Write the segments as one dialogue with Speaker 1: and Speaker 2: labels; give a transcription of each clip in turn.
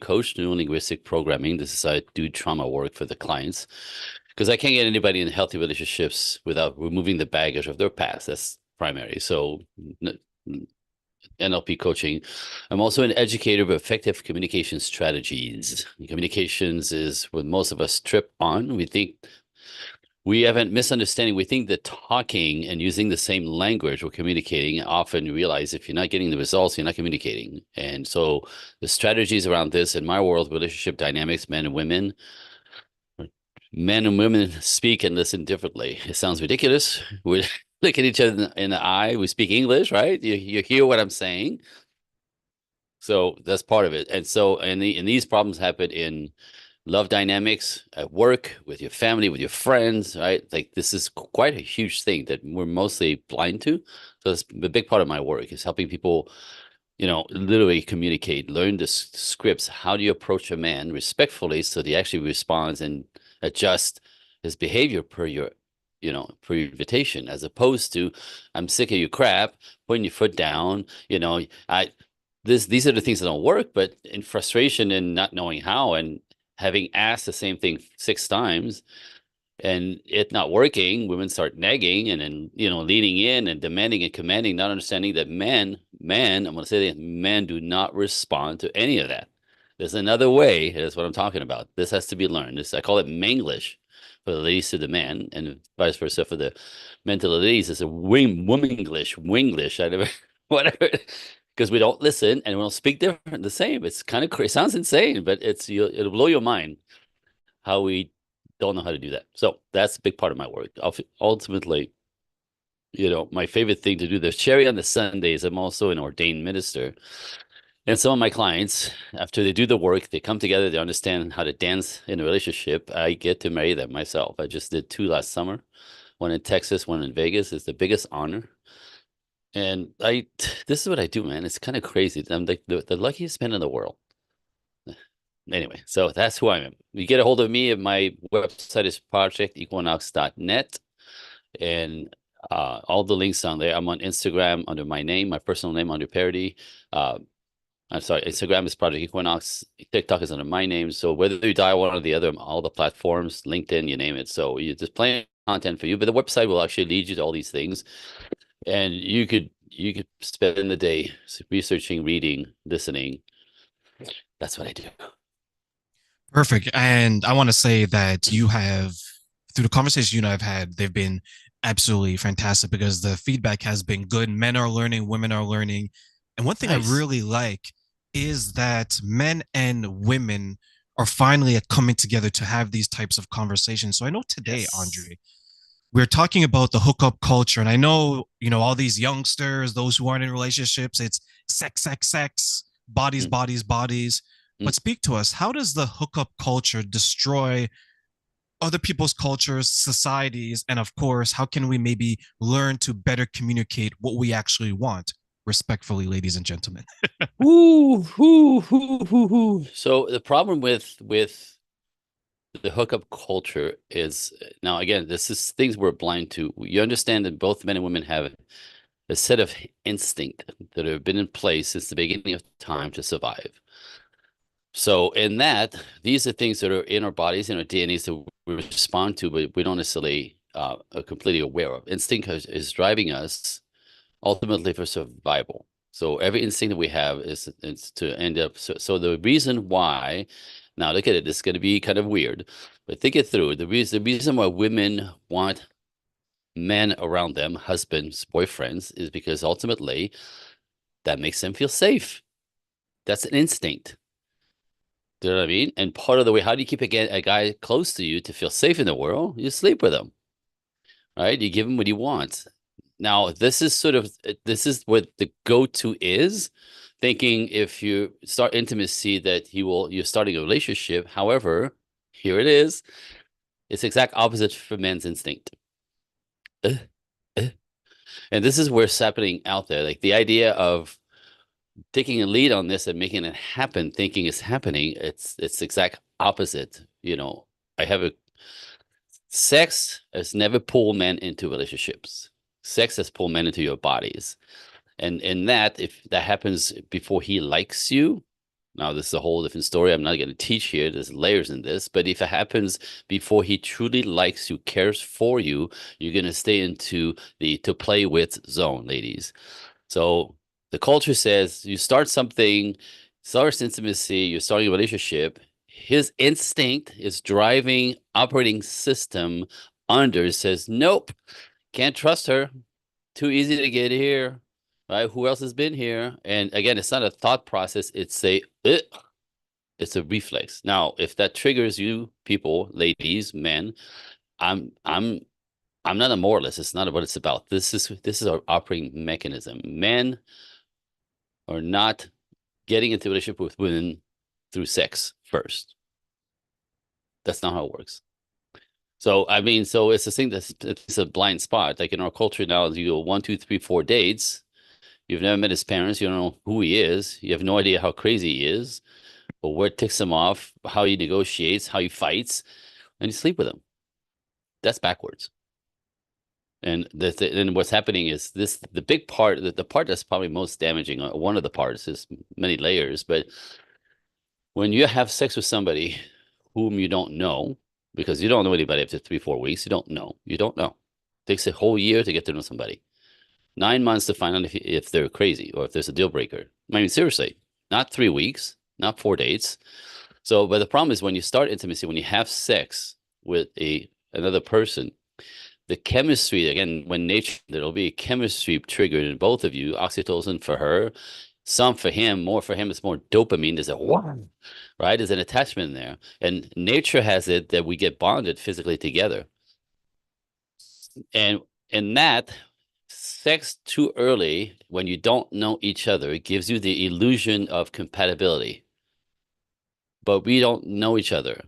Speaker 1: coach neurolinguistic programming. This is how I do trauma work for the clients because I can't get anybody in healthy relationships without removing the baggage of their past. That's primary. So NLP coaching. I'm also an educator of effective communication strategies. Communications is what most of us trip on. We think we have a misunderstanding. We think that talking and using the same language we're communicating, often realize if you're not getting the results, you're not communicating. And so the strategies around this in my world, relationship dynamics, men and women speak and listen differently. It sounds ridiculous. We look at each other in the eye. We speak English, right? You hear what I'm saying. So that's part of it. And so, and these problems happen in love dynamics at work, with your family, with your friends, right? Like this is quite a huge thing that we're mostly blind to. So it's a big part of my work is helping people, literally communicate, learn the scripts. How do you approach a man respectfully so that he actually responds and adjust his behavior per your invitation, as opposed to, I'm sick of your crap, putting your foot down, these are the things that don't work, but in frustration and not knowing how and having asked the same thing 6 times and it not working, women start nagging and then, leaning in and demanding and commanding, not understanding that I'm going to say that men do not respond to any of that. There's another way. That's what I'm talking about. This has to be learned. I call it Manglish for the ladies to the man and vice versa for the men to the ladies. It's a womanglish, winglish, I never, whatever, because we don't listen and we don't speak different, the same. It's kind of crazy. It sounds insane, but it'll blow your mind how we don't know how to do that. So that's a big part of my work. Ultimately, my favorite thing to do, the cherry on the Sunday is I'm also an ordained minister. And some of my clients, after they do the work, they come together, they understand how to dance in a relationship. I get to marry them myself. I just did 2 last summer, one in Texas, one in Vegas. It's the biggest honor. And this is what I do, man. It's kind of crazy. I'm like the luckiest man in the world. Anyway, so that's who I am. You get a hold of me. My website is projectequinox.net, and all the links on there. I'm on Instagram under my name, my personal name under Paradis. I'm sorry, Instagram is Project Equinox. TikTok is under my name. So whether you dial one or the other, all the platforms, LinkedIn, you name it. So you just plenty content for you, but the website will actually lead you to all these things, and you could spend the day researching, reading, listening. That's what I do.
Speaker 2: Perfect. And I want to say that you have, through the conversations you and I have had, they've been absolutely fantastic because the feedback has been good. Men are learning, women are learning. And one thing I
Speaker 1: Nice.
Speaker 2: really like is that men and women are finally coming together to have these types of conversations. So I know today,
Speaker 1: Yes.
Speaker 2: Andre, we're talking about the hookup culture. And I know, all these youngsters, those who aren't in relationships, it's sex, sex, sex, bodies,
Speaker 1: Mm,
Speaker 2: bodies, bodies.
Speaker 1: mm.
Speaker 2: But speak to us. How does the hookup culture destroy other people's cultures, societies, and of course, how can we maybe learn to better communicate what we actually want? Respectfully, ladies and gentlemen.
Speaker 1: Woo, whoo, whoo, whoo, whoo. So the problem with the hookup culture is now again, this is things we're blind to. You understand that both men and women have a set of instinct that have been in place since the beginning of time to survive. So in that, these are things that are in our bodies, in our DNAs that we respond to, but we don't necessarily are completely aware of. Instinct is driving us ultimately for survival. So every instinct that we have is to end up. So the reason why, now look at it, this is going to be kind of weird, but think it through. The reason why women want men around them, husbands, boyfriends, is because ultimately that makes them feel safe. That's an instinct. Do you know what I mean? And part of the way, how do you keep a guy close to you to feel safe in the world? You sleep with him, right? You give him what he wants. Now, this is what the go-to is, thinking if you start intimacy that you're starting a relationship. However, here it is. It's exact opposite for men's instinct. Uh, uh. And this is where it's happening out there. Like the idea of taking a lead on this and making it happen, thinking it's happening, it's exact opposite. I have a sex has never pulled men into relationships. Sex has pulled men into your bodies. And in that, if that happens before he likes you, Now, this is a whole different story. I'm not going to teach here. There's layers in this. But if it happens before he truly likes you, cares for you, you're going to stay into the to play with zone, ladies. So the culture says you start something, starts intimacy, you're starting a relationship. His instinct is driving operating system under says, nope, can't trust her. Too easy to get here. Right? Who else has been here? And again, it's not a thought process. It's a reflex. Now, if that triggers you, people, ladies, men, I'm I'm I'm not a moralist. It's not what it's about. This is our operating mechanism. Men are not getting into a relationship with women through sex first. That's not how it works. So I mean, so it's a thing it's a blind spot. Like in our culture now, you go 1, 2, 3, 4 dates. You've never met his parents. You don't know who he is. You have no idea how crazy he is, or what ticks him off, how he negotiates, how he fights, and you sleep with him. That's backwards. And what's happening is this: the big part, the part that's probably most damaging. One of the parts is many layers, but when you have sex with somebody whom you don't know, because you don't know anybody after 3, 4 weeks, you don't know. It takes a whole year to get to know somebody. 9 months to find out if they're crazy or if there's a deal breaker. I mean, seriously, not 3 weeks, not 4 dates. So, but the problem is when you start intimacy, when you have sex with another person, the chemistry again, when nature there'll be a chemistry triggered in both of you, oxytocin for her, some for him, more for him, it's more dopamine. There's a one, right? There's an attachment there. And nature has it that we get bonded physically together. And in that, sex too early when you don't know each other gives you the illusion of compatibility. But we don't know each other.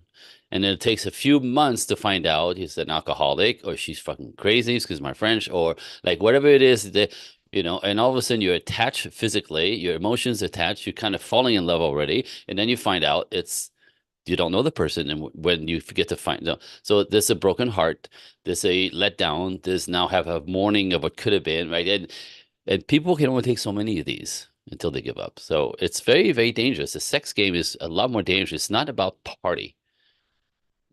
Speaker 1: And then it takes a few months to find out he's an alcoholic or she's fucking crazy, excuse my French, or like whatever it is that, and all of a sudden you're attached physically, your emotions attached, you're kind of falling in love already. And then you find out you don't know the person. And when you forget to find out, so there's a broken heart, there's a letdown, there's now have a mourning of what could have been, right? And people can only take so many of these until they give up. So it's very, very dangerous. The sex game is a lot more dangerous. It's not about party.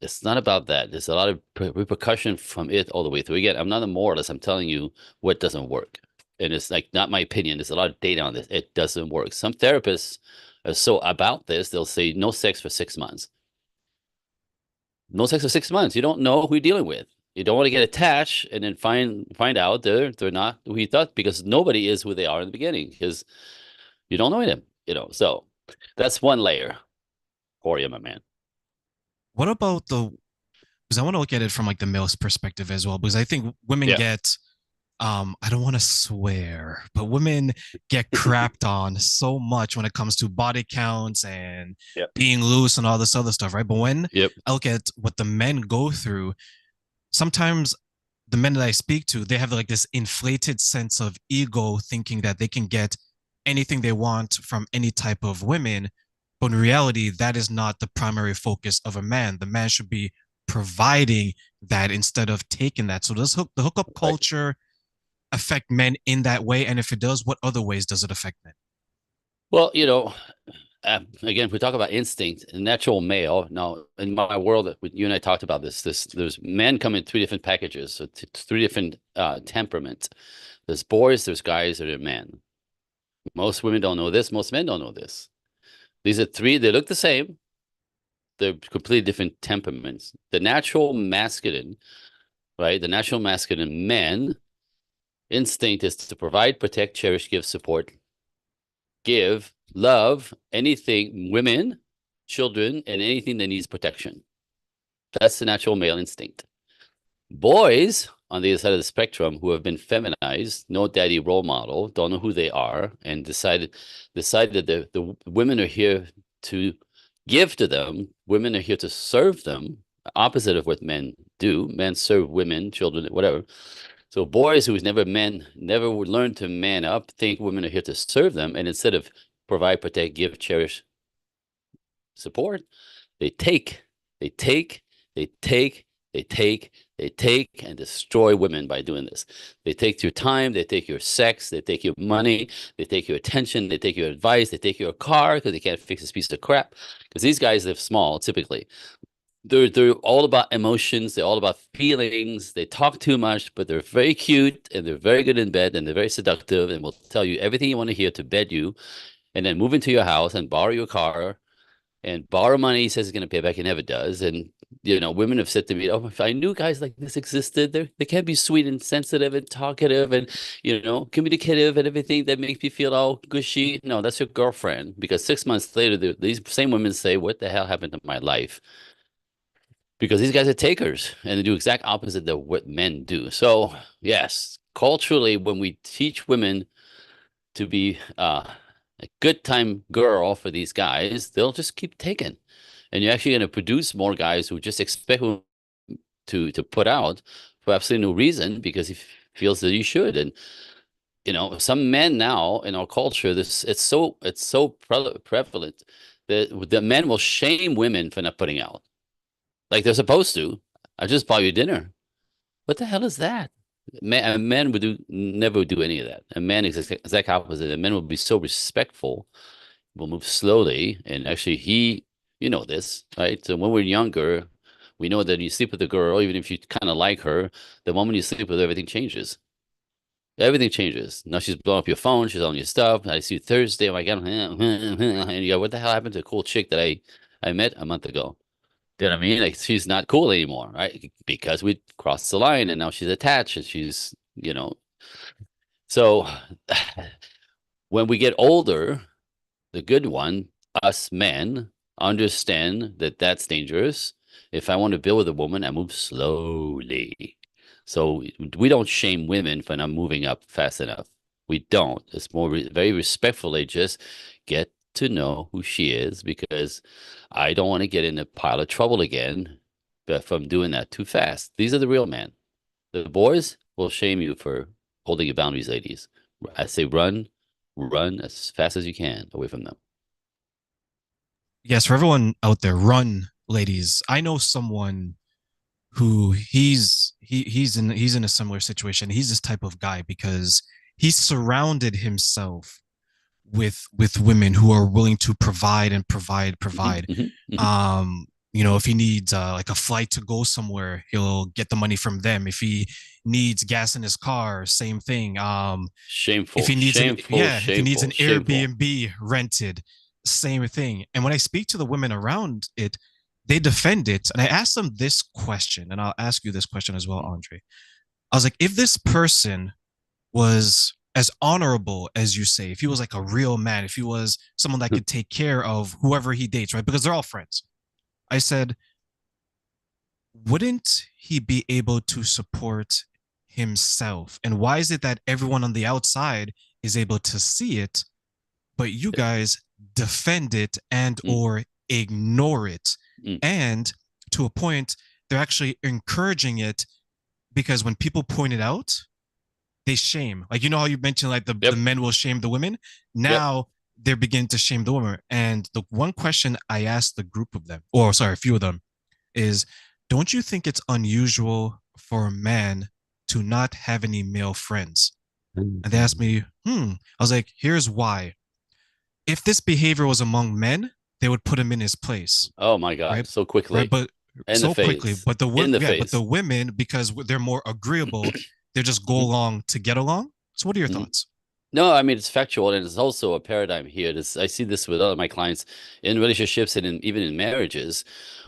Speaker 1: It's not about that. There's a lot of repercussion from it all the way through. Again, I'm not a moralist. I'm telling you what doesn't work. And it's like not my opinion. There's a lot of data on this. It doesn't work. Some therapists are so about this, they'll say no sex for 6 months. No sex for 6 months. You don't know who you're dealing with. You don't want to get attached and then find out they're not who you thought, because nobody is who they are in the beginning because you don't know them. So that's one layer for you, my man.
Speaker 2: What about because I want to look at it from like the male's perspective as well, because I think women
Speaker 1: Yeah.
Speaker 2: get I don't want to swear, but women get crapped on so much when it comes to body counts and
Speaker 1: Yep.
Speaker 2: being loose and all this other stuff, right? But when
Speaker 1: Yep.
Speaker 2: I look at what the men go through, sometimes the men that I speak to, they have like this inflated sense of ego, thinking that they can get anything they want from any type of women. But in reality, that is not the primary focus of a man. The man should be providing that instead of taking that. So does the hookup
Speaker 1: Right.
Speaker 2: culture affect men in that way? And if it does, what other ways does it affect men?
Speaker 1: Well, again, if we talk about instinct, natural male. Now, in my world, you and I talked about this. There's men come in three different packages, so three different temperaments. There's boys, there's guys, there's men. Most women don't know this. Most men don't know this. These are three. They look the same. They're completely different temperaments. The natural masculine, right? The natural masculine men instinct is to provide, protect, cherish, give support, give, love, anything, women, children, and anything that needs protection. That's the natural male instinct. Boys on the other side of the spectrum who have been feminized, no daddy role model, don't know who they are, and decide that the women are here to give to them. Women are here to serve them, opposite of what men do. Men serve women, children, whatever. So boys who's never would learn to man up, think women are here to serve them, and instead of provide, protect, give, cherish, support, they take, they take, they take, they take, They take and destroy women by doing this. They take your time, they take your sex, they take your money, they take your attention, they take your advice, they take your car because they can't fix this piece of crap. Because these guys live small, typically. They're all about emotions, they're all about feelings. They talk too much, but they're very cute and they're very good in bed and they're very seductive and will tell you everything you want to hear to bed you and then move into your house and borrow your car and borrow money. He says he's going to pay back. He never does. And, women have said to me, oh, if I knew guys like this existed, they can be sweet and sensitive and talkative and, communicative and everything that makes me feel all gushy. No, that's your girlfriend. Because 6 months later, these same women say, what the hell happened to my life? Because these guys are takers and they do exact opposite of what men do. So, yes, culturally, when we teach women to be a good time girl for these guys, they'll just keep taking. And you're actually going to produce more guys who just expect to put out for absolutely no reason because he feels that you should. And some men now in our culture, this it's so prevalent that the men will shame women for not putting out like they're supposed to. I just bought you dinner. What the hell is that? Men would never do any of that. A man is exact opposite. A man will be so respectful, will move slowly, and actually you know this, right? So when we're younger, we know that you sleep with a girl, even if you kind of like her, the moment you sleep with her, everything changes. Everything changes. Now she's blowing up your phone, she's on your stuff. I see you Thursday, oh my God, and you go, what the hell happened to a cool chick that I met a month ago? You know what I mean? Like she's not cool anymore, right? Because we crossed the line and now she's attached and so when we get older, the good one, us men, understand that that's dangerous. If I want to build with a woman, I move slowly. So we don't shame women for not moving up fast enough. We don't. It's more very respectfully just get to know who she is because I don't want to get in a pile of trouble again from doing that too fast. These are the real men. The boys will shame you for holding your boundaries, ladies. I say run as fast as you can away from them.
Speaker 2: Yes, for everyone out there, run, ladies. I know someone who he's in a similar situation. He's this type of guy because he surrounded himself with women who are willing to provide and provide. If he needs like a flight to go somewhere, he'll get the money from them. If he needs gas in his car, same thing. If
Speaker 1: Shameful,
Speaker 2: he needs an
Speaker 1: shameful,
Speaker 2: yeah, if he needs
Speaker 1: shameful,
Speaker 2: an
Speaker 1: shameful.
Speaker 2: Airbnb rented, same thing. And when I speak to the women around it, they defend it. And I ask them this question, and I'll ask you this question as well, Andre. I was like, if this person was as honorable as you say, if he was like a real man, if he was someone that could take care of whoever he dates, right? Because they're all friends. I said, wouldn't he be able to support himself? And why is it that everyone on the outside is able to see it, but you guys defend it and
Speaker 1: Mm,
Speaker 2: or ignore it?
Speaker 1: mm.
Speaker 2: And to a point, they're actually encouraging it because when people point it out, they shame. Like, you know how you mentioned like the
Speaker 1: Yep,
Speaker 2: men will shame the women?
Speaker 1: yep.
Speaker 2: Now they're beginning to shame the women. And the one question I asked the group of them, or sorry, a few of them, is don't you think it's unusual for a man to not have any male friends? And they asked
Speaker 1: Mhm.
Speaker 2: me, I was like, here's why. If this behavior was among men, they would put him in his place,
Speaker 1: Oh my God,
Speaker 2: right?
Speaker 1: so
Speaker 2: Right.
Speaker 1: quickly.
Speaker 2: But
Speaker 1: In the
Speaker 2: so quickly,
Speaker 1: face.
Speaker 2: but
Speaker 1: In the
Speaker 2: yeah, but the
Speaker 1: face.
Speaker 2: women, because they're more agreeable, they just go
Speaker 1: Mhm,
Speaker 2: along to get along. So what are your
Speaker 1: mhm.
Speaker 2: thoughts?
Speaker 1: No, I mean it's factual and it's also a paradigm here. I see this with all of my clients in relationships and even in marriages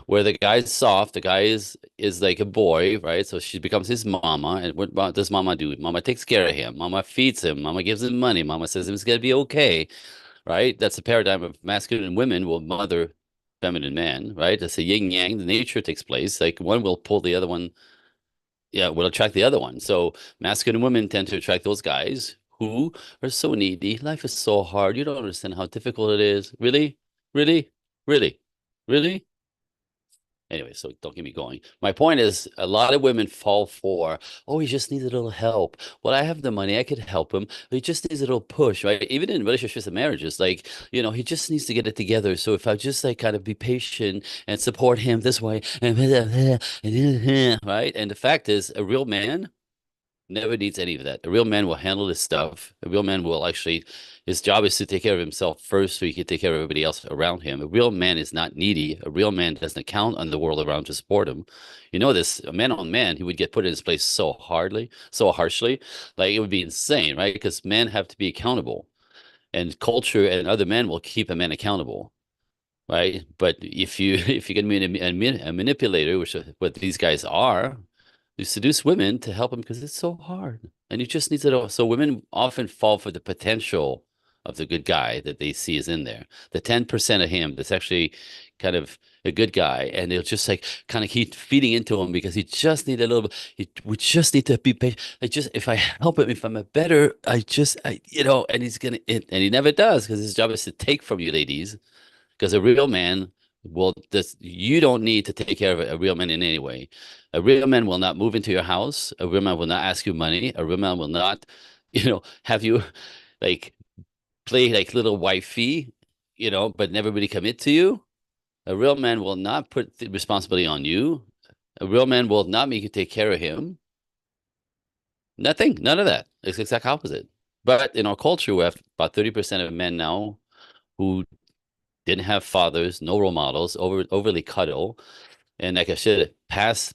Speaker 1: where the guy's soft, the guy is like a boy, right? So she becomes his mama. And what does mama do? Mama takes care of him. Mama feeds him. Mama gives him money. Mama says it's gonna be okay, right? That's a paradigm of masculine women will mother feminine man, right? That's a yin yang. The nature takes place. Like one will pull the other one, yeah, will attract the other one. So masculine women tend to attract those guys who are so needy. Life is so hard. You don't understand how difficult it is. Really? Really? Really? Really? Anyway, so don't get me going. My point is, a lot of women fall for, oh, he just needs a little help. Well, I have the money, I could help him. He just needs a little push, right? Even in relationships and marriages, like, he just needs to get it together. So if I just like kind of be patient and support him this way, right? And the fact is, a real man never needs any of that. A real man will handle his stuff. A real man will actually, his job is to take care of himself first so he can take care of everybody else around him. A real man is not needy. A real man doesn't count on the world around to support him. You know this, a man on man, he would get put in his place so harshly, like it would be insane, right? Because men have to be accountable, and culture and other men will keep a man accountable. Right. But if you if you can be a manipulator, which is what these guys are, you seduce women to help them because it's so hard. And you just need to know. So women often fall for the potential of the good guy that they see is in there. The 10% of him that's actually kind of a good guy. And they'll just like kind of keep feeding into him because he just need a little bit. We just need to be patient. If I help him, if I'm a better, and he's going to, and he never does because his job is to take from you ladies, because a real man will this you don't need to take care of a real man in any way. A real man will not move into your house. A real man will not ask you money. A real man will not, have you like play like little wifey, but never really commit to you. A real man will not put the responsibility on you. A real man will not make you take care of him. Nothing, none of that. It's the exact opposite. But in our culture, we have about 30% of men now who didn't have fathers, no role models, overly cuddle, and like I said, past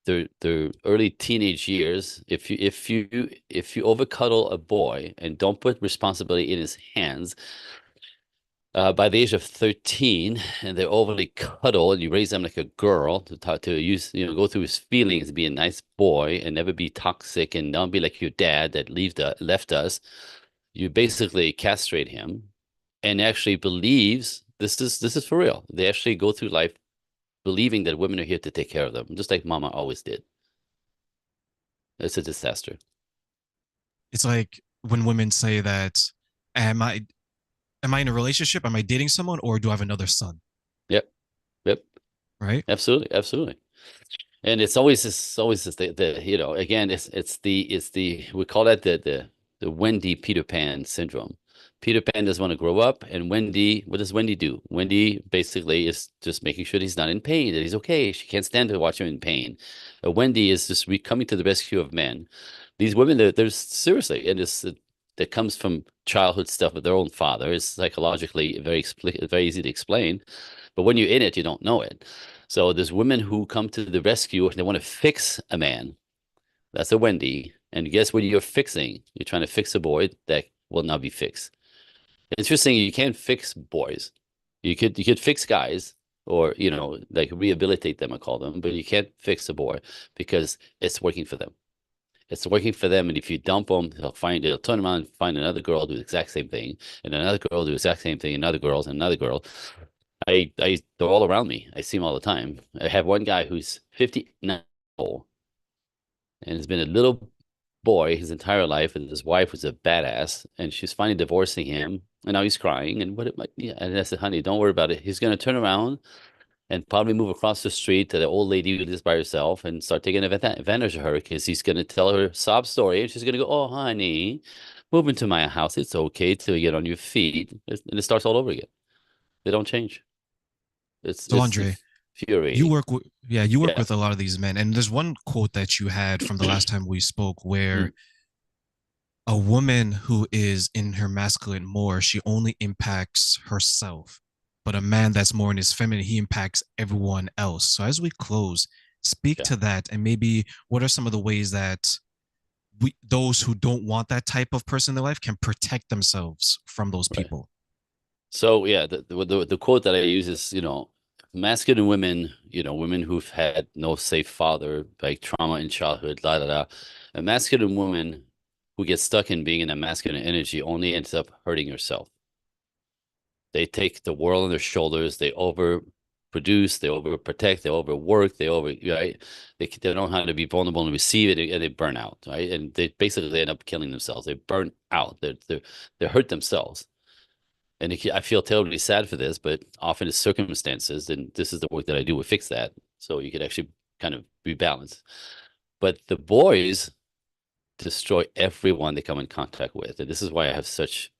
Speaker 1: their early teenage years, if you overcuddle a boy and don't put responsibility in his hands, by the age of 13, and they're overly cuddle, and you raise them like a girl to talk to use, go through his feelings, be a nice boy, and never be toxic, and don't be like your dad that left us. You basically castrate him, and actually believes this is for real. They actually go through life believing that women are here to take care of them, just like Mama always did. It's a disaster.
Speaker 2: It's like when women say that, am I am I in a relationship? Am I dating someone or do I have another son?
Speaker 1: Yep, yep,
Speaker 2: Right?
Speaker 1: absolutely, absolutely. And it's always this again, it's the we call that the Wendy Peter Pan syndrome. Peter Pan doesn't want to grow up, and Wendy, what does Wendy do? Wendy basically is just making sure that he's not in pain, that he's okay. She can't stand to watch him in pain. Wendy is just coming to the rescue of men. These women, they're seriously, and it's that comes from childhood stuff with their own father. It's psychologically very easy to explain, but when you're in it, you don't know it. So there's women who come to the rescue and they want to fix a man. That's a Wendy. And guess what you're fixing? You're trying to fix a boy that will not be fixed. It's interesting, you can't fix boys. You could fix guys or, like rehabilitate them, I call them, but you can't fix a boy because it's working for them. It's working for them. And if you dump them, they'll turn around and find another girl do the exact same thing, and another girl do the exact same thing, another girl and another girl. They're all around me. I see them all the time. I have one guy who's 59 old and has been a little boy his entire life, and his wife was a badass, and she's finally divorcing him, and now he's crying. And what it might, yeah, and I said, honey, don't worry about it. He's gonna turn around and probably move across the street to the old lady who lives by herself and start taking advantage of her because he's gonna tell her a sob story, and she's gonna go, oh, honey, move into my house. It's okay till you get on your feet, and it starts all over again. They don't change.
Speaker 2: So
Speaker 1: It's
Speaker 2: Andre, you
Speaker 1: infuriating.
Speaker 2: work with you work
Speaker 1: Yeah.
Speaker 2: with a lot of these men, and there's one quote that you had from the last time we spoke where
Speaker 1: Mm,
Speaker 2: a woman who is in her masculine more, she only impacts herself. But a man that's more in his feminine, he impacts everyone else. So as we close, speak
Speaker 1: yeah.
Speaker 2: to that and maybe what are some of the ways that those who don't want that type of person in their life can protect themselves from those
Speaker 1: Right.
Speaker 2: people.
Speaker 1: So yeah, the quote that I use is, masculine women, women who've had no safe father, like trauma in childhood, la da da. A masculine woman who gets stuck in being in a masculine energy only ends up hurting herself. They take the world on their shoulders. They overproduce, they overprotect, they overwork, right? They don't know how to be vulnerable and receive it, and they burn out, right? And they basically end up killing themselves. They burn out. They hurt themselves. And I feel terribly sad for this, but often it's circumstances, and this is the work that I do to fix that. So you could actually kind of be balanced. But the boys destroy everyone they come in contact with. And this is why I have such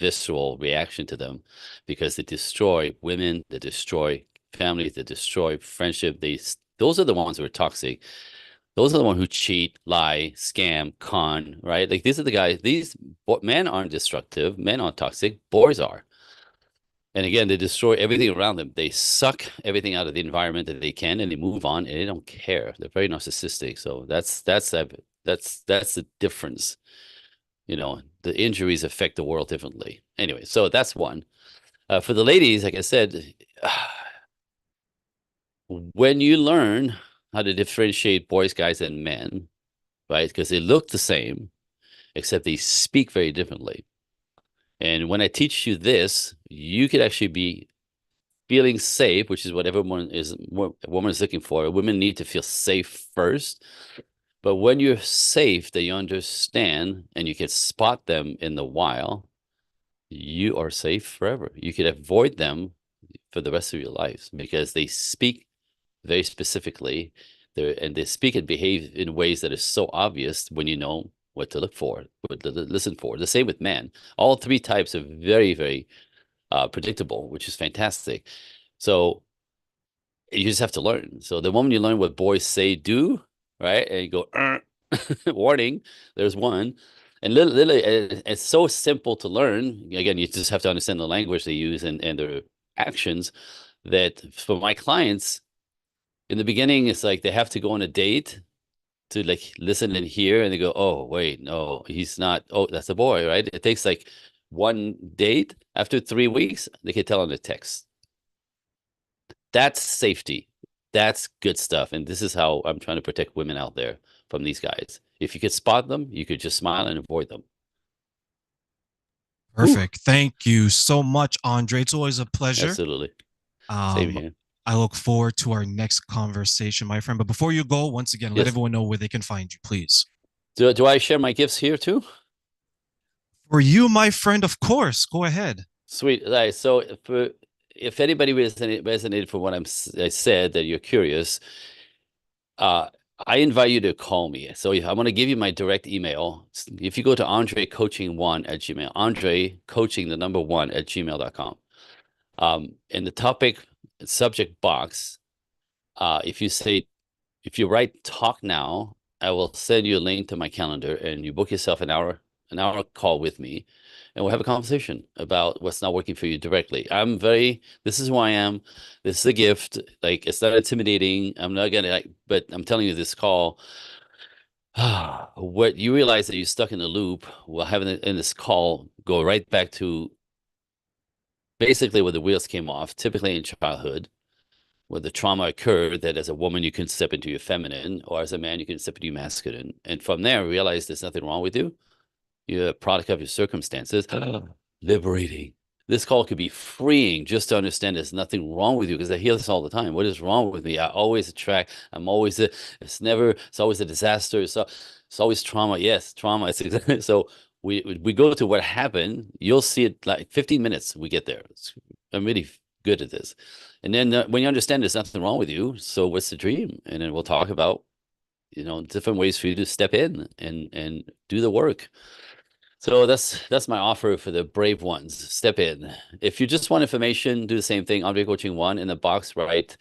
Speaker 1: visceral reaction to them, because they destroy women, they destroy families, they destroy friendship. Those are the ones who are toxic. Those are the ones who cheat, lie, scam, con, right? Like these are the guys, men aren't destructive, men aren't toxic, boys are. And again, they destroy everything around them. They suck everything out of the environment that they can, and they move on, and they don't care. They're very narcissistic. So that's the difference. The injuries affect the world differently. Anyway, so that's one. For the ladies, like I said, when you learn how to differentiate boys, guys, and men, right? Because they look the same, except they speak very differently. And when I teach you this, you could actually be feeling safe, which is what what a woman is looking for. Women need to feel safe first. But when you're safe, that you understand and you can spot them in the wild, you are safe forever. You could avoid them for the rest of your lives because they speak very specifically and they speak and behave in ways that is so obvious when you know what to look for, what to listen for. The same with men. All three types are very, very predictable, which is fantastic. So you just have to learn. So the moment you learn what boys say, do, right, and you go, warning, there's one. And literally, it's so simple to learn. Again, you just have to understand the language they use and their actions. That for my clients, in the beginning, it's like they have to go on a date to like listen and hear, and they go, "Oh, wait, no, he's not. Oh, that's a boy, right?" It takes like one date. After 3 weeks, they can tell on the text. That's safety. That's good stuff. And this is how I'm trying to protect women out there from these guys. If you could spot them, you could just smile and avoid them. Whew,
Speaker 2: Perfect. Thank you so much, Andre. It's always a pleasure.
Speaker 1: absolutely. Same
Speaker 2: Um,
Speaker 1: here.
Speaker 2: I look forward to our next conversation, my friend. But before you go, once again, let
Speaker 1: Yes.
Speaker 2: everyone know where they can find you, please.
Speaker 1: Do I share my gifts here too?
Speaker 2: For you, my friend, of course. Go ahead.
Speaker 1: Sweet. All right. So if anybody resonated from what I said, that you're curious, uh, I invite you to call me. So I'm going to give you my direct email. If you go to Andre Coaching one at Gmail, Andre Coaching the number one at gmail.com. In the topic subject box, if you write talk now, I will send you a link to my calendar and you book yourself an hour call with me, and we'll have a conversation about what's not working for you directly. This is who I am. This is a gift. Like, it's not intimidating. I'm not gonna but I'm telling you this call, what you realize that you're stuck in a loop, we'll have in this call go right back to basically where the wheels came off, typically in childhood, where the trauma occurred, that as a woman you can step into your feminine, or as a man you can step into your masculine. And from there, realize there's nothing wrong with you. You're a product of your circumstances. Liberating. This call could be freeing just to understand there's nothing wrong with you, because I hear this all the time. What is wrong with me? I always attract. I'm always it's always a disaster. So it's always trauma. Yes, trauma. It's exactly so. We go to what happened. You'll see it like 15 minutes. We get there. I'm really good at this. And then when you understand there's nothing wrong with you, so what's the dream? And then we'll talk about different ways for you to step in and do the work. So that's my offer for the brave ones. Step in. If you just want information, do the same thing. Andre Coaching One in the box, right?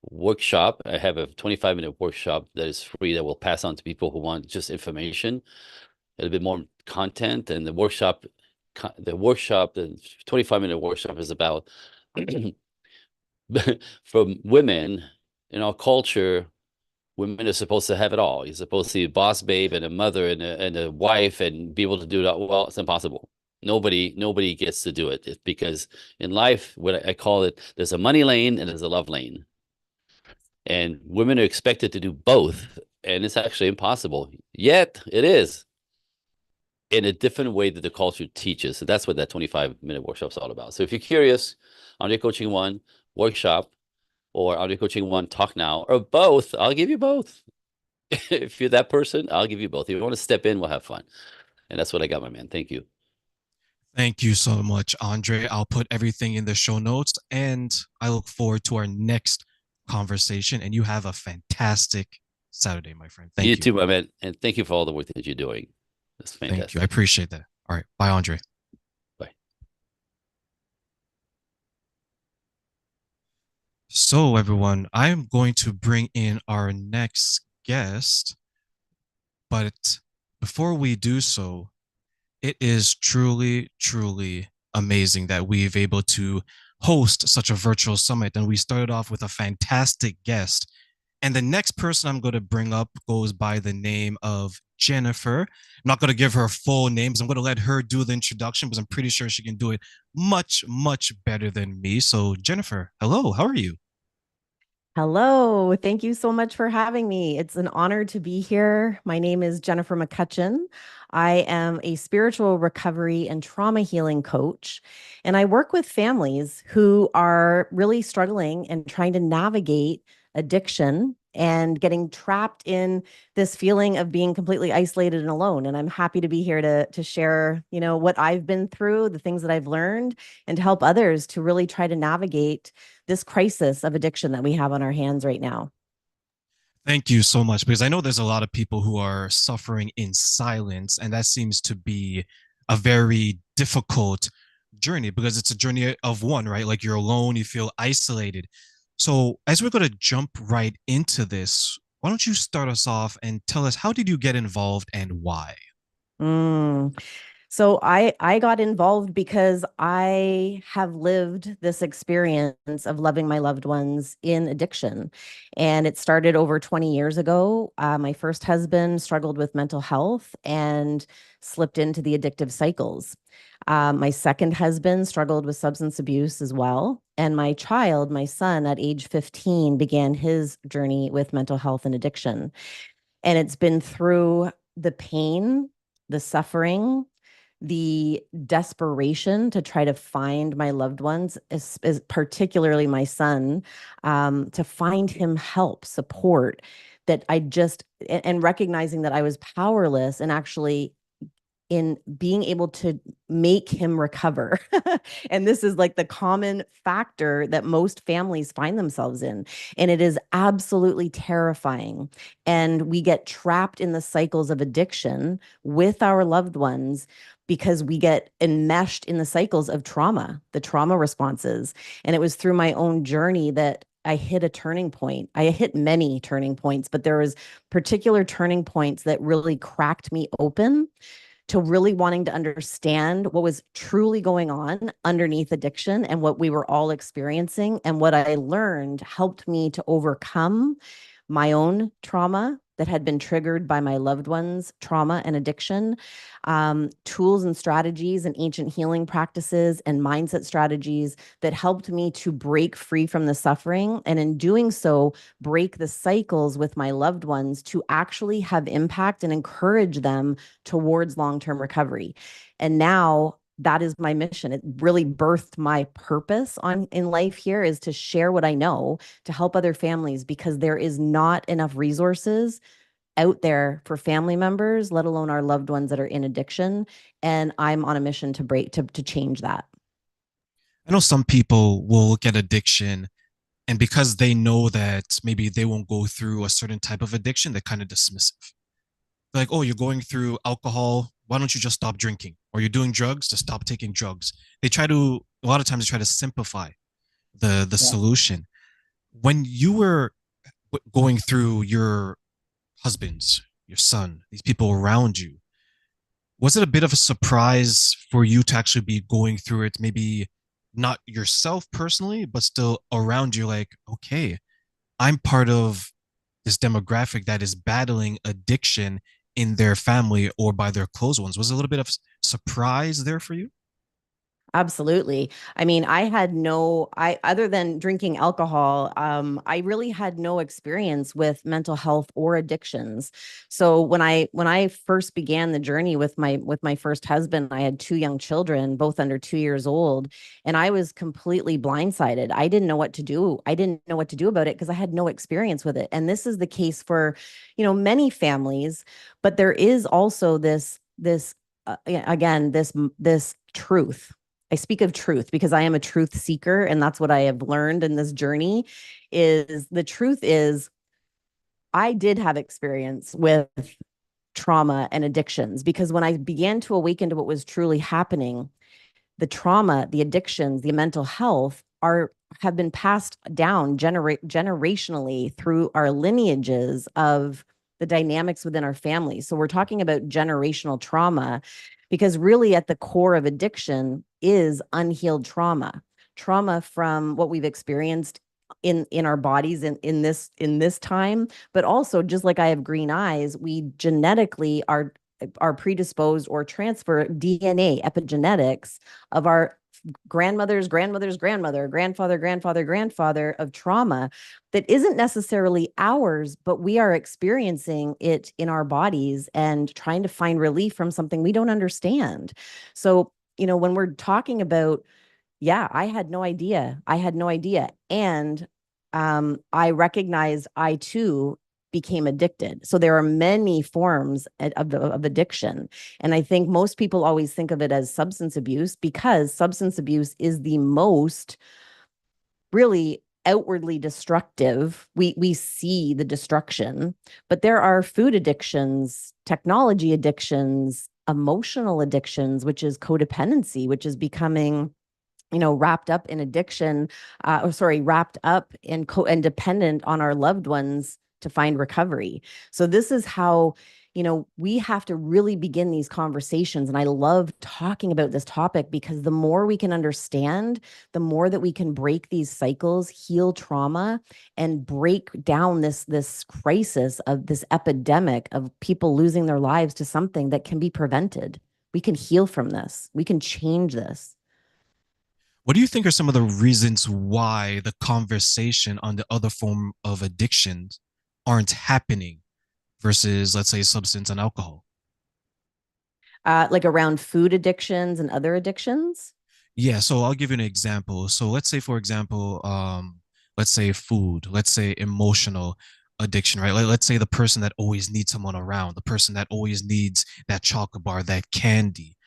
Speaker 1: Workshop. I have a 25-minute workshop that is free that will pass on to people who want just information, a little bit more content. And the 25-minute workshop is about from women in our culture. Women are supposed to have it all. You're supposed to be a boss babe and a mother and a wife and be able to do that. Well, it's impossible. Nobody gets to do it. It's because in life, what I call it, there's a money lane and there's a love lane. And women are expected to do both. And it's actually impossible. Yet it is in a different way that the culture teaches. So that's what that 25-minute workshop is all about. So if you're curious, Andre Coaching One workshop, or Audio Coaching One Talk Now, or both, I'll give you both. If you're that person, I'll give you both. If you want to step in, we'll have fun. And that's what I got, my man. Thank you.
Speaker 2: Thank you so much, Andre. I'll put everything in the show notes, and I look forward to our next conversation, and you have a fantastic Saturday, my friend.
Speaker 1: You
Speaker 2: Thank you.
Speaker 1: too, my man. And thank you for all the work that you're doing. That's
Speaker 2: Thank you. I
Speaker 1: fantastic.
Speaker 2: appreciate that. All right. Bye, Andre.
Speaker 1: Bye.
Speaker 2: So, everyone, I am going to bring in our next guest. But before we do so, it is truly, truly amazing that we've able to host such a virtual summit. And we started off with a fantastic guest. And the next person I'm going to bring up goes by the name of Jennifer. I'm not going to give her full names. I'm going to let her do the introduction because I'm pretty sure she can do it much, much better than me. So, Jennifer, hello, how are you?
Speaker 3: Hello. Thank you so much for having me. It's an honor to be here. My name is Jennifer McCutcheon. I am a spiritual recovery and trauma healing coach, and I work with families who are really struggling and trying to navigate addiction and getting trapped in this feeling of being completely isolated and alone. And I'm happy to be here to share, what I've been through, the things that I've learned, and to help others to really try to navigate this crisis of addiction that we have on our hands right now.
Speaker 2: Thank you so much because I know there's a lot of people who are suffering in silence, and that seems to be a very difficult journey because it's a journey of one, right? Like you're alone, you feel isolated. So, as we're going to jump right into this, why don't you start us off and tell us how did you get involved and why?
Speaker 3: Mm. So I got involved because I have lived this experience of loving my loved ones in addiction. And it started over 20 years ago. My first husband struggled with mental health and slipped into the addictive cycles. My second husband struggled with substance abuse as well. And my child, my son, at age 15, began his journey with mental health and addiction. And it's been through the pain, the suffering, the desperation to try to find my loved ones, particularly my son, to find him help, support, that I just, and recognizing that I was powerless and actually in being able to make him recover. And this is like the common factor that most families find themselves in. And it is absolutely terrifying. And we get trapped in the cycles of addiction with our loved ones because we get enmeshed in the cycles of trauma, the trauma responses. And it was through my own journey that I hit a turning point. I hit many turning points, but there was particular turning points that really cracked me open to really wanting to understand what was truly going on underneath addiction and what we were all experiencing. And what I learned helped me to overcome my own trauma that had been triggered by my loved ones' trauma and addiction, tools and strategies and ancient healing practices and mindset strategies that helped me to break free from the suffering. And in doing so, break the cycles with my loved ones to actually have impact and encourage them towards long-term recovery. And now that is my mission. It really birthed my purpose on in life here is to share what I know to help other families because there is not enough resources out there for family members, let alone our loved ones that are in addiction. And I'm on a mission to to change that.
Speaker 2: I know some people will look at addiction and because they know that maybe they won't go through a certain type of addiction, they're kind of dismissive. Like, oh, you're going through alcohol. Why don't you just stop drinking? Or you're doing drugs, just stop taking drugs. They try to, a lot of times, they try to simplify the
Speaker 3: Yeah.
Speaker 2: solution. When you were going through your husbands, your son, these people around you, was it a bit of a surprise for you to actually be going through it? Maybe not yourself personally, but still around you, like, okay, I'm part of this demographic that is battling addiction in their family or by their close ones. Was a little bit of surprise there for you?
Speaker 3: Absolutely. I mean, I had no, I other than drinking alcohol, I really had no experience with mental health or addictions. So when I first began the journey with my first husband, I had two young children, both under 2 years old, and I was completely blindsided. I didn't know what to do. I didn't know what to do about it because I had no experience with it. And this is the case for, many families, but there is also this again this truth I speak of truth because I am a truth seeker, and that's what I have learned in this journey. Is the truth is I did have experience with trauma and addictions, because when I began to awaken to what was truly happening, the trauma, the addictions, the mental health have been passed down generationally through our lineages of the dynamics within our families. So we're talking about generational trauma, because really at the core of addiction is unhealed trauma from what we've experienced in our bodies in this time. But also, just like I have green eyes, we genetically are predisposed or transfer DNA epigenetics of our grandmother's grandmother, grandfather of trauma that isn't necessarily ours, but we are experiencing it in our bodies and trying to find relief from something we don't understand. So, when we're talking about, yeah, I had no idea. I had no idea. And I recognized I too became addicted. So there are many forms of addiction. And I think most people always think of it as substance abuse, because substance abuse is the most really outwardly destructive. We see the destruction, but there are food addictions, technology addictions, emotional addictions, which is codependency, which is becoming wrapped up in addiction, wrapped up in and dependent on our loved ones to find recovery. So this is how, we have to really begin these conversations. And I love talking about this topic, because the more we can understand, the more that we can break these cycles, heal trauma, and break down this crisis of this epidemic of people losing their lives to something that can be prevented. We can heal from this. We can change this.
Speaker 2: What do you think are some of the reasons why the conversation on the other form of addictions aren't happening versus, let's say, substance and alcohol?
Speaker 3: Like around food addictions and other addictions?
Speaker 2: Yeah, so I'll give you an example. So let's say, for example, let's say food, let's say emotional addiction, right? Let's say the person that always needs someone around, the person that always needs that chocolate bar, that candy,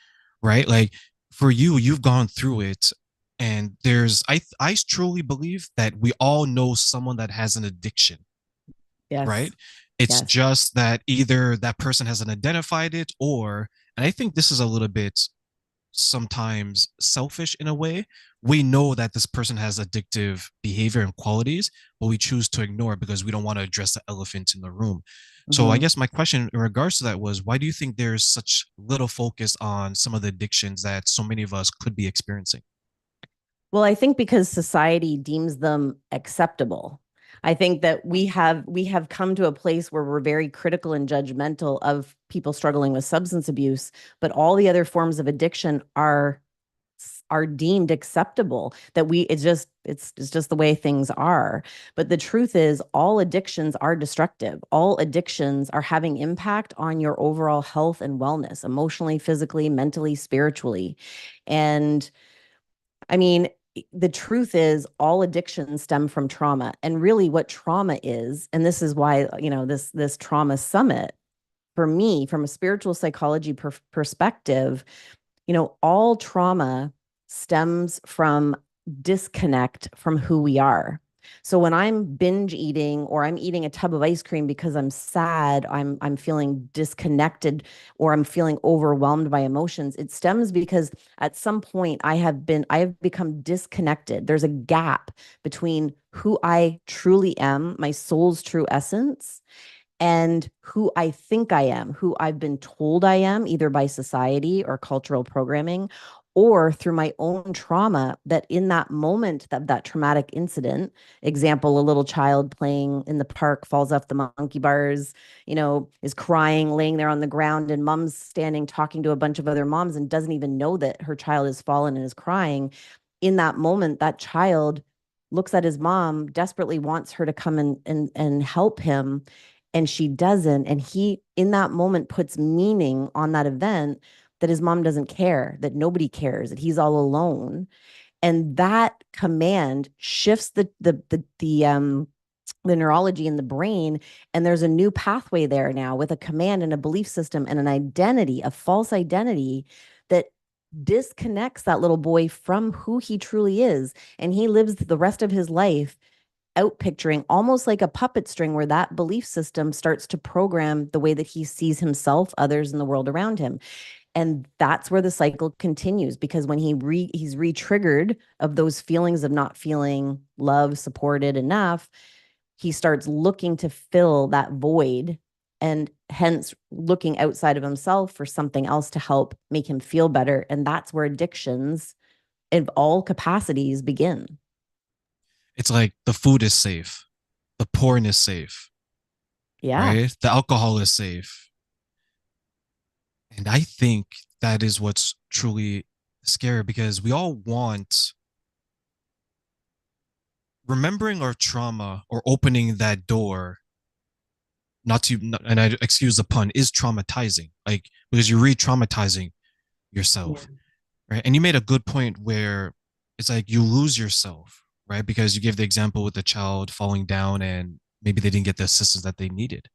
Speaker 2: right? Like for you, you've gone through it, and I truly believe that we all know someone that has an addiction,
Speaker 3: Yes.
Speaker 2: right? It's
Speaker 3: Yes.
Speaker 2: just that either that person hasn't identified it, or, and I think this is a little bit sometimes selfish in a way. We know that this person has addictive behavior and qualities, but we choose to ignore it because we don't want to address the elephant in the room. So I
Speaker 3: Mm-hmm.
Speaker 2: guess my question in regards to that was, why do you think there's such little focus on some of the addictions that so many of us could be experiencing?
Speaker 3: Well, I think because society deems them acceptable. I think that we have come to a place where we're very critical and judgmental of people struggling with substance abuse, but all the other forms of addiction are deemed acceptable. That we it's just the way things are. But the truth is, all addictions are destructive. All addictions are having impact on your overall health and wellness, emotionally, physically, mentally, spiritually. And I mean, the truth is, all addictions stem from trauma. And really what trauma is, and this is why, this trauma summit, for me, from a spiritual psychology perspective, all trauma stems from disconnect from who we are. So when I'm binge eating, or I'm eating a tub of ice cream because I'm sad, I'm feeling disconnected, or I'm feeling overwhelmed by emotions, it stems because at some point I have become disconnected. There's a gap between who I truly am, my soul's true essence, and who I think I am, who I've been told I am, either by society or cultural programming, or through my own trauma. That in that moment of that traumatic incident, example, a little child playing in the park falls off the monkey bars, is crying, laying there on the ground, and mom's standing talking to a bunch of other moms and doesn't even know that her child has fallen and is crying. In that moment, that child looks at his mom, desperately wants her to come and help him, and she doesn't. And he, in that moment, puts meaning on that event, that his mom doesn't care, that nobody cares, that he's all alone. And that command shifts the neurology in the brain, and there's a new pathway there now with a command and a belief system and an identity, a false identity, that disconnects that little boy from who he truly is. And he lives the rest of his life out picturing almost like a puppet string where that belief system starts to program the way that he sees himself, others, and the world around him. And that's where the cycle continues, because when he's re-triggered of those feelings of not feeling loved, supported enough, he starts looking to fill that void, and hence looking outside of himself for something else to help make him feel better. And that's where addictions of all capacities begin.
Speaker 2: It's like the food is safe, the porn is safe,
Speaker 3: Yeah.
Speaker 2: right? The alcohol is safe. And I think that is what's truly scary, because we all want remembering our trauma or opening that door, not to, and I excuse the pun, is traumatizing. Like, because you're re-traumatizing
Speaker 3: Yeah.
Speaker 2: yourself, right? And you made a good point where it's like you lose yourself, right? Because you gave the example with the child falling down and maybe they didn't get the assistance that they needed.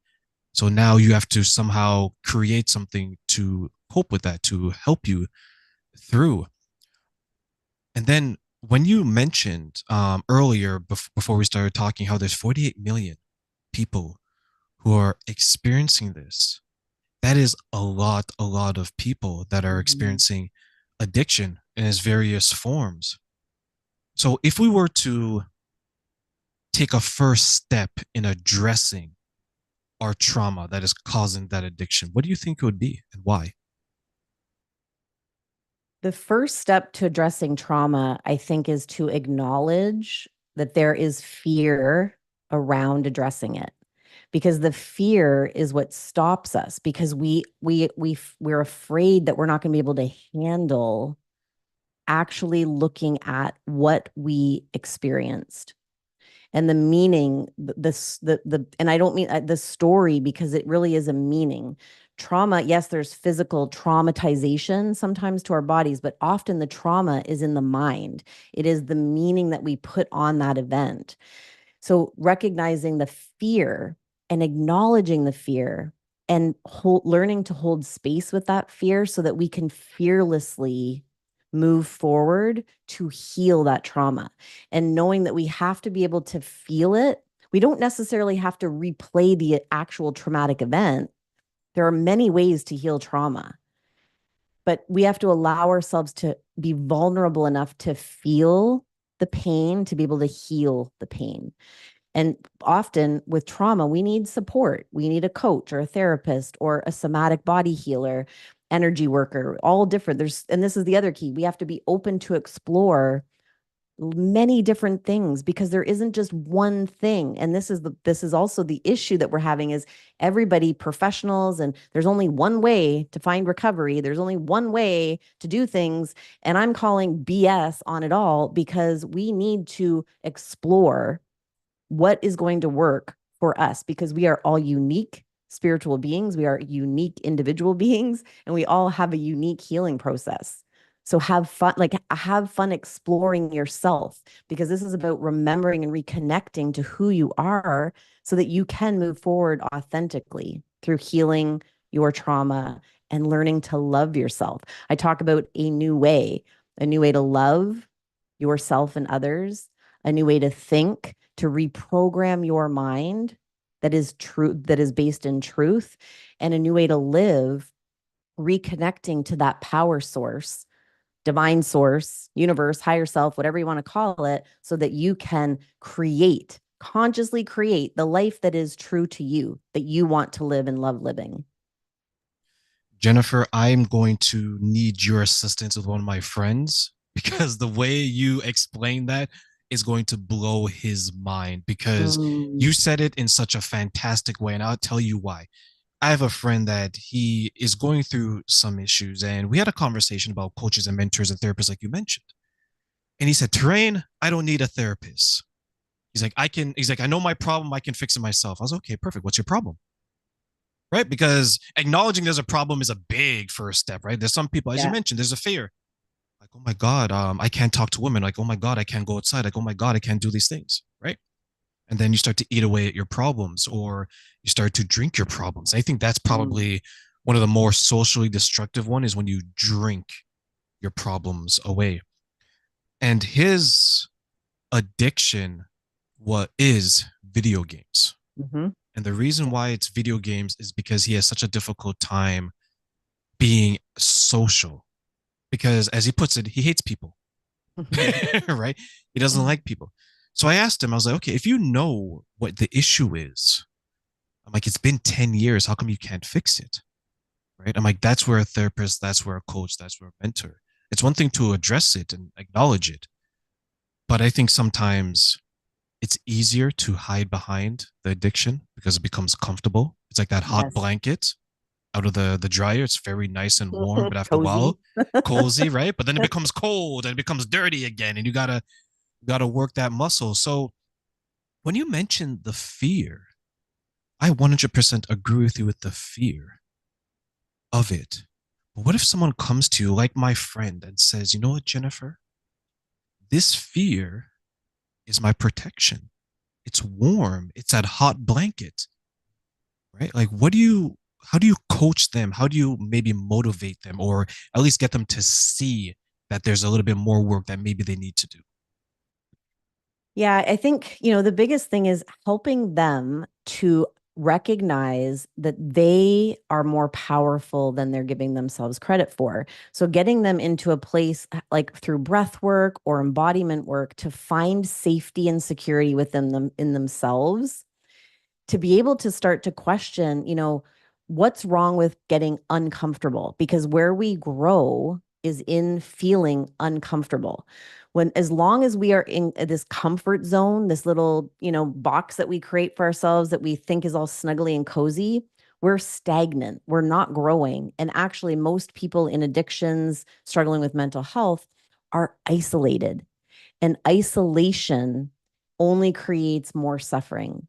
Speaker 2: So now you have to somehow create something to cope with that, to help you through. And then when you mentioned earlier, before we started talking, how there's 48 million people who are experiencing this, that is a lot of people that are
Speaker 3: Mhm.
Speaker 2: experiencing addiction in its various forms. So if we were to take a first step in addressing our trauma that is causing that addiction, what do you think it would be and why?
Speaker 3: The first step to addressing trauma, I think, is to acknowledge that there is fear around addressing it, because the fear is what stops us, because we're afraid that we're not going to be able to handle actually looking at what we experienced and the meaning, and I don't mean the story, because it really is a meaning. Trauma, yes, there's physical traumatization sometimes to our bodies, but often the trauma is in the mind. It is the meaning that we put on that event. So recognizing the fear and acknowledging the fear, and learning to hold space with that fear so that we can fearlessly move forward to heal that trauma. And knowing that we have to be able to feel it. We don't necessarily have to replay the actual traumatic event. There are many ways to heal trauma, but we have to allow ourselves to be vulnerable enough to feel the pain, to be able to heal the pain. And often with trauma, we need support. We need a coach or a therapist or a somatic body healer, energy worker, all different. And this is the other key. We have to be open to explore many different things, because there isn't just one thing. And this is also the issue that we're having, is everybody, professionals, and there's only one way to find recovery. There's only one way to do things. And I'm calling BS on it all, because we need to explore what is going to work for us, because we are all unique spiritual beings. We are unique individual beings, and we all have a unique healing process. So have fun exploring yourself, because this is about remembering and reconnecting to who you are so that you can move forward authentically through healing your trauma and learning to love yourself. I talk about a new way to love yourself and others, a new way to think, to reprogram your mind that is true, that is based in truth, and a new way to live, reconnecting to that power source, divine source, universe, higher self, whatever you want to call it, so that you can consciously create the life that is true to you, that you want to live and love living.
Speaker 2: Jennifer, I'm going to need your assistance with one of my friends, because the way you explain that is going to blow his mind, because
Speaker 3: Mm,
Speaker 2: you said it in such a fantastic way. And I'll tell you why. I have a friend that he is going through some issues, and we had a conversation about coaches and mentors and therapists, like you mentioned. And he said, Terrain, I don't need a therapist. He's like, I know my problem. I can fix it myself. I was okay, perfect. What's your problem? Right? Because acknowledging there's a problem is a big first step, right? There's some people, as you
Speaker 3: yeah.
Speaker 2: mentioned, there's a fear. Like, oh my God, I can't talk to women. Like, oh my God, I can't go outside. Like, oh my God, I can't do these things. Right. And then you start to eat away at your problems, or you start to drink your problems. I think that's
Speaker 3: Mm,
Speaker 2: probably one of the more socially destructive one, is when you drink your problems away. And his addiction what is video games.
Speaker 3: Hmm.
Speaker 2: And the reason why it's video games is because he has such a difficult time being social. Because as he puts it, he hates people. Right? He doesn't like people. So I asked him, I was like, okay, if you know what the issue is, I'm like, it's been 10 years. How come you can't fix it? Right? I'm like, that's where a therapist, that's where a coach, that's where a mentor. It's one thing to address it and acknowledge it. But I think sometimes it's easier to hide behind the addiction because it becomes comfortable. It's like that hot
Speaker 3: Yes.
Speaker 2: blanket out of the dryer. It's very nice and warm, but after a
Speaker 3: Cozy.
Speaker 2: while, cozy, right? But then it becomes cold and it becomes dirty again, and you gotta work that muscle. So when you mentioned the fear, I 100% agree with you with the fear of it. But what if someone comes to you, like my friend, and says, you know what, Jennifer? This fear is my protection. It's warm. It's that hot blanket, right? Like, how do you coach them? How do you maybe motivate them or at least get them to see that there's a little bit more work that maybe they need to do?
Speaker 3: Yeah, I think, the biggest thing is helping them to recognize that they are more powerful than they're giving themselves credit for. So getting them into a place like through breath work or embodiment work to find safety and security within them in themselves, to be able to start to question, what's wrong with getting uncomfortable? Because where we grow is in feeling uncomfortable. When, as long as we are in this comfort zone, this little, box that we create for ourselves that we think is all snuggly and cozy, we're stagnant. We're not growing. And actually, most people in addictions, struggling with mental health, are isolated. And isolation only creates more suffering.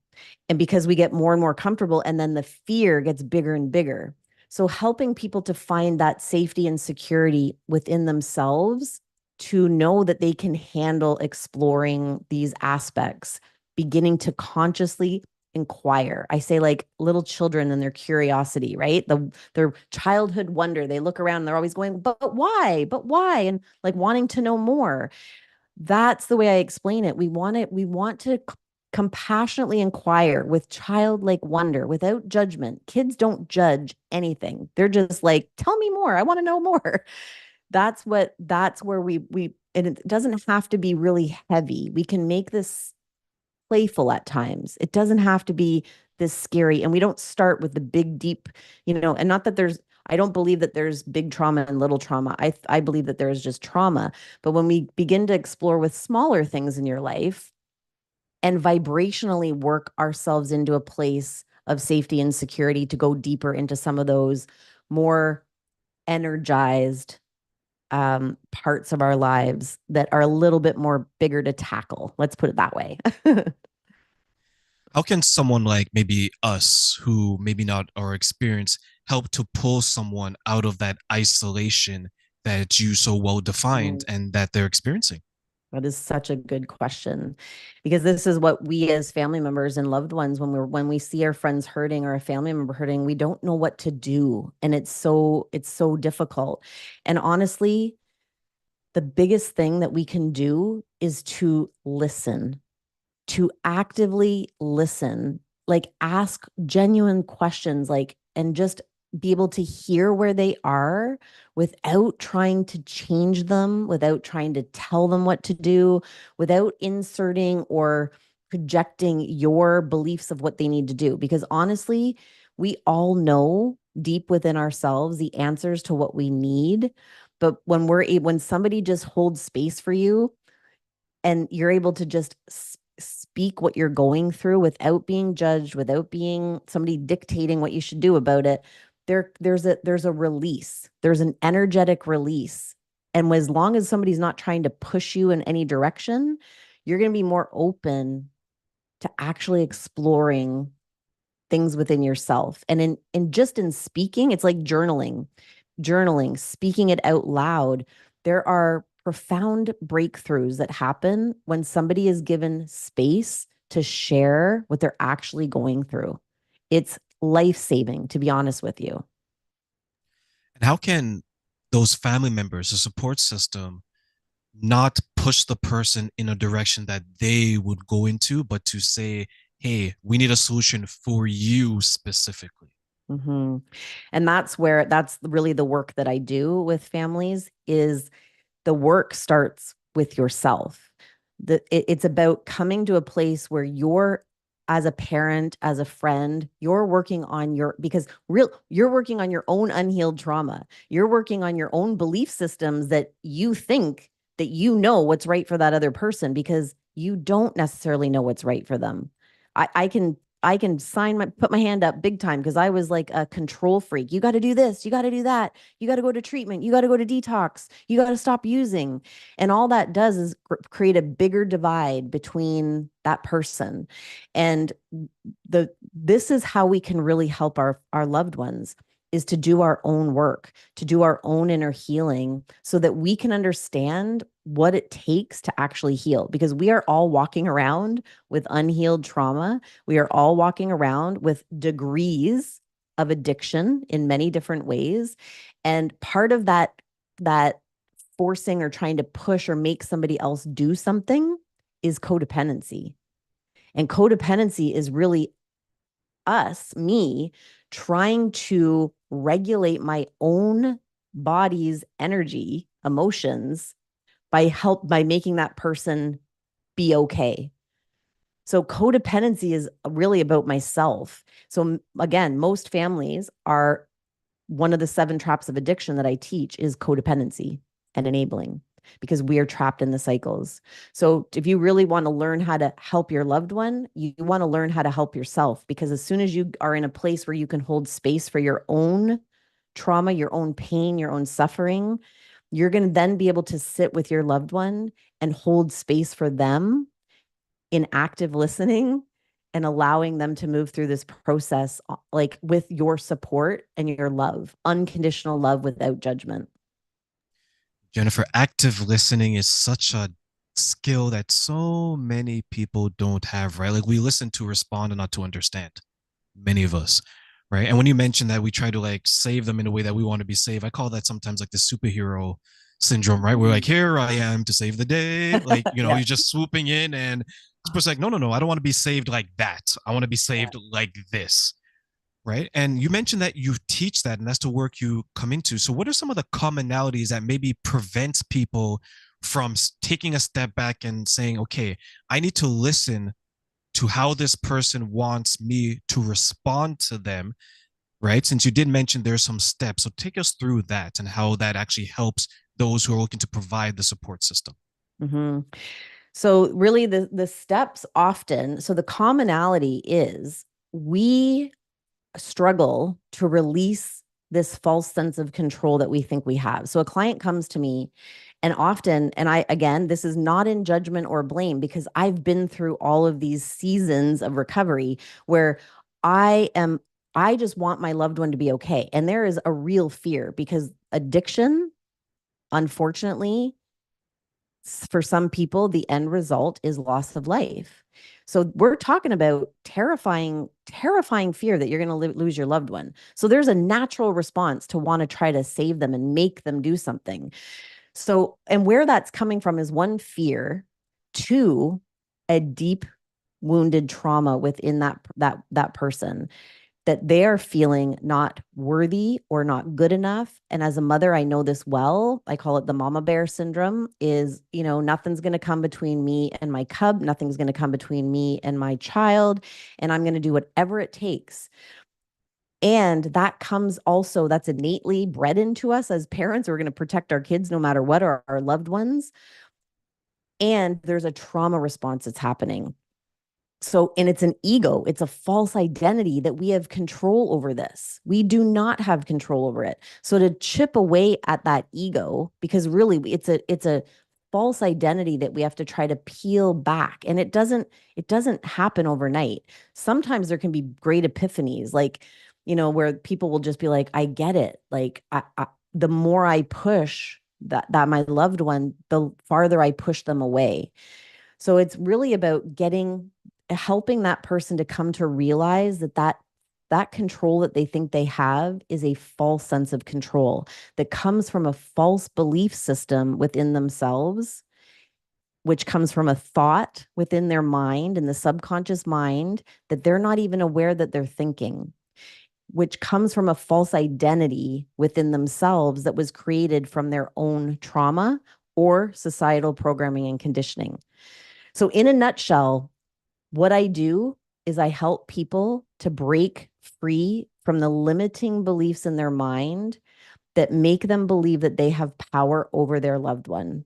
Speaker 3: And because we get more and more comfortable, and then the fear gets bigger and bigger. So, helping people to find that safety and security within themselves to know that they can handle exploring these aspects, beginning to consciously inquire. I say, like little children and their curiosity, right? Their childhood wonder. They look around and they're always going, but why? But why? And like wanting to know more. That's the way I explain it. We want to compassionately inquire with childlike wonder without judgment. Kids don't judge anything. They're just like, tell me more. I want to know more. That's where we and it doesn't have to be really heavy. We can make this playful at times. It doesn't have to be this scary. And we don't start with the big, deep, and not that I don't believe that there's big trauma and little trauma. I believe that there is just trauma. But when we begin to explore with smaller things in your life and vibrationally work ourselves into a place of safety and security to go deeper into some of those more energized parts of our lives that are a little bit more bigger to tackle. Let's put it that way.
Speaker 2: How can someone like maybe us who maybe not are experienced help to pull someone out of that isolation that you so well defined and that they're experiencing?
Speaker 3: That is such a good question, because this is what we as family members and loved ones, when we see our friends hurting or a family member hurting, we don't know what to do, and it's so difficult. And honestly, the biggest thing that we can do is to listen, to actively listen, like ask genuine questions, like, and just be able to hear where they are without trying to change them, without trying to tell them what to do, without inserting or projecting your beliefs of what they need to do. Because honestly, we all know deep within ourselves the answers to what we need. But when somebody just holds space for you and you're able to just speak what you're going through without being judged, without being somebody dictating what you should do about it, there's a release. There's an energetic release. And as long as somebody's not trying to push you in any direction, you're going to be more open to actually exploring things within yourself. And in speaking, it's like journaling, speaking it out loud. There are profound breakthroughs that happen when somebody is given space to share what they're actually going through. It's life saving, to be honest with you.
Speaker 2: And how can those family members, the support system, not push the person in a direction that they would go into, but to say, hey, we need a solution for you specifically.
Speaker 3: Mm-hmm. And that's really the work that I do with families is the work starts with yourself. It's about coming to a place where you're, as a parent, as a friend, you're working on you're working on your own unhealed trauma. You're working on your own belief systems that you think that you know what's right for that other person because you don't necessarily know what's right for them. I can put my hand up big time because I was like a control freak. You got to do this, you got to do that, you got to go to treatment, you got to go to detox, you got to stop using. And all that does is create a bigger divide between that person. And this is how we can really help our loved ones is to do our own work, to do our own inner healing so that we can understand what it takes to actually heal because we are all walking around with unhealed trauma. We are all walking around with degrees of addiction in many different ways. And part of that forcing or trying to push or make somebody else do something is codependency. And codependency is really me, trying to regulate my own body's energy, emotions by making that person be okay. So codependency is really about myself. So again, most families are one of the 7 traps of addiction that I teach is codependency and enabling because we are trapped in the cycles. So if you really want to learn how to help your loved one, you want to learn how to help yourself because as soon as you are in a place where you can hold space for your own trauma, your own pain, your own suffering, you're going to then be able to sit with your loved one and hold space for them in active listening and allowing them to move through this process like with your support and your love, unconditional love without judgment.
Speaker 2: Jennifer, active listening is such a skill that so many people don't have, right? Like we listen to respond and not to understand, many of us, right? And when you mentioned that we try to like save them in a way that we want to be saved, I call that sometimes like the superhero syndrome, right? We're like, here I am to save the day. Like,
Speaker 3: Yeah.
Speaker 2: you're just swooping in and this person's like, no, no, no, I don't want to be saved like that. I want to be saved like this. Right. And you mentioned that you teach that and that's the work you come into. So, what are some of the commonalities that maybe prevents people from taking a step back and saying, okay, I need to listen to how this person wants me to respond to them? Right. Since you did mention there's some steps. So, take us through that and how that actually helps those who are looking to provide the support system.
Speaker 3: Mm-hmm. So really the steps often, so the commonality is we struggle to release this false sense of control that we think we have. So a client comes to me and often, and I, again, this is not in judgment or blame because I've been through all of these seasons of recovery where I am, I just want my loved one to be okay. And there is a real fear because addiction, unfortunately, for some people, the end result is loss of life. So we're talking about terrifying, terrifying fear that you're going to lose your loved one. So there's a natural response to want to try to save them and make them do something. So, and where that's coming from is one, fear, two, a deep wounded trauma within that person that they are feeling not worthy or not good enough. And as a mother, I know this well. I call it the mama bear syndrome is, nothing's going to come between me and my cub. Nothing's going to come between me and my child. And I'm going to do whatever it takes. And that comes also, that's innately bred into us as parents. We're going to protect our kids no matter what, or our loved ones. And there's a trauma response that's happening. So, and it's an ego, it's a false identity that we have control over this. We do not have control over it. So to chip away at that ego, because really it's a false identity that we have to try to peel back. And it doesn't happen overnight. Sometimes there can be great epiphanies, like, where people will just be like, I get it. Like the more I push that my loved one, the farther I push them away. So it's really about helping that person to come to realize that that control that they think they have is a false sense of control that comes from a false belief system within themselves, which comes from a thought within their mind, in the subconscious mind, that they're not even aware that they're thinking, which comes from a false identity within themselves that was created from their own trauma or societal programming and conditioning. So, in a nutshell, what I do is I help people to break free from the limiting beliefs in their mind that make them believe that they have power over their loved one,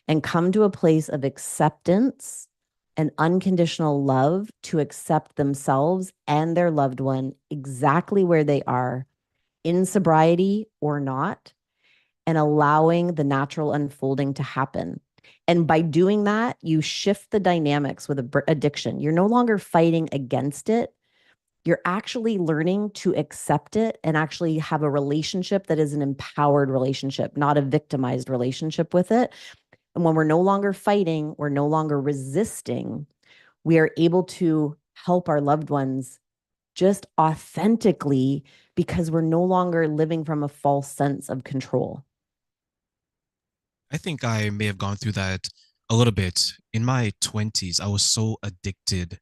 Speaker 3: and come to a place of acceptance and unconditional love to accept themselves and their loved one exactly where they are, in sobriety or not, and allowing the natural unfolding to happen. And by doing that, you shift the dynamics with addiction. You're no longer fighting against it. You're actually learning to accept it and actually have a relationship that is an empowered relationship, not a victimized relationship with it. And when we're no longer fighting, we're no longer resisting, we are able to help our loved ones just authentically, because we're no longer living from a false sense of control.
Speaker 2: I think I may have gone through that a little bit. In my 20s, I was so addicted,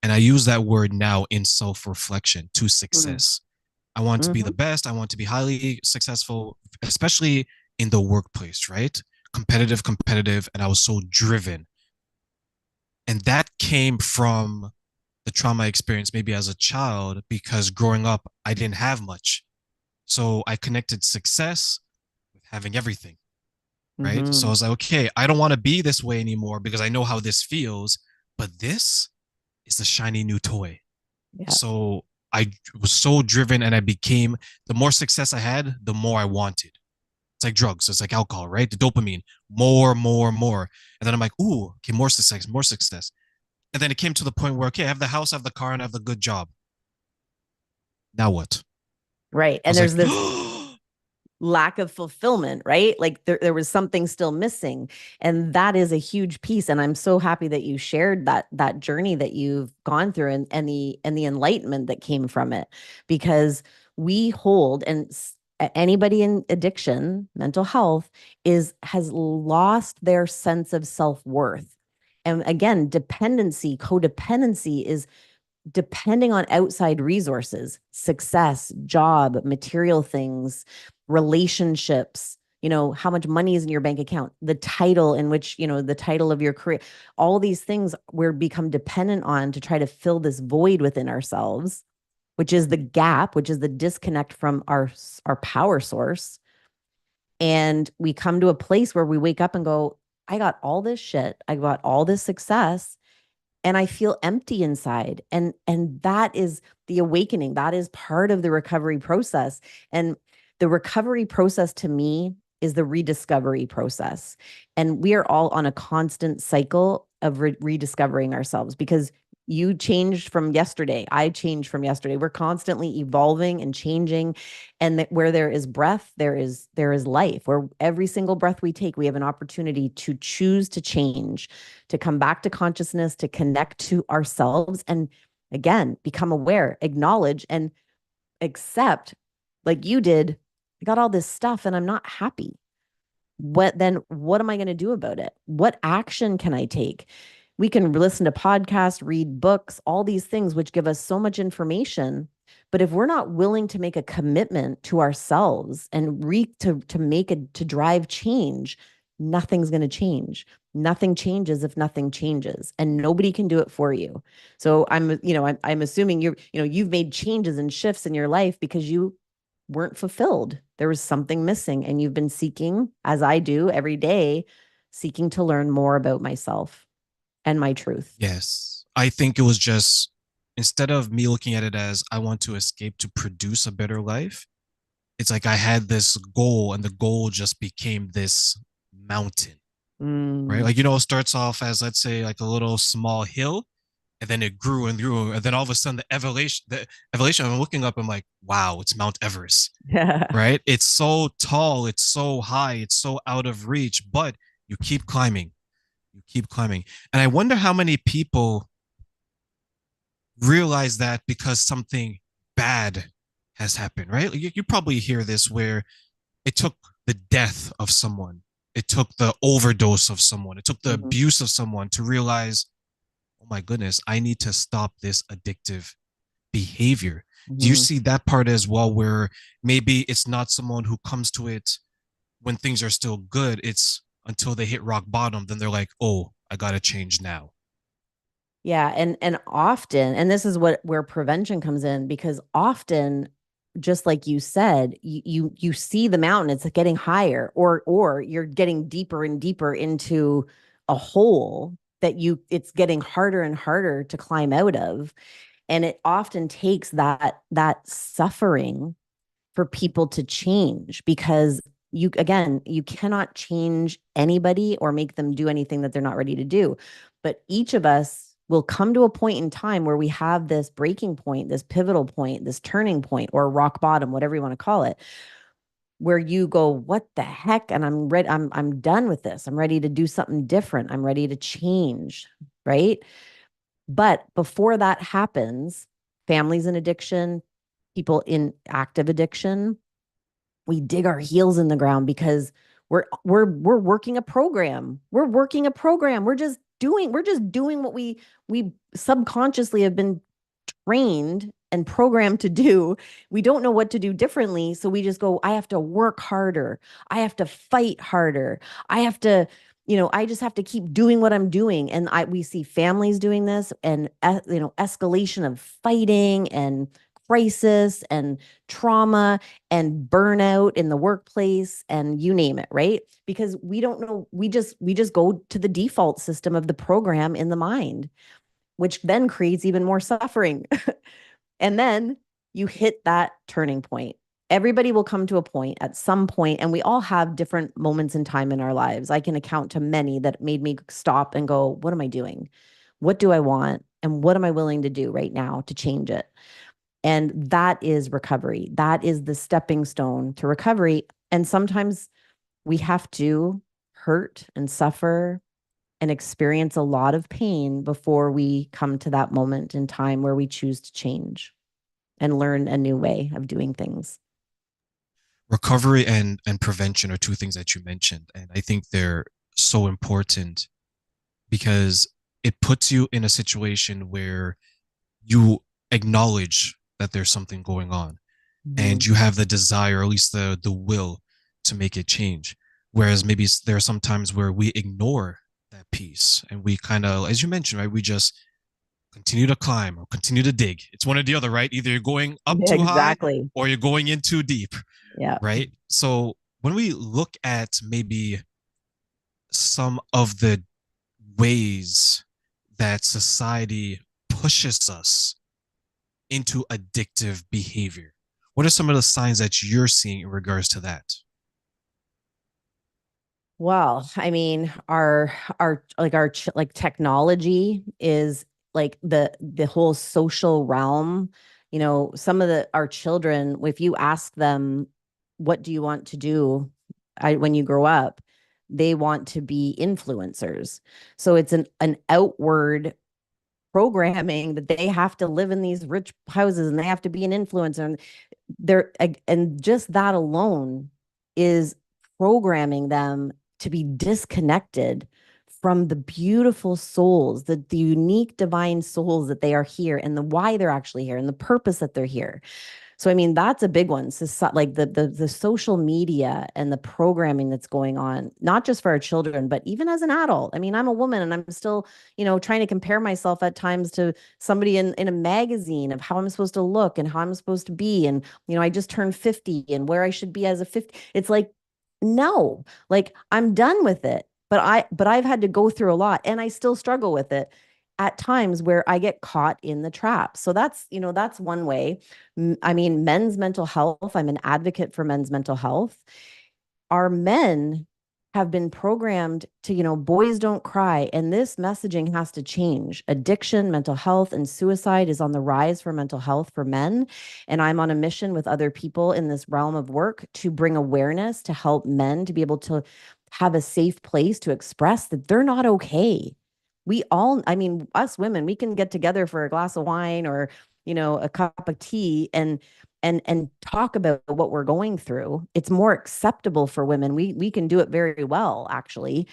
Speaker 2: and I use that word now in self-reflection, to success. I want to be
Speaker 3: Mm-hmm.
Speaker 2: the best. I want to be highly successful, especially in the workplace, right? Competitive, competitive. And I was so driven. And that came from the trauma experience, maybe as a child, because growing up, I didn't have much. So I connected success with having everything, right? So I
Speaker 3: Mm-hmm.
Speaker 2: was like, okay, I don't want to be this way anymore because I know how this feels, but this is the shiny new toy.
Speaker 3: Yeah.
Speaker 2: So I was so driven, and I became, the more success I had, the more I wanted. It's like drugs, it's like alcohol, right? The dopamine, more, more, more. And then I'm like, ooh, okay, more success, more success. And then it came to the point where, okay, I have the house, I have the car, and I have the good job. Now what?
Speaker 3: Right.
Speaker 2: I
Speaker 3: And
Speaker 2: was like,
Speaker 3: there's this lack of fulfillment, right? Like there was something still missing. And that is a huge piece. And I'm so happy that you shared that journey that you've gone through, and the enlightenment that came from it. Because we hold, and anybody in addiction, mental health, has lost their sense of self-worth. And again, codependency is depending on outside resources, success, job, material things, relationships, how much money is in your bank account, the title in which, the title of your career, all these things we're become dependent on to try to fill this void within ourselves, which is the gap, which is the disconnect from our power source. And we come to a place where we wake up and go, I got all this shit, I got all this success, and I feel empty inside. And that is the awakening. That is part of the recovery process. And the recovery process to me is the rediscovery process. And we are all on a constant cycle of rediscovering ourselves, because you changed from yesterday. I changed from yesterday. We're constantly evolving and changing. And that where there is breath, there is life. Where every single breath we take, we have an opportunity to choose to change, to come back to consciousness, to connect to ourselves, and again, become aware, acknowledge, and accept, like you did. I got all this stuff and I'm not happy. What am I going to do about it? What action can I take? We can listen to podcasts, read books, all these things which give us so much information. But if we're not willing to make a commitment to ourselves and to drive change, nothing's going to change. Nothing changes if nothing changes, and nobody can do it for you. So I'm assuming you've made changes and shifts in your life because you weren't fulfilled. There was something missing, and you've been seeking, as I do every day, seeking to learn more about myself and my truth.
Speaker 2: yes. I think it was just, instead of me looking at it as I want to escape to produce a better life, it's like I had this goal, and the goal just became this mountain, right?
Speaker 3: Mm.
Speaker 2: Like, it starts off as, let's say, like a little small hill, and then it grew and grew. And then all of a sudden, the evolution, I'm looking up, I'm like, wow, it's Mount Everest,
Speaker 3: Yeah.
Speaker 2: right? It's so tall, it's so high, it's so out of reach, but you keep climbing, you keep climbing. And I wonder how many people realize that because something bad has happened, right? You probably hear this where it took the death of someone, it took the overdose of someone, it took the
Speaker 3: Mhm.
Speaker 2: abuse of someone to realize, oh my goodness, I need to stop this addictive behavior. Do you
Speaker 3: Mhm.
Speaker 2: see that part as well, where maybe it's not someone who comes to it when things are still good, it's until they hit rock bottom, then they're like, oh, I gotta change now.
Speaker 3: Yeah, and often, and this is what where prevention comes in, because often, just like you said, you see the mountain, it's getting higher, or you're getting deeper and deeper into a hole that it's getting harder and harder to climb out of. And it often takes that suffering for people to change, because you cannot change anybody or make them do anything that they're not ready to do. But each of us will come to a point in time where we have this breaking point, this pivotal point, this turning point, or rock bottom, whatever you want to call it, where you go, what the heck? And I'm ready, I'm done with this. I'm ready to do something different. I'm ready to change, right? But before that happens, families in addiction, people in active addiction, we dig our heels in the ground because we're working a program. We're working a program. We're just doing what we subconsciously have been trained and programmed to do. We don't know what to do differently. So we just go, I have to work harder. I have to fight harder. I have to, I just have to keep doing what I'm doing. And we see families doing this, and, escalation of fighting and crisis and trauma and burnout in the workplace, and you name it, right? Because we don't know, we just go to the default system of the program in the mind, which then creates even more suffering. And then you hit that turning point. Everybody will come to a point at some point, and we all have different moments in time in our lives. I can account to many that made me stop and go, what am I doing? What do I want? And what am I willing to do right now to change it? And that is recovery. That is the stepping stone to recovery. And sometimes we have to hurt and suffer and experience a lot of pain before we come to that moment in time where we choose to change and learn a new way of doing things.
Speaker 2: Recovery and prevention are two things that you mentioned, and I think they're so important because it puts you in a situation where you acknowledge that there's something going on
Speaker 3: Mhm.
Speaker 2: and you have the desire, or at least the will to make it change. Whereas maybe there are some times where we ignore that piece and we kind of, as you mentioned, right, we just continue to climb or continue to dig. It's one or the other, right? Either you're going up too high
Speaker 3: Exactly.
Speaker 2: or you're going in too deep,
Speaker 3: Yeah.
Speaker 2: right? So when we look at maybe some of the ways that society pushes us into addictive behavior, what are some of the signs that you're seeing in regards to that?
Speaker 3: Well, I mean, our technology is like the whole social realm. Some of our children, if you ask them, what do you want to do when you grow up, they want to be influencers. So it's an outward programming that they have to live in these rich houses and they have to be an influencer, and just that alone is programming them to be disconnected from the beautiful souls, the unique divine souls that they are here, and the why they're actually here, and the purpose that they're here. So I mean, that's a big one. So, like the social media and the programming that's going on, not just for our children, but even as an adult. I mean, I'm a woman and I'm still, trying to compare myself at times to somebody in a magazine of how I'm supposed to look and how I'm supposed to be. And, I just turned 50 and where I should be as a 50. It's like, no, like I'm done with it. But I've had to go through a lot, and I still struggle with it at times where I get caught in the trap. So that's one way. I mean, men's mental health, I'm an advocate for men's mental health. Our men have been programmed to, boys don't cry. And this messaging has to change. Addiction, mental health, and suicide is on the rise for mental health for men. And I'm on a mission with other people in this realm of work to bring awareness to help men to be able to have a safe place to express that they're not okay. We all, I mean, us women, we can get together for a glass of wine or, a cup of tea and talk about what we're going through. It's more acceptable for women. We can do it very well, actually.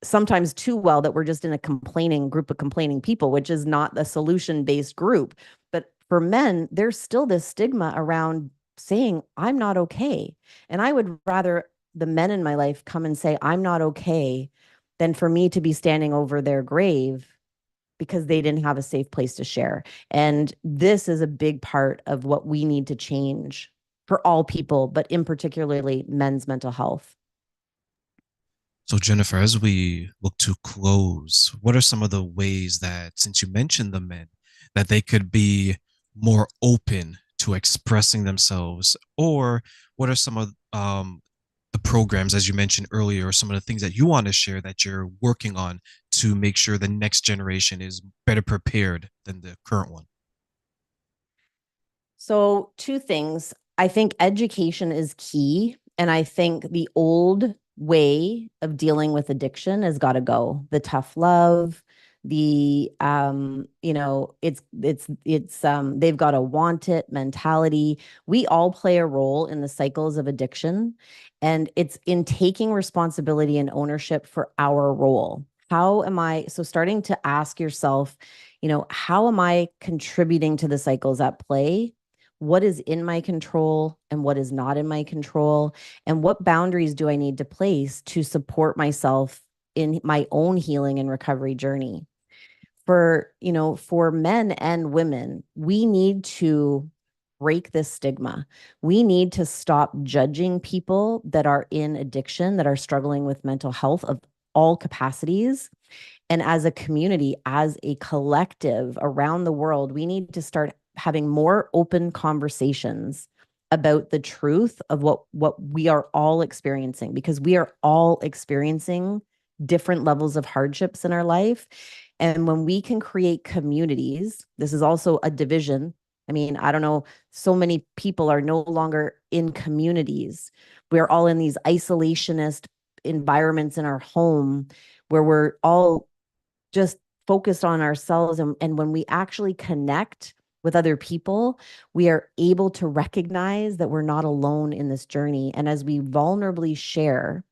Speaker 3: Sometimes too well, that we're just in a complaining group of complaining people, which is not a solution-based group. But for men, there's still this stigma around saying, I'm not okay. And I would rather the men in my life come and say, I'm not okay, than for me to be standing over their grave because they didn't have a safe place to share. And this is a big part of what we need to change for all people, but in particularly men's mental health.
Speaker 2: So, Jennifer, as we look to close, what are some of the ways that, since you mentioned the men, that they could be more open to expressing themselves? Or what are some of the programs, as you mentioned earlier, or some of the things that you want to share that you're working on to make sure the next generation is better prepared than the current one?
Speaker 3: So, two things. I think education is key. And I think the old way of dealing with addiction has got to go. The tough love, it's they've got to want it mentality. We all play a role in the cycles of addiction. And it's in taking responsibility and ownership for our role. How am I? So starting to ask yourself, how am I contributing to the cycles at play? What is in my control and what is not in my control? And what boundaries do I need to place to support myself in my own healing and recovery journey? For men and women, we need to break this stigma. We need to stop judging people that are in addiction, that are struggling with mental health of all capacities. And as a community, as a collective around the world, we need to start having more open conversations about the truth of what we are all experiencing, because we are all experiencing different levels of hardships in our life. And when we can create communities, this is also a division. I mean, I don't know, so many people are no longer in communities. We're all in these isolationist environments in our home where we're all just focused on ourselves. And when we actually connect with other people, we are able to recognize that we're not alone in this journey. And as we vulnerably share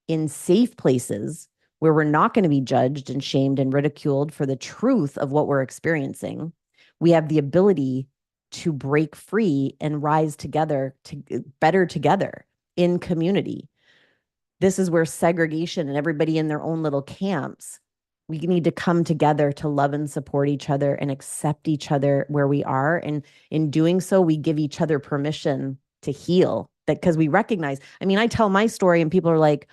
Speaker 3: in safe places where we're not going to be judged and shamed and ridiculed for the truth of what we're experiencing, we have the ability to break free and rise together, to better together in community. This is where segregation and everybody in their own little camps, we need to come together to love and support each other and accept each other where we are. And in doing so, we give each other permission to heal, that because we recognize, I mean, I tell my story and people are like,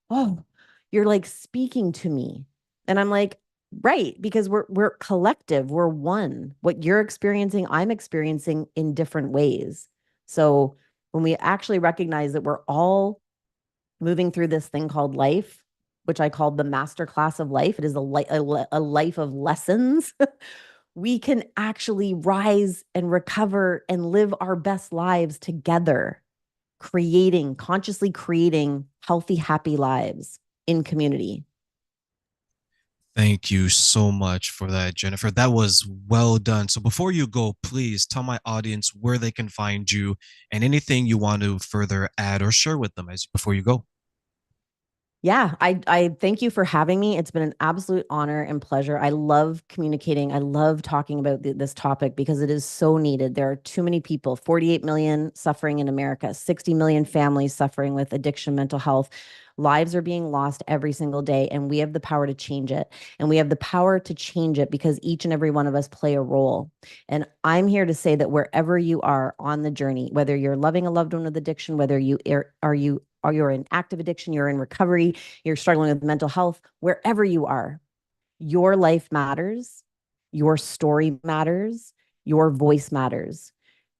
Speaker 3: oh, you're like speaking to me. And I'm like, right, because we're collective, we're one. What you're experiencing, I'm experiencing in different ways. So when we actually recognize that we're all moving through this thing called life, which I called the master class of life, it is a life of lessons. We can actually rise and recover and live our best lives together, consciously creating healthy, happy lives in community.
Speaker 2: Thank you so much for that, Jennifer. That was well done. So before you go, please tell my audience where they can find you and anything you want to further add or share with them as before you go.
Speaker 3: Yeah, I thank you for having me. It's been an absolute honor and pleasure. I love communicating. I love talking about this topic because it is so needed. There are too many people, 48 million suffering in America, 60 million families suffering with addiction, mental health. Lives are being lost every single day, and we have the power to change it. And we have the power to change it because each and every one of us play a role. And I'm here to say that wherever you are on the journey, whether you're loving a loved one with addiction, whether you're in active addiction, you're in recovery, you're struggling with mental health, wherever you are, your life matters, your story matters, your voice matters.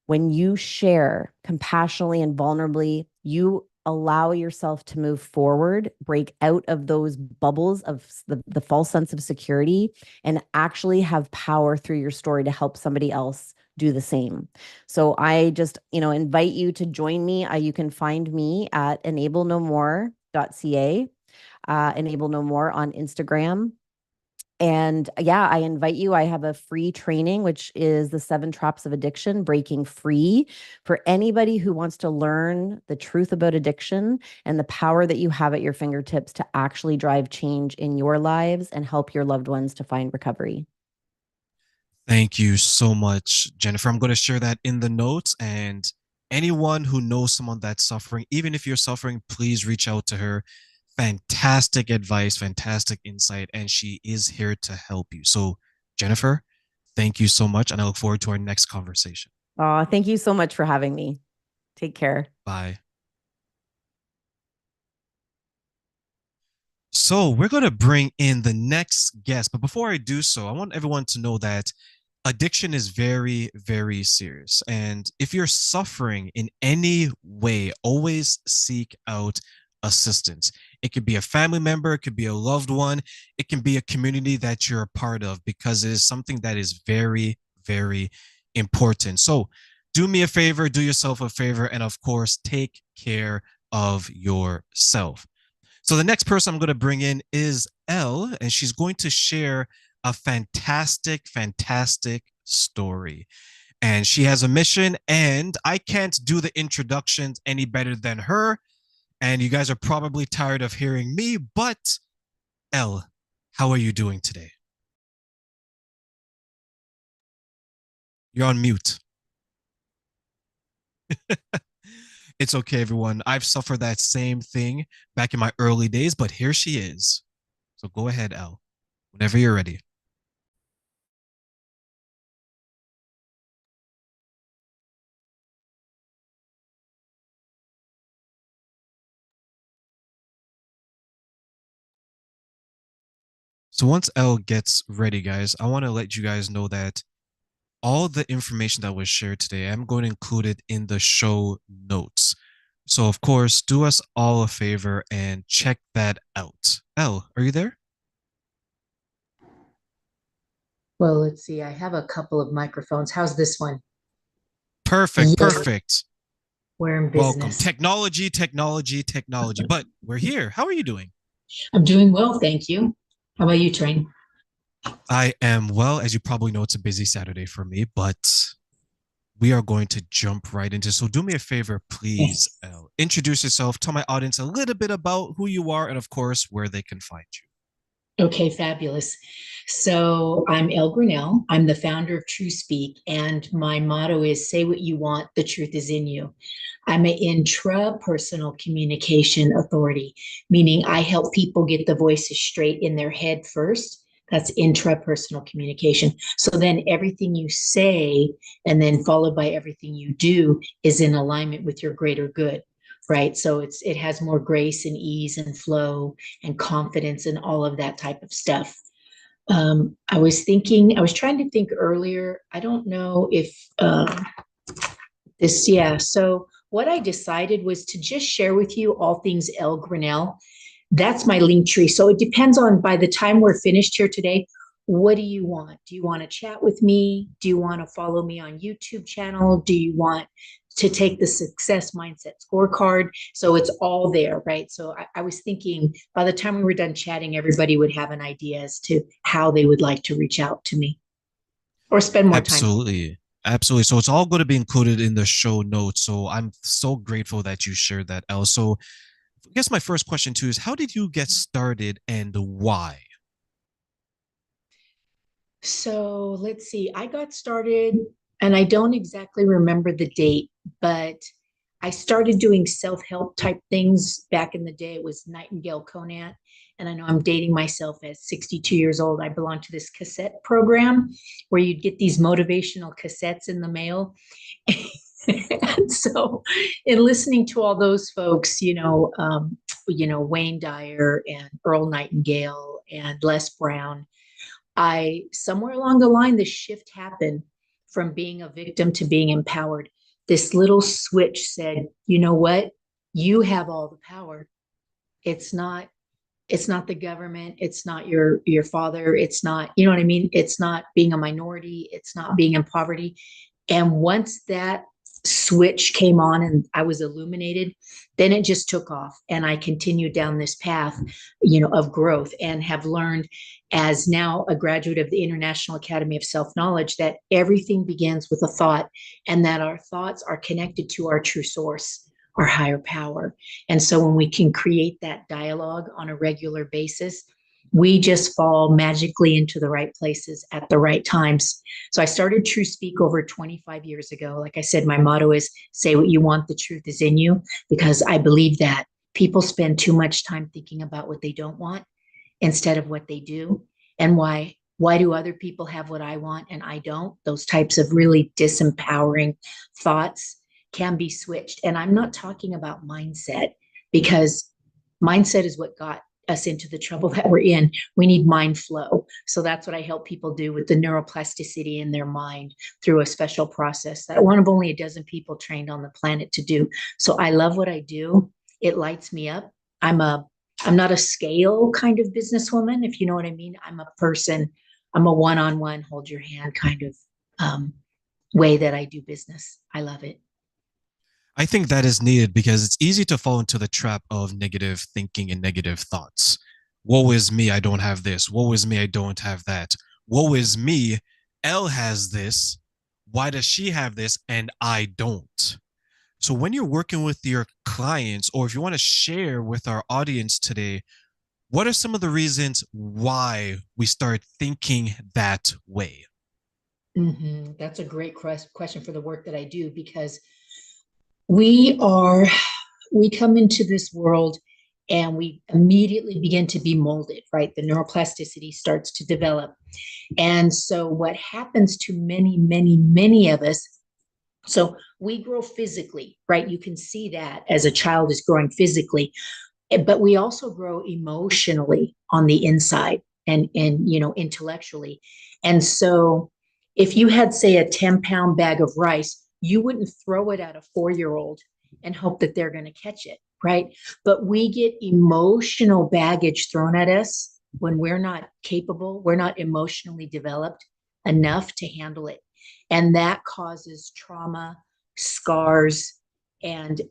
Speaker 3: When you share compassionately and vulnerably, you allow yourself to move forward, break out of those bubbles of the false sense of security, and actually have power through your story to help somebody else do the same. So I just, invite you to join me. You can find me at enablenomore.ca, enable no more on Instagram. And yeah, I invite you. I have a free training, which is the 7 traps of addiction, breaking free, for anybody who wants to learn the truth about addiction and the power that you have at your fingertips to actually drive change in your lives and help your loved ones to find recovery.
Speaker 2: Thank you so much, Jennifer. I'm going to share that in the notes. And anyone who knows someone that's suffering, even if you're suffering, please reach out to her. Fantastic advice, fantastic insight, and she is here to help you. So, Jennifer, thank you so much. And I look forward to our next conversation.
Speaker 3: Thank you so much for having me. Take care.
Speaker 2: Bye. So, we're going to bring in the next guest. But before I do so, I want everyone to know that addiction is very, very serious. And if you're suffering in any way, always seek out assistance. It could be a family member, it could be a loved one, it can be a community that you're a part of, because it is something that is very, very important. So do me a favor, do yourself a favor, and of course, take care of yourself. So the next person I'm going to bring in is Elle, and she's going to share a fantastic, fantastic story. And she has a mission, and I can't do the introductions any better than her. And you guys are probably tired of hearing me, but Elle, how are you doing today? You're on mute. It's okay, everyone. I've suffered that same thing back in my early days, but here she is. So go ahead, Elle, whenever you're ready. So once Elle gets ready, guys, I want to let you guys know that all the information that was shared today, I'm going to include it in the show notes. So of course, do us all a favor and check that out. Elle, are you there?
Speaker 4: Well, let's see. I have a couple of microphones. How's this one?
Speaker 2: Perfect,
Speaker 4: Yeah,
Speaker 2: perfect.
Speaker 4: we're in
Speaker 2: Welcome.
Speaker 4: business.
Speaker 2: Technology, technology, technology. But we're here. How are you doing?
Speaker 4: I'm doing well, thank you. How about you, Train?
Speaker 2: I am well. As you probably know, it's a busy Saturday for me, but we are going to jump right into. So do me a favor, please.
Speaker 4: Yes.
Speaker 2: Introduce yourself. Tell my audience a little bit about who you are and, of course, where they can find you.
Speaker 4: Okay, fabulous. So I'm Ell Graniel. I'm the founder of True Speak, and my motto is say what you want, the truth is in you. I'm an intrapersonal communication authority, meaning I help people get the voices straight in their head first. That's intrapersonal communication. So then everything you say and then followed by everything you do is in alignment with your greater good, right? So it has more grace and ease and flow and confidence and all of that type of stuff. I was trying to think earlier. I don't know if yeah. So what I decided was to just share with you all things Ell Graniel. That's my link tree. So it depends on, by the time we're finished here today, what do you want? Do you want to chat with me? Do you want to follow me on YouTube channel? Do you want to take the success mindset scorecard? So it's all there, right? So I was thinking by the time we were done chatting, everybody would have an idea as to how they would like to reach out to me or spend more time.
Speaker 2: Absolutely. Absolutely. So it's all going to be included in the show notes. So I'm so grateful that you shared that, Elle. So I guess my first question too is, how did you get started and why?
Speaker 4: So let's see. I got started, and I don't exactly remember the date, but I started doing self-help type things back in the day. It was Nightingale Conant. And I know I'm dating myself at 62 years old. I belong to this cassette program where you'd get these motivational cassettes in the mail. And so in listening to all those folks, Wayne Dyer and Earl Nightingale and Les Brown, I somewhere along the line, this shift happened from being a victim to being empowered. This little switch said, you know what? You have all the power. It's not, it's not the government. It's not your father. It's not, you know what I mean? It's not being a minority. It's not being in poverty. And once that switch came on and I was illuminated, then it just took off. And I continued down this path, of growth, and have learned as now a graduate of the International Academy of Self-Knowledge, that everything begins with a thought, and that our thoughts are connected to our true source, our higher power. And so when we can create that dialogue on a regular basis, we just fall magically into the right places at the right times. So I started True Speak over 25 years ago. Like I said, my motto is say what you want, the truth is in you, because I believe that people spend too much time thinking about what they don't want instead of what they do. And why do other people have what I want and I don't? Those types of really disempowering thoughts can be switched. And I'm not talking about mindset, because mindset is what got us into the trouble that we're in. We need mind flow. So that's what I help people do with the neuroplasticity in their mind through a special process that one of only a dozen people trained on the planet to do. So I love what I do. It lights me up. I'm not a scale kind of businesswoman, if you know what I mean. I'm a person. I'm a one-on-one, hold your hand kind of way that I do business. I love it.
Speaker 2: I think that is needed because it's easy to fall into the trap of negative thinking and negative thoughts. Woe is me, I don't have this. Woe is me, I don't have that. Woe is me, Elle has this. Why does she have this and I don't? So when you're working with your clients, or if you want to share with our audience today, what are some of the reasons why we start thinking that way?
Speaker 4: That's a great question for the work that I do, because we come into this world and we immediately begin to be molded, right? The neuroplasticity starts to develop. And so what happens to many, many, many of us, so we grow physically, right? You can see that as a child is growing physically, but we also grow emotionally on the inside and intellectually. And so if you had, say, a 10-pound bag of rice, you wouldn't throw it at a 4-year-old and hope that they're going to catch it, right? But we get emotional baggage thrown at us when we're not capable, we're not emotionally developed enough to handle it. And that causes trauma, scars, and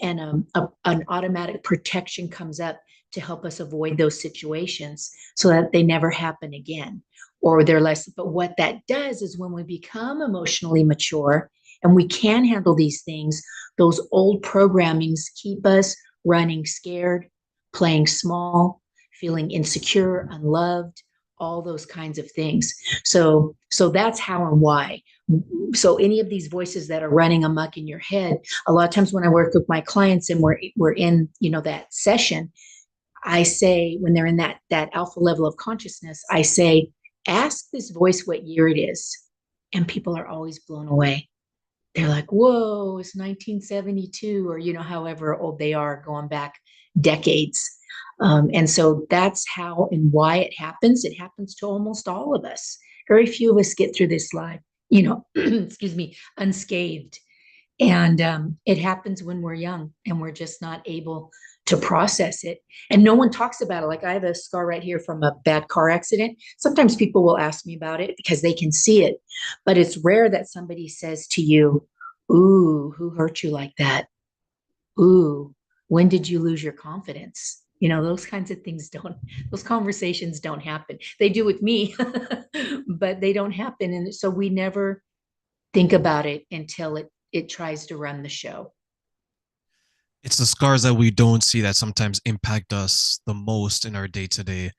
Speaker 4: an automatic protection comes up to help us avoid those situations so that they never happen again, or they're less. But what that does is when we become emotionally mature and we can handle these things, those old programmings keep us running scared, playing small, feeling insecure, unloved, all those kinds of things. So that's how and why. So any of these voices that are running amok in your head, a lot of times when I work with my clients and we're in, that session, I say, when they're in that alpha level of consciousness, I say, ask this voice what year it is. And people are always blown away. They're like, whoa, it's 1972, or, however old they are, going back decades. And so that's how and why it happens. It happens to almost all of us. Very few of us get through this life, excuse me, unscathed. And it happens when we're young and we're just not able to process it. And no one talks about it. Like I have a scar right here from a bad car accident. Sometimes people will ask me about it because they can see it, but it's rare that somebody says to you, ooh, who hurt you like that? Ooh, when did you lose your confidence? Those kinds of things those conversations don't happen. They do with me, but they don't happen. And so we never think about it until it tries to run the show.
Speaker 2: It's the scars that we don't see that sometimes impact us the most in our day-to-day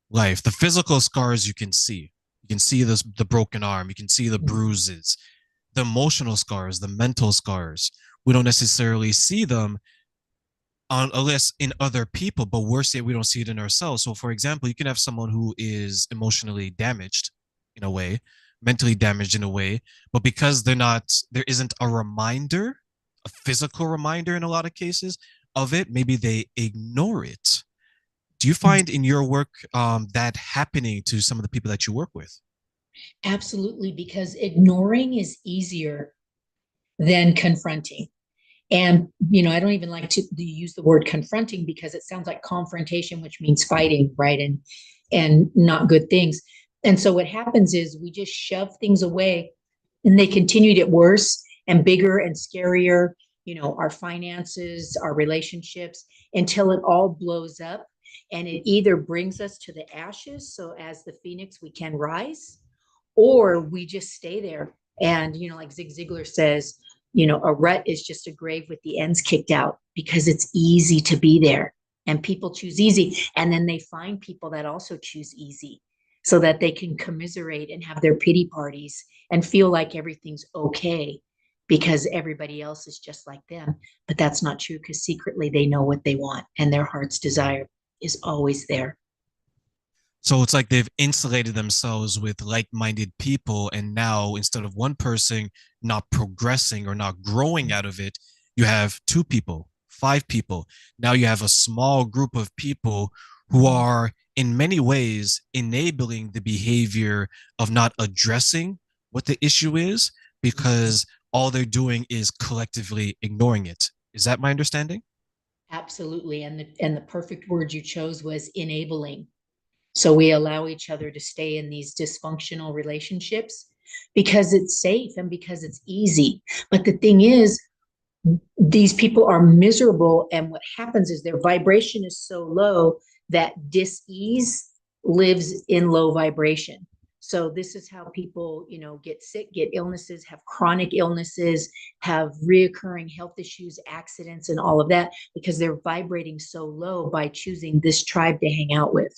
Speaker 2: life. The physical scars you can see. You can see the broken arm. You can see the bruises. The emotional scars, the mental scars, we don't necessarily see them unless in other people, but worse yet, we don't see it in ourselves. So for example, you can have someone who is emotionally damaged in a way, mentally damaged in a way, but because there isn't a reminder, a physical reminder in a lot of cases of it, maybe they ignore it. Do you find in your work that happening to some of the people that you work with?
Speaker 4: Absolutely, because ignoring is easier than confronting. And, I don't even like to use the word confronting because it sounds like confrontation, which means fighting, right? And not good things. And so what happens is we just shove things away and they continue to get worse and bigger and scarier, our finances, our relationships, until it all blows up. And it either brings us to the ashes, so as the phoenix, we can rise, or we just stay there. And, like Zig Ziglar says, a rut is just a grave with the ends kicked out because it's easy to be there. And people choose easy. And then they find people that also choose easy so that they can commiserate and have their pity parties and feel like everything's okay because everybody else is just like them. But that's not true, because secretly they know what they want and their heart's desire is always there.
Speaker 2: So it's like they've insulated themselves with like-minded people, and now instead of one person not progressing or not growing out of it, you have two people, five people. Now you have a small group of people who are in many ways enabling the behavior of not addressing what the issue is, because all they're doing is collectively ignoring it. Is that my understanding?
Speaker 4: Absolutely. And the perfect word you chose was enabling. So we allow each other to stay in these dysfunctional relationships because it's safe and because it's easy. But the thing is, these people are miserable. And what happens is their vibration is so low that dis-ease lives in low vibration. So this is how people, get sick, get illnesses, have chronic illnesses, have reoccurring health issues, accidents, and all of that, because they're vibrating so low by choosing this tribe to hang out with.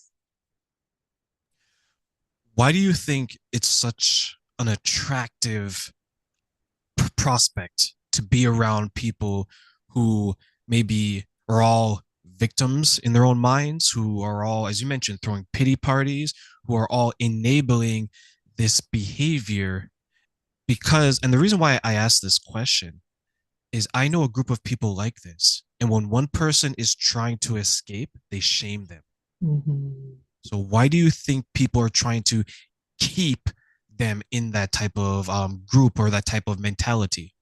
Speaker 2: Why do you think it's such an attractive prospect to be around people who maybe are all victims in their own minds, who are all, as you mentioned, throwing pity parties, who are all enabling this behavior? Because, and the reason why I asked this question is I know a group of people like this. And when one person is trying to escape, they shame them.
Speaker 4: Mm-hmm.
Speaker 2: So why do you think people are trying to keep them in that type of group or that type of mentality?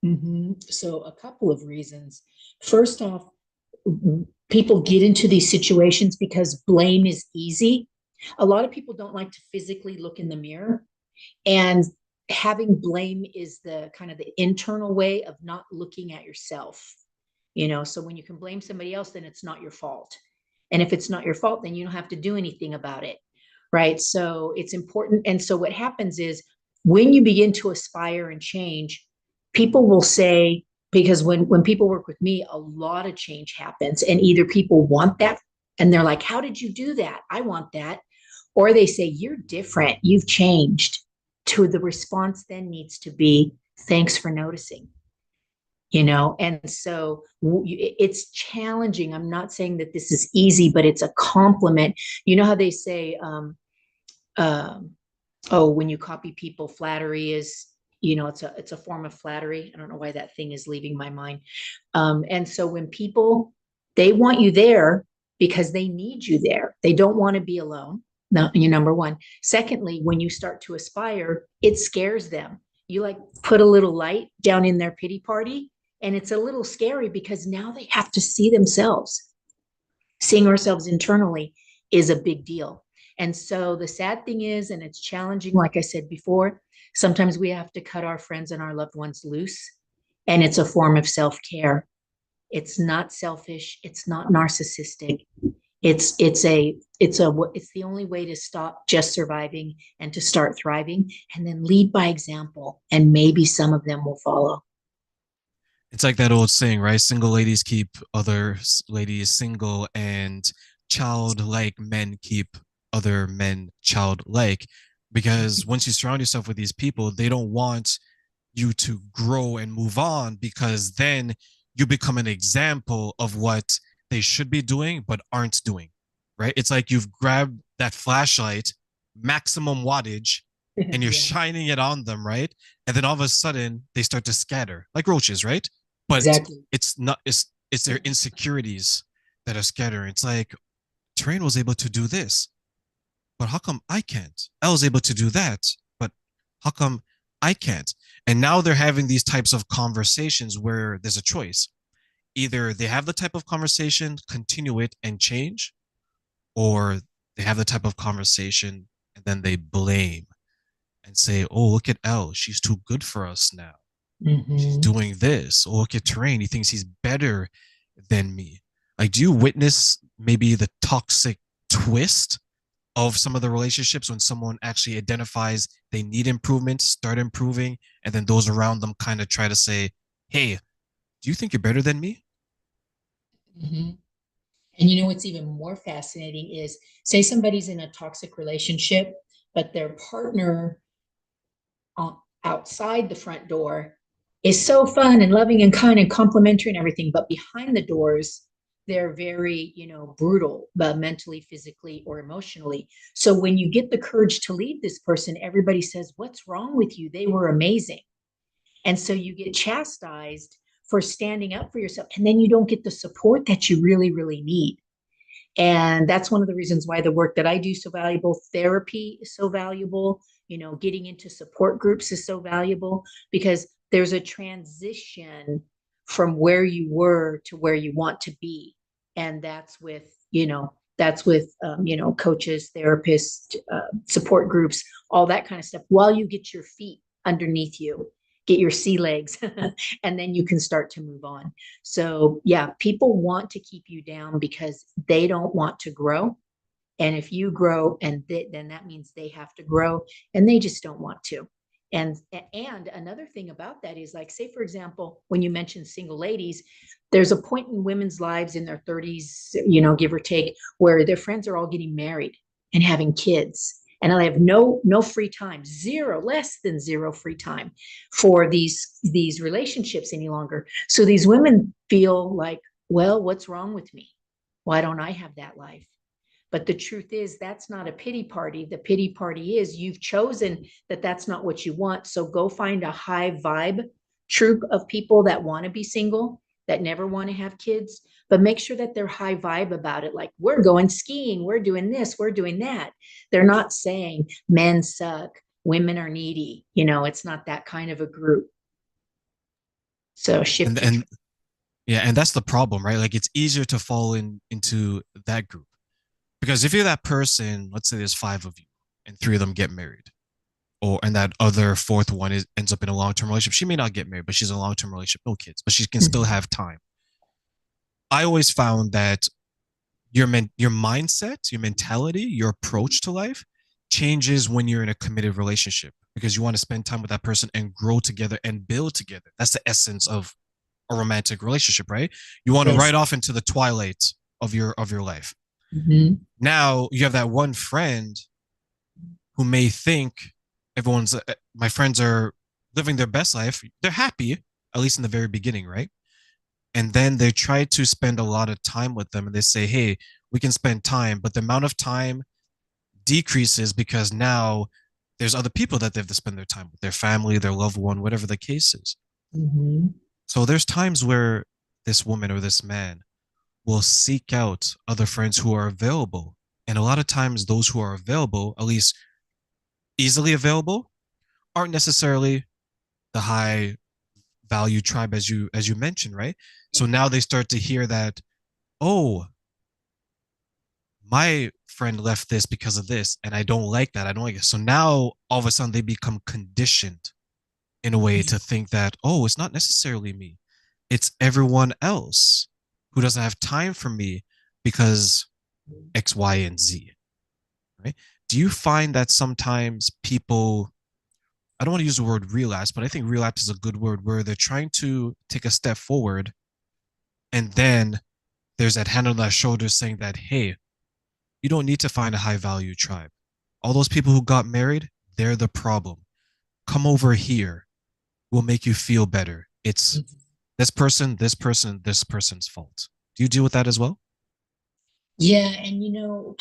Speaker 4: Mm-hmm. So a couple of reasons. First off, people get into these situations because blame is easy. A lot of people don't like to physically look in the mirror, and having blame is the kind of the internal way of not looking at yourself. So when you can blame somebody else, then it's not your fault. And if it's not your fault, then you don't have to do anything about it. Right. So it's important. And so what happens is when you begin to aspire and change, people will say, because when people work with me, a lot of change happens, and either people want that and they're like, how did you do that? I want that. Or they say, you're different, you've changed. To the response then needs to be, thanks for noticing. And so it's challenging. I'm not saying that this is easy, but it's a compliment. You know how they say, when you copy people, flattery is, it's a form of flattery. I don't know why that thing is leaving my mind. And so when people, they want you there because they need you there. They don't want to be alone. No, you're number one. Secondly, when you start to aspire, it scares them. You like put a little light down in their pity party, and it's a little scary because now they have to see themselves. Seeing ourselves internally is a big deal. And so the sad thing is, and it's challenging, like I said before, sometimes we have to cut our friends and our loved ones loose. And it's a form of self-care. It's not selfish. It's not narcissistic. It's the only way to stop just surviving and to start thriving, and then lead by example. And maybe some of them will follow.
Speaker 2: It's like that old saying, right? Single ladies keep other ladies single, and childlike men keep other men childlike. Because once you surround yourself with these people, they don't want you to grow and move on, because then you become an example of what they should be doing but aren't doing, right? It's like you've grabbed that flashlight, maximum wattage, and you're
Speaker 4: Yeah,
Speaker 2: shining it on them, right? And then all of a sudden they start to scatter like roaches, right? But
Speaker 4: exactly.
Speaker 2: it's not, it's their insecurities that are scattering. It's like Terrain was able to do this, but how come I can't? I was able to do that, but how come I can't? And now they're having these types of conversations where there's a choice. Either they have the type of conversation, continue it and change, or they have the type of conversation and then they blame and say, oh, look at Elle. She's too good for us now. She's
Speaker 4: Mm-hmm.
Speaker 2: doing this. Oh, look at Terrain. He thinks he's better than me. Like, do you witness maybe the toxic twist of some of the relationships when someone actually identifies they need improvement, start improving, and then those around them kind of try to say, hey, do you think you're better than me?
Speaker 4: Mhm. And you know what's even more fascinating is, say somebody's in a toxic relationship, but their partner outside the front door is so fun and loving and kind and complimentary and everything, but behind the doors, they're very, brutal, but mentally, physically, or emotionally. So when you get the courage to leave this person, everybody says, "What's wrong with you? They were amazing." And so you get chastised for standing up for yourself, and then you don't get the support that you really, really need. And that's one of the reasons why the work that I do is so valuable. Therapy is so valuable. Getting into support groups is so valuable, because there's a transition from where you were to where you want to be. And that's with coaches, therapists, support groups, all that kind of stuff, while you get your feet underneath you, get your sea legs, and then you can start to move on. So yeah, people want to keep you down because they don't want to grow. And if you grow, then that means they have to grow, and they just don't want to. And another thing about that is, like, say, for example, when you mention single ladies, there's a point in women's lives in their 30s, give or take, where their friends are all getting married and having kids. And they have no free time, less than zero free time for these relationships any longer. So these women feel like, well, what's wrong with me? Why don't I have that life? But the truth is, that's not a pity party. The pity party is you've chosen that that's not what you want. So go find a high vibe troop of people that want to be single, that never want to have kids, but make sure that they're high vibe about it. Like, we're going skiing, we're doing this, we're doing that. They're not saying men suck, women are needy. It's not that kind of a group. So
Speaker 2: And
Speaker 4: shift your.
Speaker 2: and yeah, and that's the problem, right? Like it's easier to fall into that group. Because if you're that person, let's say there's five of you and three of them get married, and that other fourth one ends up in a long-term relationship. She may not get married, but she's in a long-term relationship, no kids, but she can still have time. I always found that your mindset, your mentality, your approach to life changes when you're in a committed relationship, because you want to spend time with that person and grow together and build together. That's the essence of a romantic relationship, right? You want to
Speaker 4: Yes.
Speaker 2: ride off into the twilight of your life.
Speaker 4: Mm-hmm.
Speaker 2: Now you have that one friend who may think my friends are living their best life. They're happy, at least in the very beginning, right? And then they try to spend a lot of time with them and they say, hey, we can spend time, but the amount of time decreases because now there's other people that they have to spend their time with, their family, their loved one, whatever the case is.
Speaker 4: Mm-hmm.
Speaker 2: So there's times where this woman or this man will seek out other friends who are available. And a lot of times those who are available, at least easily available, aren't necessarily the high value tribe as you mentioned, right? So now they start to hear that, oh, my friend left this because of this, and I don't like that. I don't like it. So now all of a sudden they become conditioned in a way to think that, oh, it's not necessarily me. It's everyone else who doesn't have time for me because X, Y, and Z. Right? Do you find that sometimes people, I don't want to use the word relapse, but I think relapse is a good word, where they're trying to take a step forward and then there's that hand on their shoulder saying that, hey, you don't need to find a high value tribe. All those people who got married, they're the problem. Come over here. We'll make you feel better. It's this person, this person, this person's fault. Do you deal with that as well?
Speaker 4: Yeah, and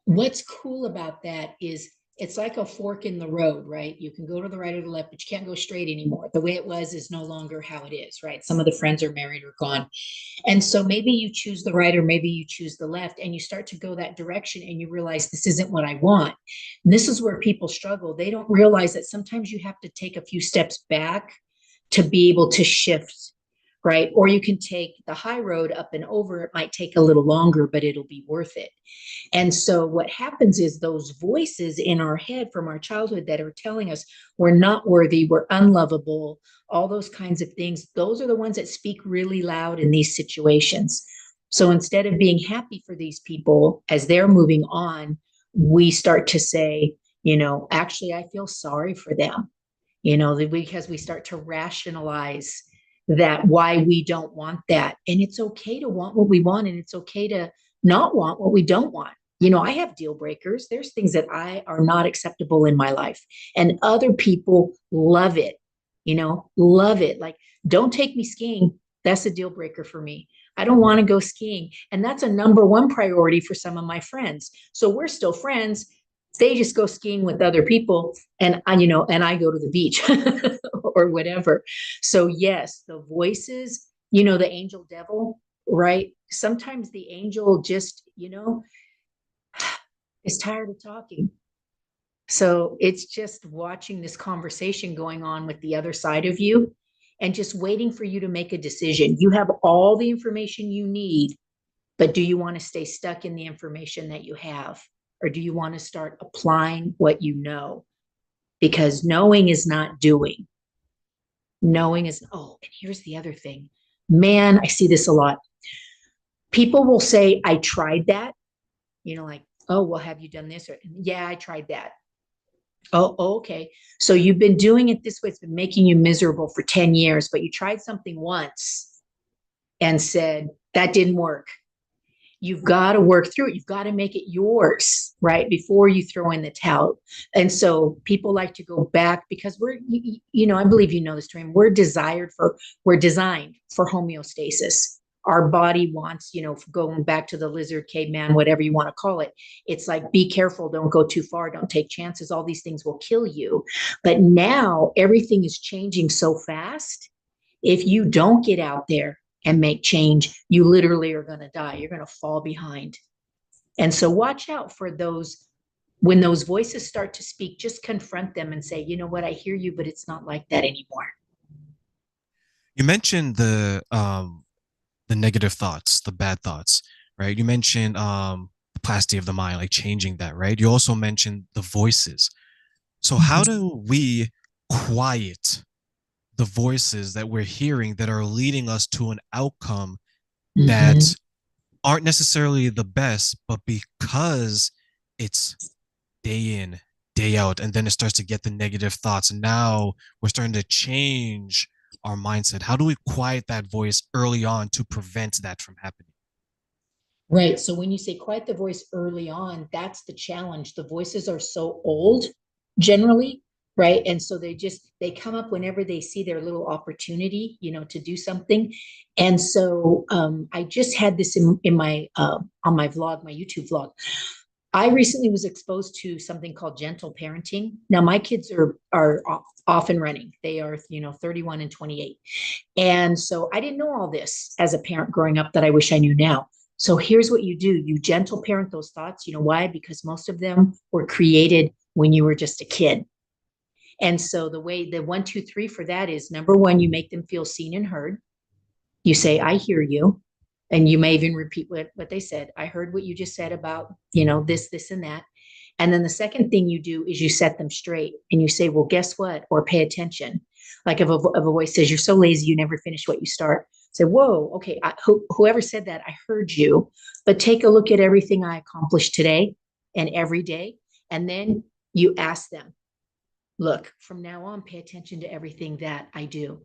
Speaker 4: what's cool about that is it's like a fork in the road, right? You can go to the right or the left, but you can't go straight anymore. The way it was is no longer how it is, right? Some of the friends are married or gone. And so maybe you choose the right or maybe you choose the left, and you start to go that direction and you realize this isn't what I want. And this is where people struggle. They don't realize that sometimes you have to take a few steps back to be able to shift, right? Or you can take the high road up and over. It might take a little longer, but it'll be worth it. And so what happens is those voices in our head from our childhood that are telling us we're not worthy, we're unlovable, all those kinds of things, those are the ones that speak really loud in these situations. So instead of being happy for these people as they're moving on, we start to say, actually, I feel sorry for them, because we start to rationalize that why we don't want that. And it's okay to want what we want, and it's okay to not want what we don't want. I have deal breakers. There's things that are not acceptable in my life, and other people love it, love it. Like, don't take me skiing. That's a deal breaker for me. I don't want to go skiing. And that's a number one priority for some of my friends. So we're still friends. They just go skiing with other people, and I go to the beach or whatever. So yes, the voices, the angel devil, right? Sometimes the angel just, is tired of talking. So it's just watching this conversation going on with the other side of you and just waiting for you to make a decision. You have all the information you need, but do you want to stay stuck in the information that you have? Or do you want to start applying what you know? Because knowing is not doing. Knowing is, and here's the other thing. Man, I see this a lot. People will say, I tried that. Like, oh, well, have you done this? Or, yeah, I tried that. Oh, okay. So you've been doing it this way. It's been making you miserable for 10 years, but you tried something once and said, that didn't work. You've got to work through it. You've got to make it yours, right? Before you throw in the towel. And so people like to go back because I believe this term, we're designed for homeostasis. Our body wants, going back to the lizard, caveman, whatever you want to call it. It's like, be careful, don't go too far, don't take chances. All these things will kill you. But now everything is changing so fast. If you don't get out there and make change, you literally are going to die. You're going to fall behind. And so watch out for those. When those voices start to speak, just confront them and say, you know what, I hear you, but it's not like that anymore.
Speaker 2: You mentioned the negative thoughts, the bad thoughts, right? You mentioned plasticity of the mind, like changing that, right? You also mentioned the voices. So how do we quiet the voices that we're hearing that are leading us to an outcome that aren't necessarily the best, but because it's day in, day out, and then it starts to get the negative thoughts, and now we're starting to change our mindset? How do we quiet that voice early on to prevent that from happening?
Speaker 4: Right. So when you say quiet the voice early on, that's the challenge. The voices are so old generally, right? And so they come up whenever they see their little opportunity, to do something. And so I just had this in my on my vlog, my YouTube vlog. I recently was exposed to something called gentle parenting. Now my kids are off and running. They are, 31 and 28. And so I didn't know all this as a parent growing up that I wish I knew now. So here's what you do. You gentle parent those thoughts. You know why? Because most of them were created when you were just a kid. And so the 1, 2, 3 for that is, number one, you make them feel seen and heard. You say, I hear you. And you may even repeat what they said. I heard what you just said about, this, and that. And then the second thing you do is you set them straight and you say, well, guess what? Or pay attention. Like if a voice says, you're so lazy, you never finish what you start. Say, whoa, okay, whoever said that, I heard you. But take a look at everything I accomplished today and every day. And then you ask them, look, from now on, pay attention to everything that I do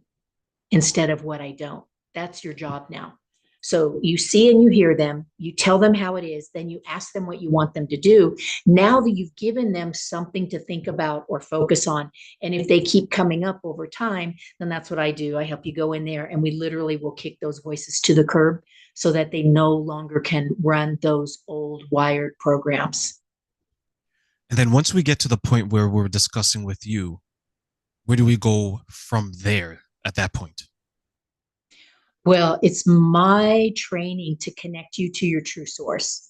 Speaker 4: instead of what I don't. That's your job now. So you see and you hear them, you tell them how it is, then you ask them what you want them to do. Now that you've given them something to think about or focus on, and if they keep coming up over time, then that's what I do. I help you go in there and we literally will kick those voices to the curb so that they no longer can run those old wired programs.
Speaker 2: And then once we get to the point where we're discussing with you, where do we go from there at that point?
Speaker 4: Well, it's my training to connect you to your true source,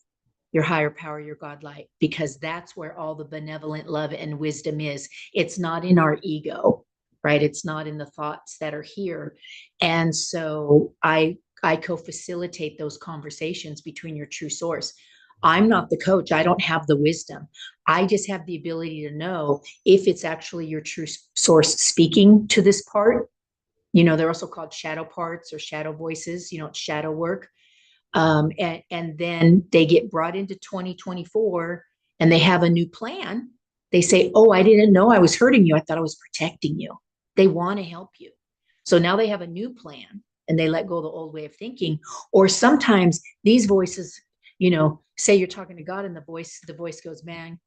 Speaker 4: your higher power, your God light, because that's where all the benevolent love and wisdom is. It's not in our ego, right? It's not in the thoughts that are here. And so I co-facilitate those conversations between your true source. I'm not the coach. I don't have the wisdom. I just have the ability to know if it's actually your true source speaking to this part. They're also called shadow parts or shadow voices, shadow work. And then they get brought into 2024 and they have a new plan. They say, oh, I didn't know I was hurting you. I thought I was protecting you. They want to help you. So now they have a new plan and they let go of the old way of thinking. Or sometimes these voices, say you're talking to God and the voice goes, man,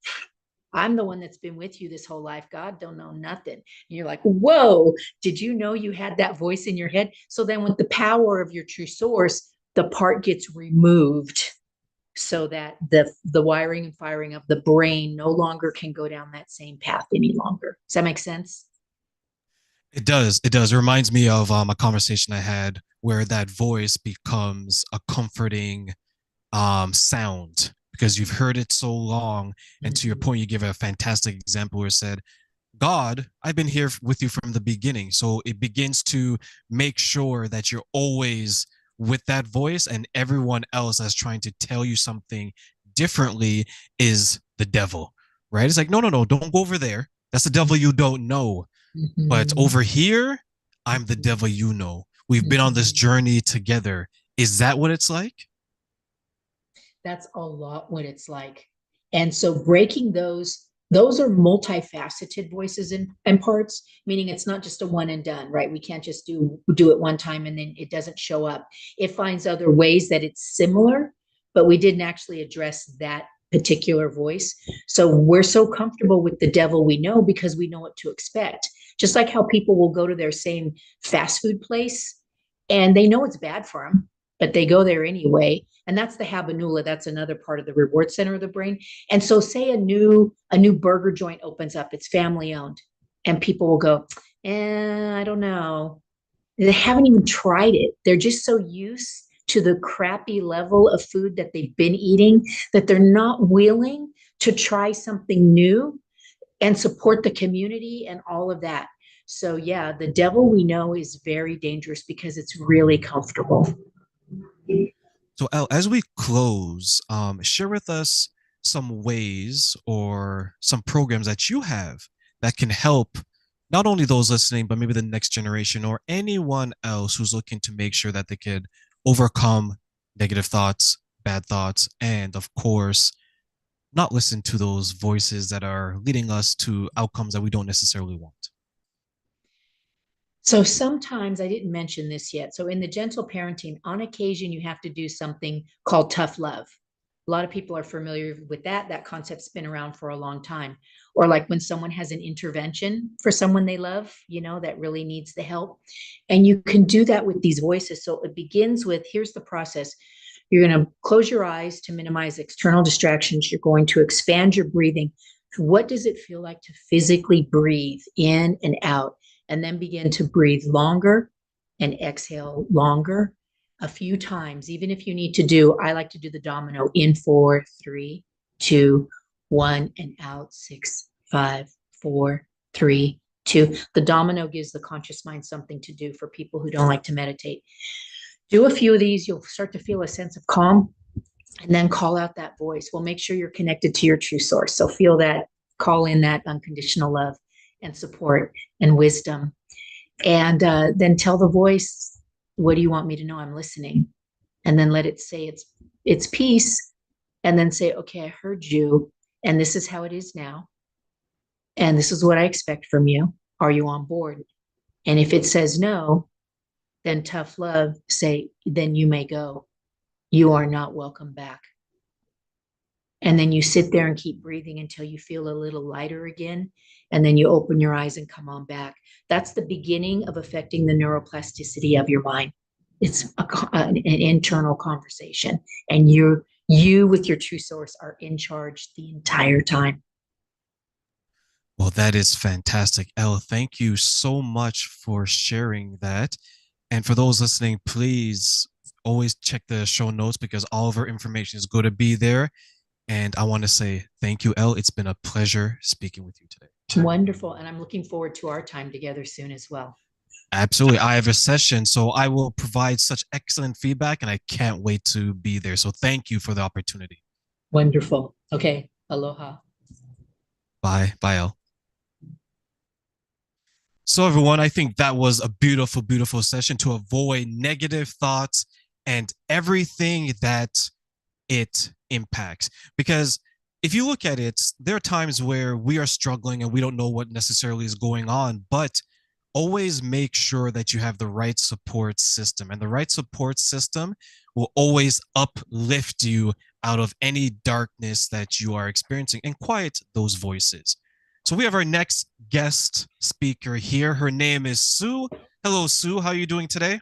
Speaker 4: I'm the one that's been with you this whole life. God don't know nothing. And you're like, whoa, did you know you had that voice in your head? So then with the power of your true source, the part gets removed so that the wiring and firing of the brain no longer can go down that same path any longer. Does that make sense?
Speaker 2: It does. It does. It reminds me of a conversation I had where that voice becomes a comforting sound because you've heard it so long. And to your point, you give a fantastic example where it said, God, I've been here with you from the beginning. So it begins to make sure that you're always with that voice, and everyone else that's trying to tell you something differently is the devil, right? It's like, no, no, no, don't go over there. That's the devil you don't know. But over here, I'm the devil you know. We've been on this journey together. Is that what it's like?
Speaker 4: That's a lot what it's like. And so breaking those are multifaceted voices and parts, meaning it's not just a one and done, right? We can't just do it one time and then it doesn't show up. It finds other ways that it's similar, but we didn't actually address that particular voice. So we're so comfortable with the devil we know because we know what to expect. Just like how people will go to their same fast food place and they know it's bad for them, but they go there anyway. And that's the habanula. That's another part of the reward center of the brain. And so say a new burger joint opens up, it's family owned, and people will go, I don't know. They haven't even tried it. They're just so used to the crappy level of food that they've been eating that they're not willing to try something new and support the community and all of that. So yeah, the devil we know is very dangerous because it's really comfortable.
Speaker 2: So, Al, as we close, share with us some ways or some programs that you have that can help not only those listening, but maybe the next generation or anyone else who's looking to make sure that they could overcome negative thoughts, bad thoughts, and of course, not listen to those voices that are leading us to outcomes that we don't necessarily want.
Speaker 4: So sometimes I didn't mention this yet. So in the gentle parenting, on occasion, you have to do something called tough love. A lot of people are familiar with that. That concept's been around for a long time. Or like when someone has an intervention for someone they love, that really needs the help. And you can do that with these voices. So it begins with, here's the process. You're going to close your eyes to minimize external distractions. You're going to expand your breathing. What does it feel like to physically breathe in and out? And then begin to breathe longer and exhale longer a few times. Even if you need to I like to do the domino in 4, 3, 2, 1, and out 6, 5, 4, 3, 2. The domino gives the conscious mind something to do for people who don't like to meditate. Do a few of these, you'll start to feel a sense of calm, and then call out that voice. Well, make sure you're connected to your true source. So feel that, call in that unconditional love and support and wisdom. And then tell the voice, what do you want me to know? I'm listening. And then let it say it's peace. And then say, okay, I heard you. And this is how it is now. And this is what I expect from you. Are you on board? And if it says no, then tough love, say, then you may go. You are not welcome back. And then you sit there and keep breathing until you feel a little lighter again. And then you open your eyes and come on back. That's the beginning of affecting the neuroplasticity of your mind. It's an internal conversation. And you with your true source are in charge the entire time.
Speaker 2: Well, that is fantastic. Elle, thank you so much for sharing that. And for those listening, please always check the show notes because all of our information is going to be there. And I want to say thank you, Elle. It's been a pleasure speaking with you today.
Speaker 4: Wonderful. And I'm looking forward to our time together soon as well.
Speaker 2: Absolutely. I have a session, so I will provide such excellent feedback and I can't wait to be there. So thank you for the opportunity.
Speaker 4: Wonderful. Okay. Aloha.
Speaker 2: Bye. Bye, Elle. So everyone, I think that was a beautiful, beautiful session to avoid negative thoughts and everything that it impacts. Because if you look at it, there are times where we are struggling and we don't know what necessarily is going on, but always make sure that you have the right support system. And the right support system will always uplift you out of any darkness that you are experiencing and quiet those voices. So we have our next guest speaker here. Her name is Sue. Hello, Sue. How are you doing today?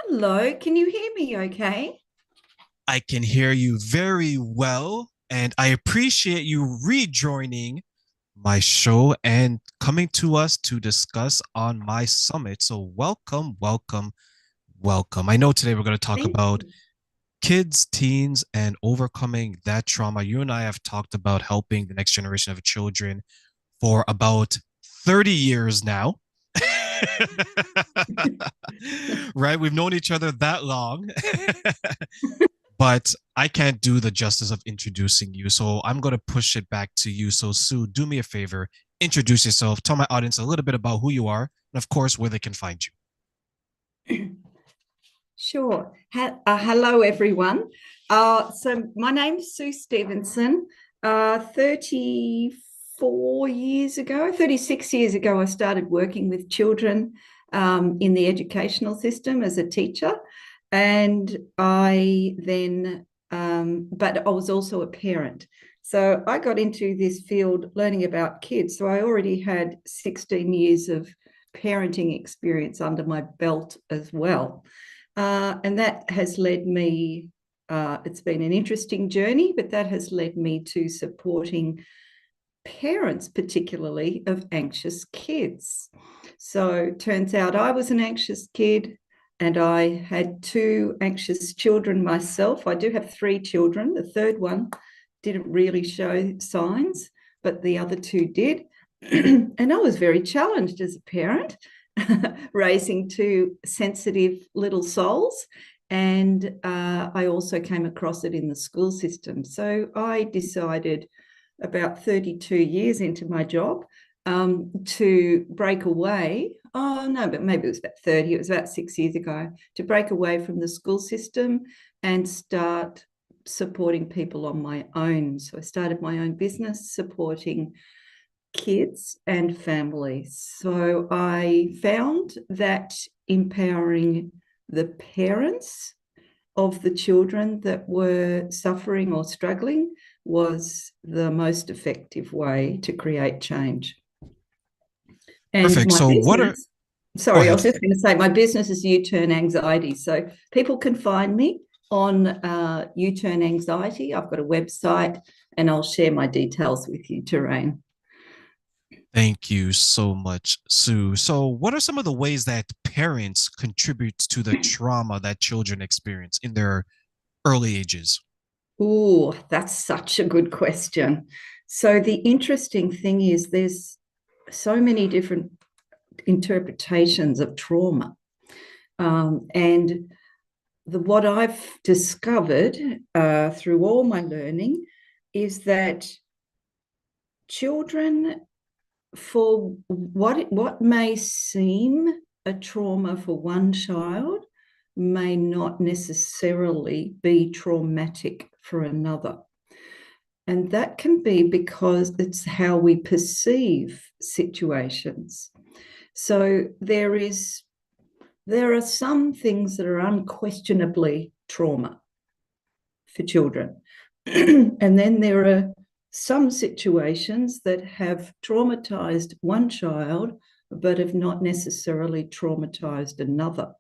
Speaker 5: Hello, can you hear me okay?
Speaker 2: I can hear you very well, and I appreciate you rejoining my show and coming to us to discuss on my summit. So welcome, welcome, welcome. I know today we're going to talk
Speaker 5: Thank
Speaker 2: about
Speaker 5: you.
Speaker 2: kids, teens, and overcoming that trauma. You and I have talked about helping the next generation of children for about 30 years now. Right? We've known each other that long. But I can't do the justice of introducing you. So I'm going to push it back to you. So, Sue, do me a favor, introduce yourself, tell my audience a little bit about who you are, and of course, where they can find you.
Speaker 5: Sure. Hello, everyone. So my name's Sue Stevenson. 34 years ago, 36 years ago, I started working with children in the educational system as a teacher. And I then, but I was also a parent. So I got into this field learning about kids. So I already had 16 years of parenting experience under my belt as well. And that has led me, it's been an interesting journey, but that has led me to supporting parents, particularly of anxious kids. So it turns out I was an anxious kid and I had 2 anxious children myself. I do have 3 children. The third one didn't really show signs, but the other 2 did. And I was very challenged as a parent, raising 2 sensitive little souls. And I also came across it in the school system. So I decided about 32 years into my job to break away. Oh, no, but maybe it was about 30. It was about 6 years ago to break away from the school system and start supporting people on my own. So I started my own business supporting kids and families. So I found that empowering the parents of the children that were suffering or struggling was the most effective way to create change. And
Speaker 2: Perfect.
Speaker 5: my
Speaker 2: So what are,
Speaker 5: business,
Speaker 2: go
Speaker 5: sorry, I was
Speaker 2: ahead.
Speaker 5: just going to say my business is U-Turn Anxiety. So people can find me on U-Turn Anxiety. I've got a website and I'll share my details with you, Terrain.
Speaker 2: Thank you so much, Sue. So what are some of the ways that parents contribute to the trauma that children experience in their early ages?
Speaker 5: Oh, that's such a good question. So the interesting thing is there's so many different interpretations of trauma. And what I've discovered through all my learning is that children, for what may seem a trauma for one child, may not necessarily be traumatic for another. And that can be because it's how we perceive situations. So there are some things that are unquestionably trauma for children. And then there are some situations that have traumatized one child, but have not necessarily traumatized another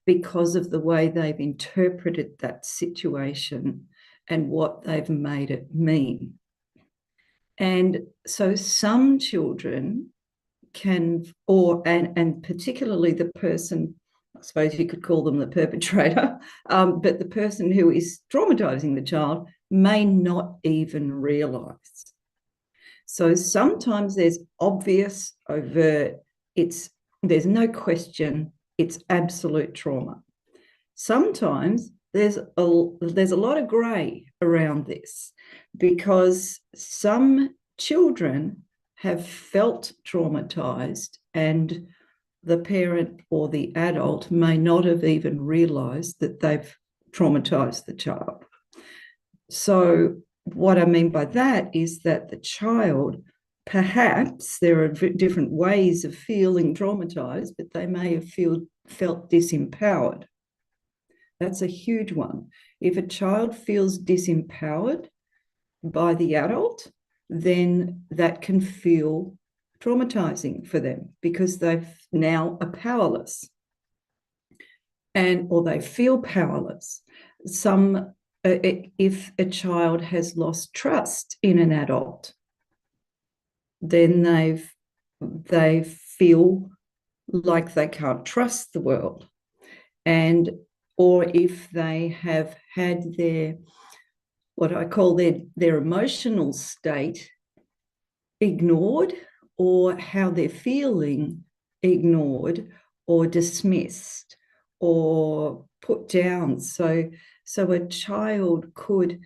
Speaker 5: because of the way they've interpreted that situation and what they've made it mean. And so some children can, and particularly the person, I suppose you could call them the perpetrator, but the person who is traumatizing the child may not even realize. So sometimes there's obvious, overt, there's no question, it's absolute trauma. Sometimes there's a lot of gray around this because some children have felt traumatized and the parent or the adult may not have even realized that they've traumatized the child. So what I mean by that is that the child, perhaps there are different ways of feeling traumatized, but they may have felt disempowered. That's a huge one. If a child feels disempowered by the adult, then that can feel traumatizing for them because they now are powerless, or they feel powerless. If a child has lost trust in an adult, then they feel like they can't trust the world. Or if they have had what I call their emotional state ignored, or how they're feeling ignored or dismissed or put down. So a child could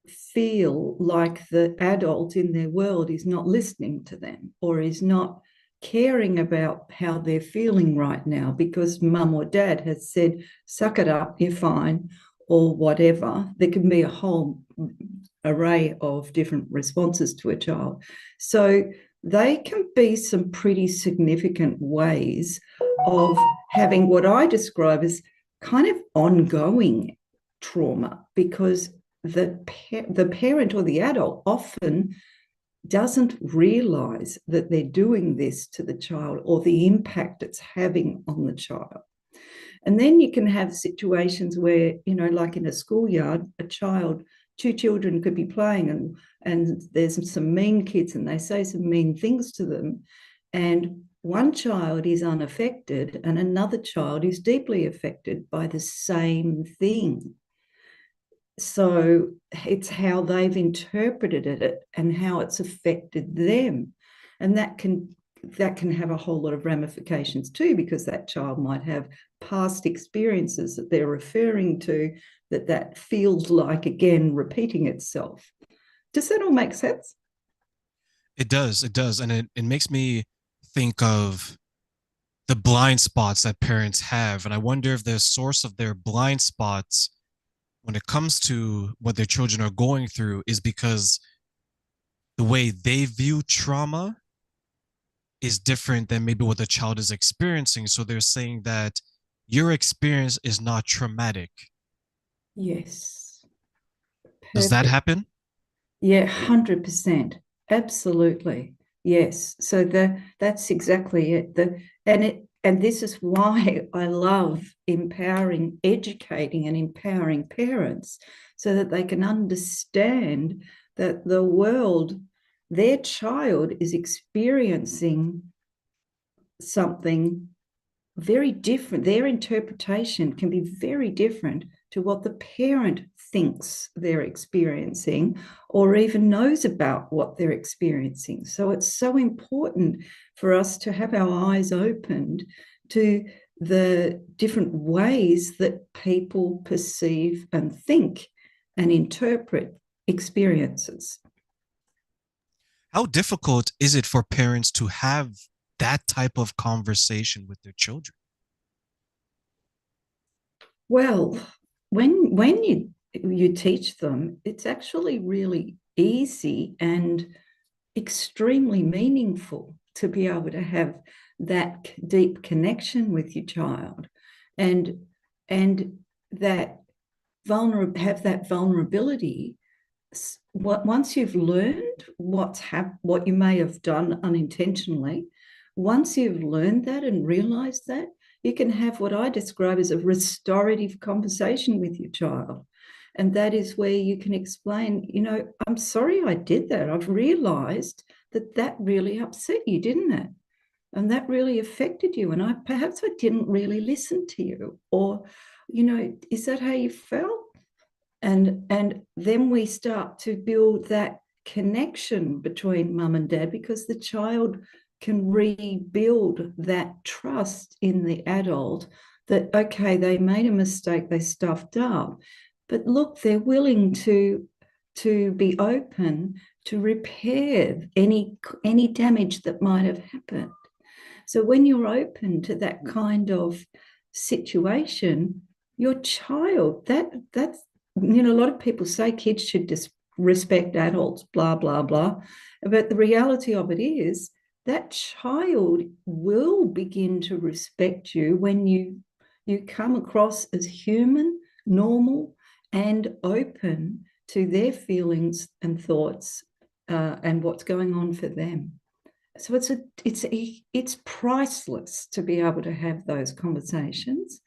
Speaker 5: feel like the adult in their world is not listening to them or is not caring about how they're feeling right now because mum or dad has said, suck it up, you're fine, or whatever. There can be a whole array of different responses to a child. So they can be some pretty significant ways of having what I describe as kind of ongoing trauma, because the parent or the adult often doesn't realize that they're doing this to the child or the impact it's having on the child. And then you can have situations where, like in a schoolyard, two children could be playing and there's some mean kids and they say some mean things to them. And one child is unaffected and another child is deeply affected by the same thing. So it's how they've interpreted it and how it's affected them. And that can have a whole lot of ramifications too, because that child might have past experiences that they're referring to that feels like, again, repeating itself. Does that all make sense?
Speaker 2: It does. And it makes me think of the blind spots that parents have. And I wonder if the source of their blind spots when it comes to what their children are going through is because the way they view trauma is different than maybe what the child is experiencing. So they're saying that your experience is not traumatic.
Speaker 5: Yes. Perfect.
Speaker 2: Does that happen?
Speaker 5: Yeah, 100%. Absolutely. Yes. So that's exactly it. And this is why I love educating and empowering parents so that they can understand that the world, their child is experiencing something very different. Their interpretation can be very different to what the parent thinks they're experiencing or even knows about what they're experiencing. So it's so important for us to have our eyes opened to the different ways that people perceive and think and interpret experiences.
Speaker 2: How difficult is it for parents to have that type of conversation with their children?
Speaker 5: Well, when you teach them, it's actually really easy and extremely meaningful to be able to have that deep connection with your child and that have that vulnerability. Once you've learned what you may have done unintentionally, once you've learned that and realized that, you can have what I describe as a restorative conversation with your child. And that is where you can explain, I'm sorry I did that. I've realized that really upset you, didn't it? And that really affected you. And perhaps I didn't really listen to you. Or, is that how you felt? And then we start to build that connection between mum and dad, because the child can rebuild that trust in the adult that, okay, they made a mistake, they stuffed up, but look, they're willing to be open to repair any damage that might have happened. So when you're open to that kind of situation, your child, that's, a lot of people say kids should just respect adults, blah, blah, blah. But the reality of it is that child will begin to respect you when you come across as human, normal, and open to their feelings and thoughts and what's going on for them. So it's priceless to be able to have those conversations.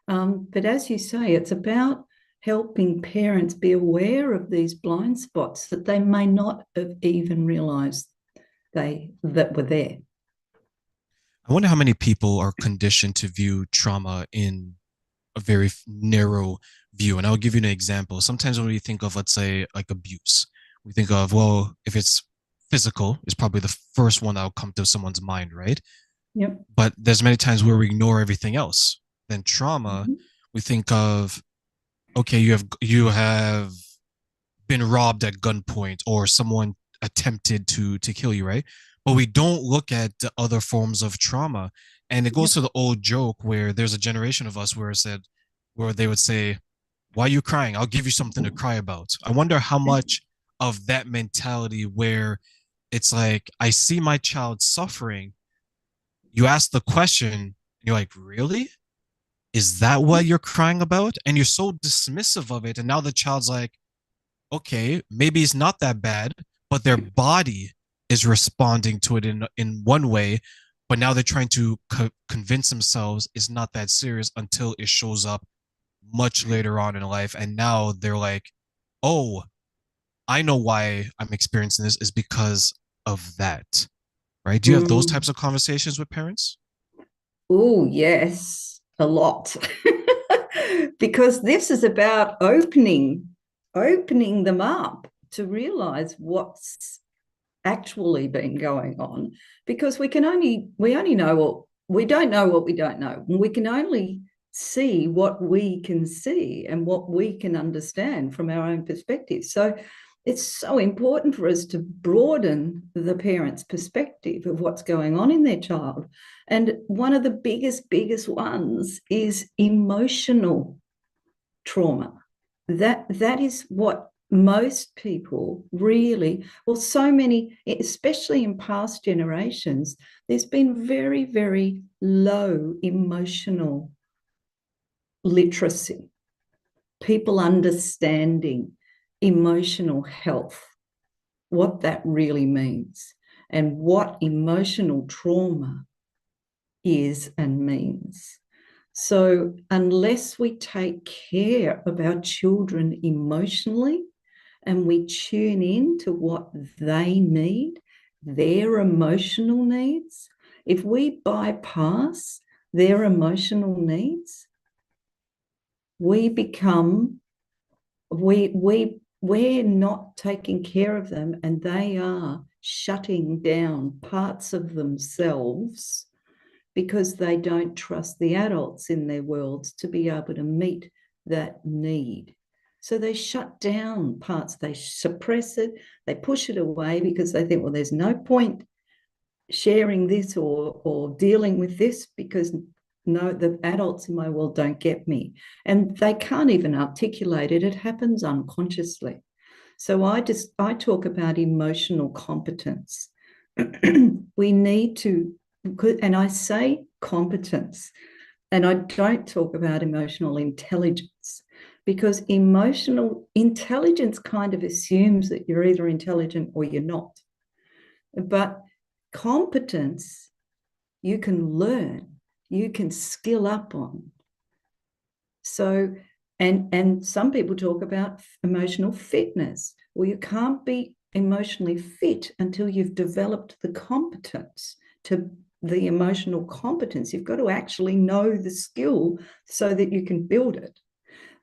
Speaker 5: But as you say, it's about helping parents be aware of these blind spots that they may not have even realized that were there.
Speaker 2: I wonder how many people are conditioned to view trauma in a very narrow view. And I'll give you an example. Sometimes when we think of, let's say, like abuse, we think of, well, if it's physical, it's probably the first one that'll come to someone's mind, right?
Speaker 5: Yep.
Speaker 2: But there's many times where we ignore everything else. Then trauma, we think of, okay, you have been robbed at gunpoint or someone attempted to kill you, right? But we don't look at the other forms of trauma. And it goes to the old joke where there's a generation of us where they would say, why are you crying? I'll give you something to cry about. I wonder how much of that mentality where it's like, I see my child suffering. You ask the question, you're like, really? Is that what you're crying about? And you're so dismissive of it. And now the child's like, okay, maybe it's not that bad, but their body is responding to it in one way. But now they're trying to convince themselves it's not that serious until it shows up much later on in life. And now they're like, oh, I know why I'm experiencing this is because of that. Right? Do you have those types of conversations with parents?
Speaker 5: Oh, yes, a lot. Because this is about opening them up to realize what's actually been going on, because we only know what we don't know. What we don't know, we can only see what we can see and what we can understand from our own perspective. So it's so important for us to broaden the parent's perspective of what's going on in their child. And one of the biggest ones is emotional trauma. That is what most people really, well, so many, especially in past generations, there's been very, very low emotional literacy, people understanding emotional health, what that really means, and what emotional trauma is and means. So unless we take care of our children emotionally and we tune in to what they need, their emotional needs, if we bypass their emotional needs, we're not taking care of them, and they are shutting down parts of themselves because they don't trust the adults in their worlds to be able to meet that need. So they shut down parts, they suppress it, they push it away because they think, well, there's no point sharing this or dealing with this because no, the adults in my world don't get me. And they can't even articulate it. It happens unconsciously. So I talk about emotional competence. We need to, and I say competence, and I don't talk about emotional intelligence, because emotional intelligence kind of assumes that you're either intelligent or you're not. But competence, you can learn, you can skill up on. So, and some people talk about emotional fitness. Well, you can't be emotionally fit until you've developed the competence to the emotional competence. You've got to actually know the skill so that you can build it.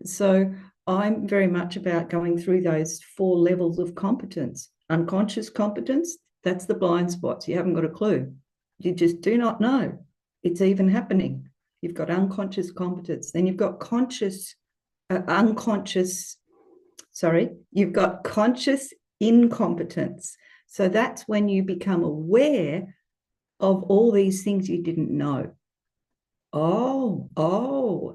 Speaker 5: So I'm very much about going through those 4 levels of competence. Unconscious competence, that's the blind spots. You haven't got a clue. You just do not know it's even happening. You've got unconscious competence. Then you've got you've got conscious incompetence. So that's when you become aware of all these things you didn't know.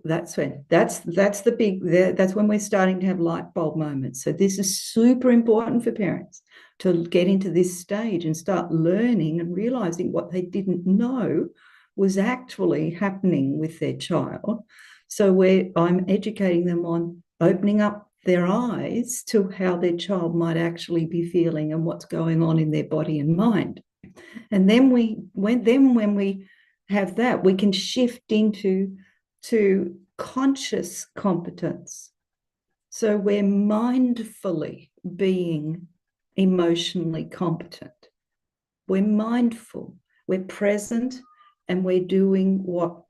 Speaker 5: That's when that's the big that's when we're starting to have light bulb moments. So this is super important for parents to get into this stage and start learning and realizing what they didn't know was actually happening with their child. So I'm educating them on opening up their eyes to how their child might actually be feeling and what's going on in their body and mind. And then when we have that, we can shift into conscious competence. So we're mindfully being emotionally competent. We're mindful, we're present, and we're doing what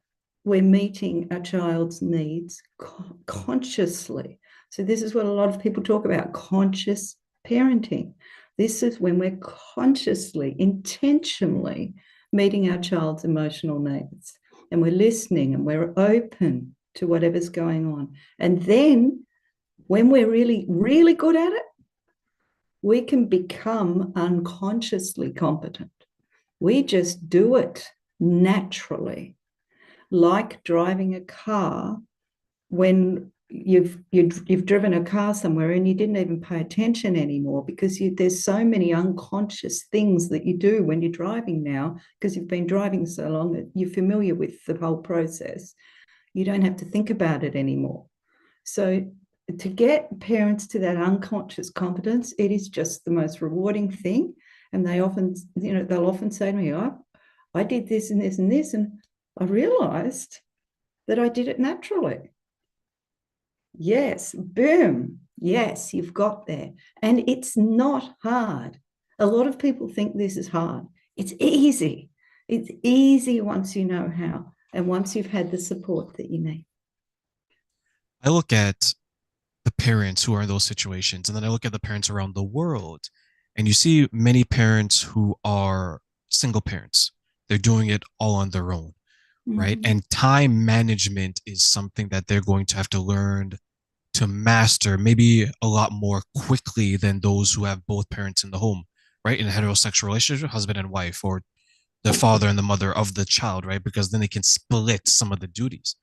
Speaker 5: we're meeting a child's needs consciously. So this is what a lot of people talk about, conscious parenting. This is when we're consciously, intentionally meeting our child's emotional needs, and we're listening and we're open to whatever's going on. And then when we're really, really good at it, we can become unconsciously competent. We just do it naturally, like driving a car. When you've driven a car somewhere and you didn't even pay attention anymore because there's so many unconscious things that you do when you're driving now, because you've been driving so long that you're familiar with the whole process. You don't have to think about it anymore. So to get parents to that unconscious competence, it is just the most rewarding thing. And they'll often say to me, I did this and this and this, and I realized that I did it naturally. Yes, boom. Yes, you've got there. And it's not hard. A lot of people think this is hard. It's easy. It's easy once you know how and once you've had the support that you need.
Speaker 2: I look at the parents who are in those situations, and then I look at the parents around the world, and you see many parents who are single parents. They're doing it all on their own, right?
Speaker 5: Mm-hmm.
Speaker 2: And time management is something that they're going to have to learn to master maybe a lot more quickly than those who have both parents in the home, right? In a heterosexual relationship, husband and wife, or the father and the mother of the child, right? Because then they can split some of the duties.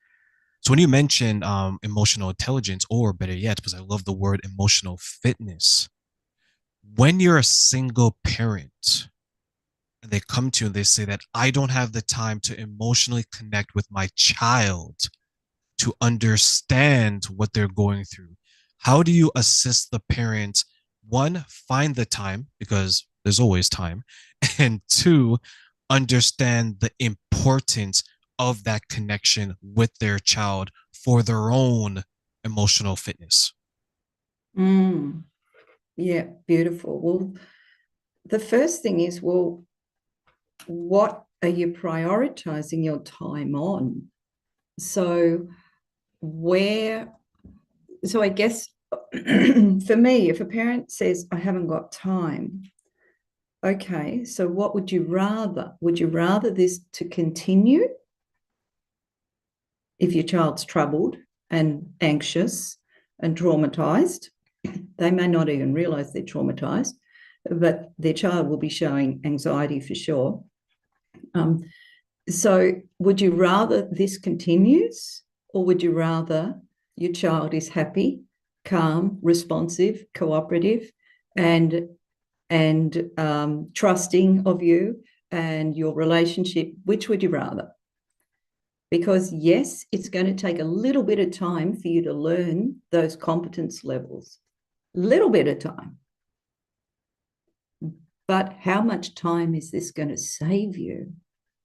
Speaker 2: So when you mention emotional intelligence, or better yet, because I love the word emotional fitness, when you're a single parent and they come to you and they say that I don't have the time to emotionally connect with my child to understand what they're going through, how do you assist the parent? One, find the time, because there's always time, and two, understand the importance of that connection with their child for their own emotional fitness.
Speaker 5: Yeah, beautiful. Well, the first thing is, well, what are you prioritizing your time on? So I guess for me, if a parent says, I haven't got time, okay, so what would you rather? Would you rather this to continue if your child's troubled and anxious and traumatized? They may not even realize they're traumatized, but their child will be showing anxiety for sure. So would you rather this continues, or would you rather your child is happy, calm, responsive, cooperative, and trusting of you and your relationship? Which would you rather? Because yes, it's going to take a little bit of time for you to learn those competence levels. Little bit of time. But how much time is this going to save you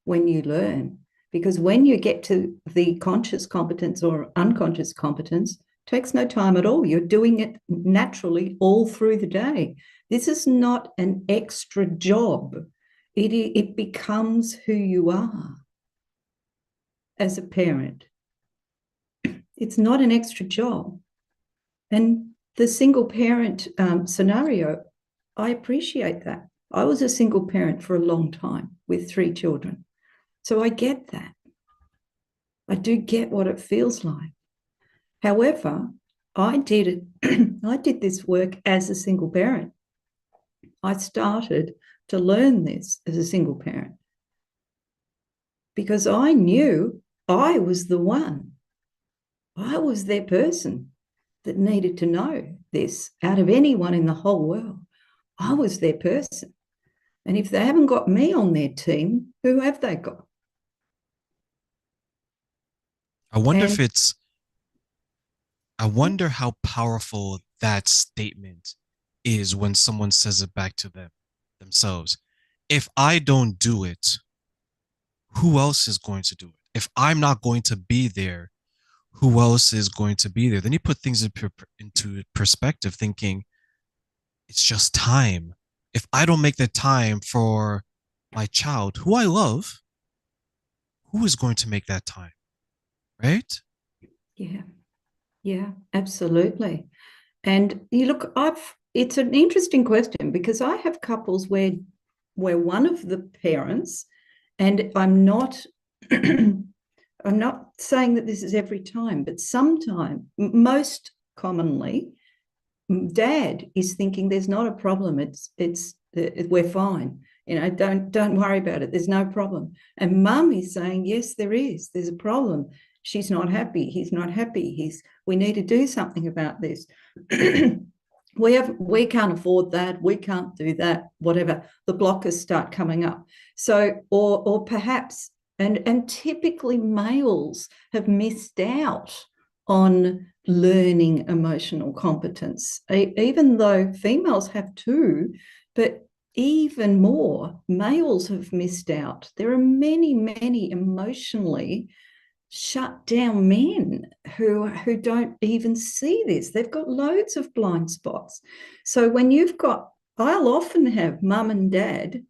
Speaker 5: when you learn? Because when you get to the conscious competence or unconscious competence, it takes no time at all. You're doing it naturally all through the day. This is not an extra job. It becomes who you are as a parent. It's not an extra job. And the single parent scenario, I appreciate that. I was a single parent for a long time with 3 children. So I get that. I do get what it feels like. However, I did this work as a single parent. I started to learn this as a single parent. because I knew I was the one. I was their person that needed to know this out of anyone in the whole world. I was their person. And if they haven't got me on their team, who have they got?
Speaker 2: I wonder
Speaker 5: And
Speaker 2: if it's, I wonder how powerful that statement is when someone says it back to themselves. If I don't do it, who else is going to do it? If I'm not going to be there, who else is going to be there? Then you put things into perspective, thinking it's just time. If I don't make the time for my child, who I love, who is going to make that time? Right?
Speaker 5: yeah, yeah, absolutely. And you look, it's an interesting question because I have couples where one of the parents, and I'm not I'm not saying that this is every time, but sometimes, most commonly, dad is thinking there's not a problem. We're fine. Don't worry about it. There's no problem. And mum is saying, yes, there is. There's a problem. She's not happy. He's not happy. We need to do something about this. We can't afford that. We can't do that. Whatever. The blockers start coming up. So, or perhaps, and typically males have missed out on learning emotional competence, even though females have too, but even more, males have missed out. There are many, many emotionally shut down men who don't even see this. They've got loads of blind spots. So when I'll often have mum and dad,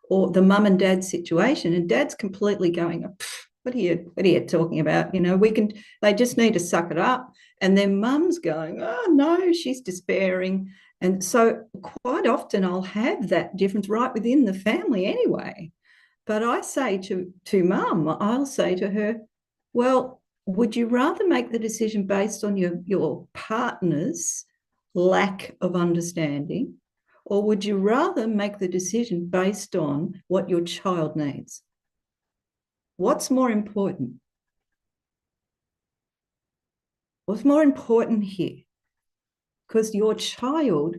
Speaker 5: or the mum and dad situation, and dad's completely going, what are you talking about? They just need to suck it up. And then mum's going, oh no, she's despairing. And so quite often I'll have that difference right within the family anyway. But I say to mum, I'll say to her, well, would you rather make the decision based on your partner's lack of understanding, or would you rather make the decision based on what your child needs? What's more important? What's more important here? Because your child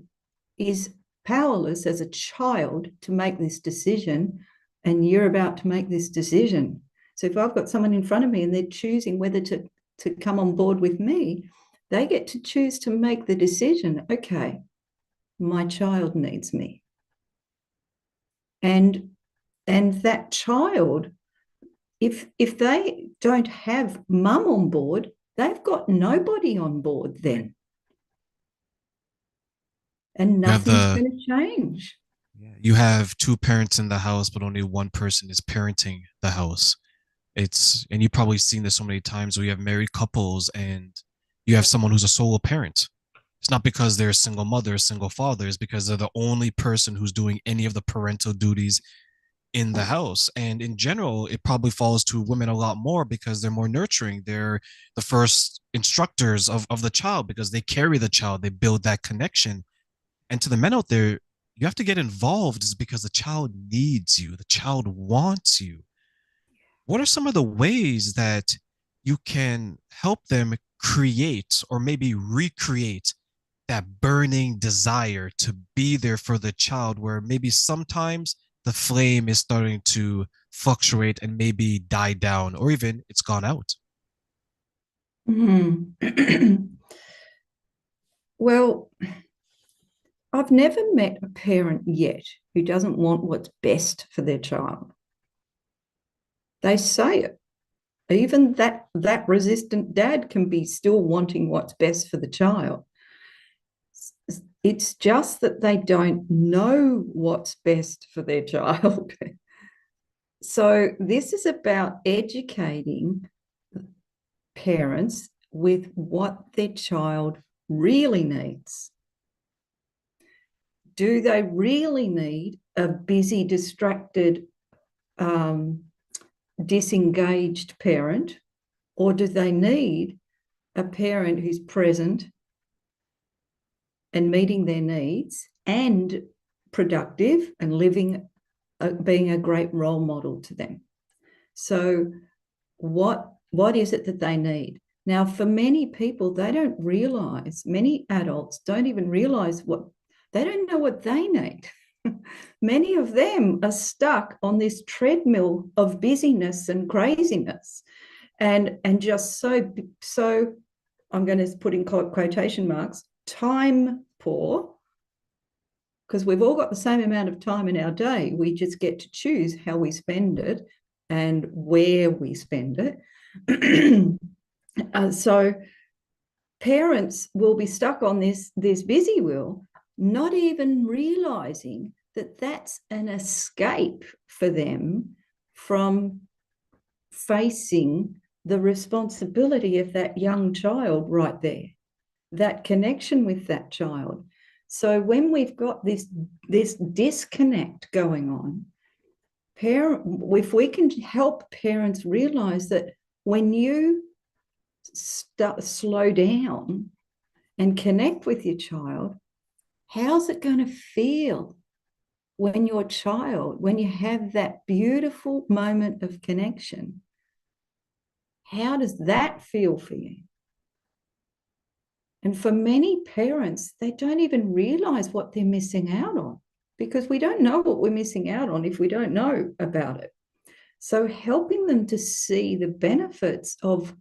Speaker 5: is powerless as a child to make this decision, and you're about to make this decision. So if I've got someone in front of me and they're choosing whether to come on board with me, they get to choose to make the decision. Okay, my child needs me. And that child, if they don't have mum on board, they've got nobody on board then. And nothing's going to change.
Speaker 2: You have two parents in the house, but only one person is parenting the house. And you've probably seen this so many times where you have married couples and you have someone who's a solo parent. It's not because they're a single mother, a single father, it's because they're the only person who's doing any of the parental duties in the house. And in general, it probably falls to women a lot more because they're more nurturing. They're the first instructors of the child because they carry the child, they build that connection. And to the men out there, you have to get involved is because the child needs you, the child wants you. What are some of the ways that you can help them create or maybe recreate that burning desire to be there for the child, where maybe sometimes the flame is starting to fluctuate and maybe die down, or even it's gone out?
Speaker 5: Well, I've never met a parent yet who doesn't want what's best for their child. They say it. Even that resistant dad can be still wanting what's best for the child. It's just that they don't know what's best for their child. So this is about educating parents with what their child really needs. Do they really need a busy, distracted, disengaged parent, or do they need a parent who's present and meeting their needs and productive and being a great role model to them? So what is it that they need? Now, for many people, they don't realize, many adults don't even realize they don't know what they need. Many of them are stuck on this treadmill of busyness and craziness, and just so I'm going to put in quotation marks, time poor, because we've all got the same amount of time in our day. We just get to choose how we spend it and where we spend it. So parents will be stuck on this busy wheel, not even realizing that that's an escape for them from facing the responsibility of that young child right there, that connection with that child. So when we've got this disconnect going on, if we can help parents realize that when you slow down and connect with your child, how's it going to feel when you have that beautiful moment of connection? How does that feel for you? And for many parents, they don't even realize what they're missing out on, because we don't know what we're missing out on if we don't know about it. So helping them to see the benefits of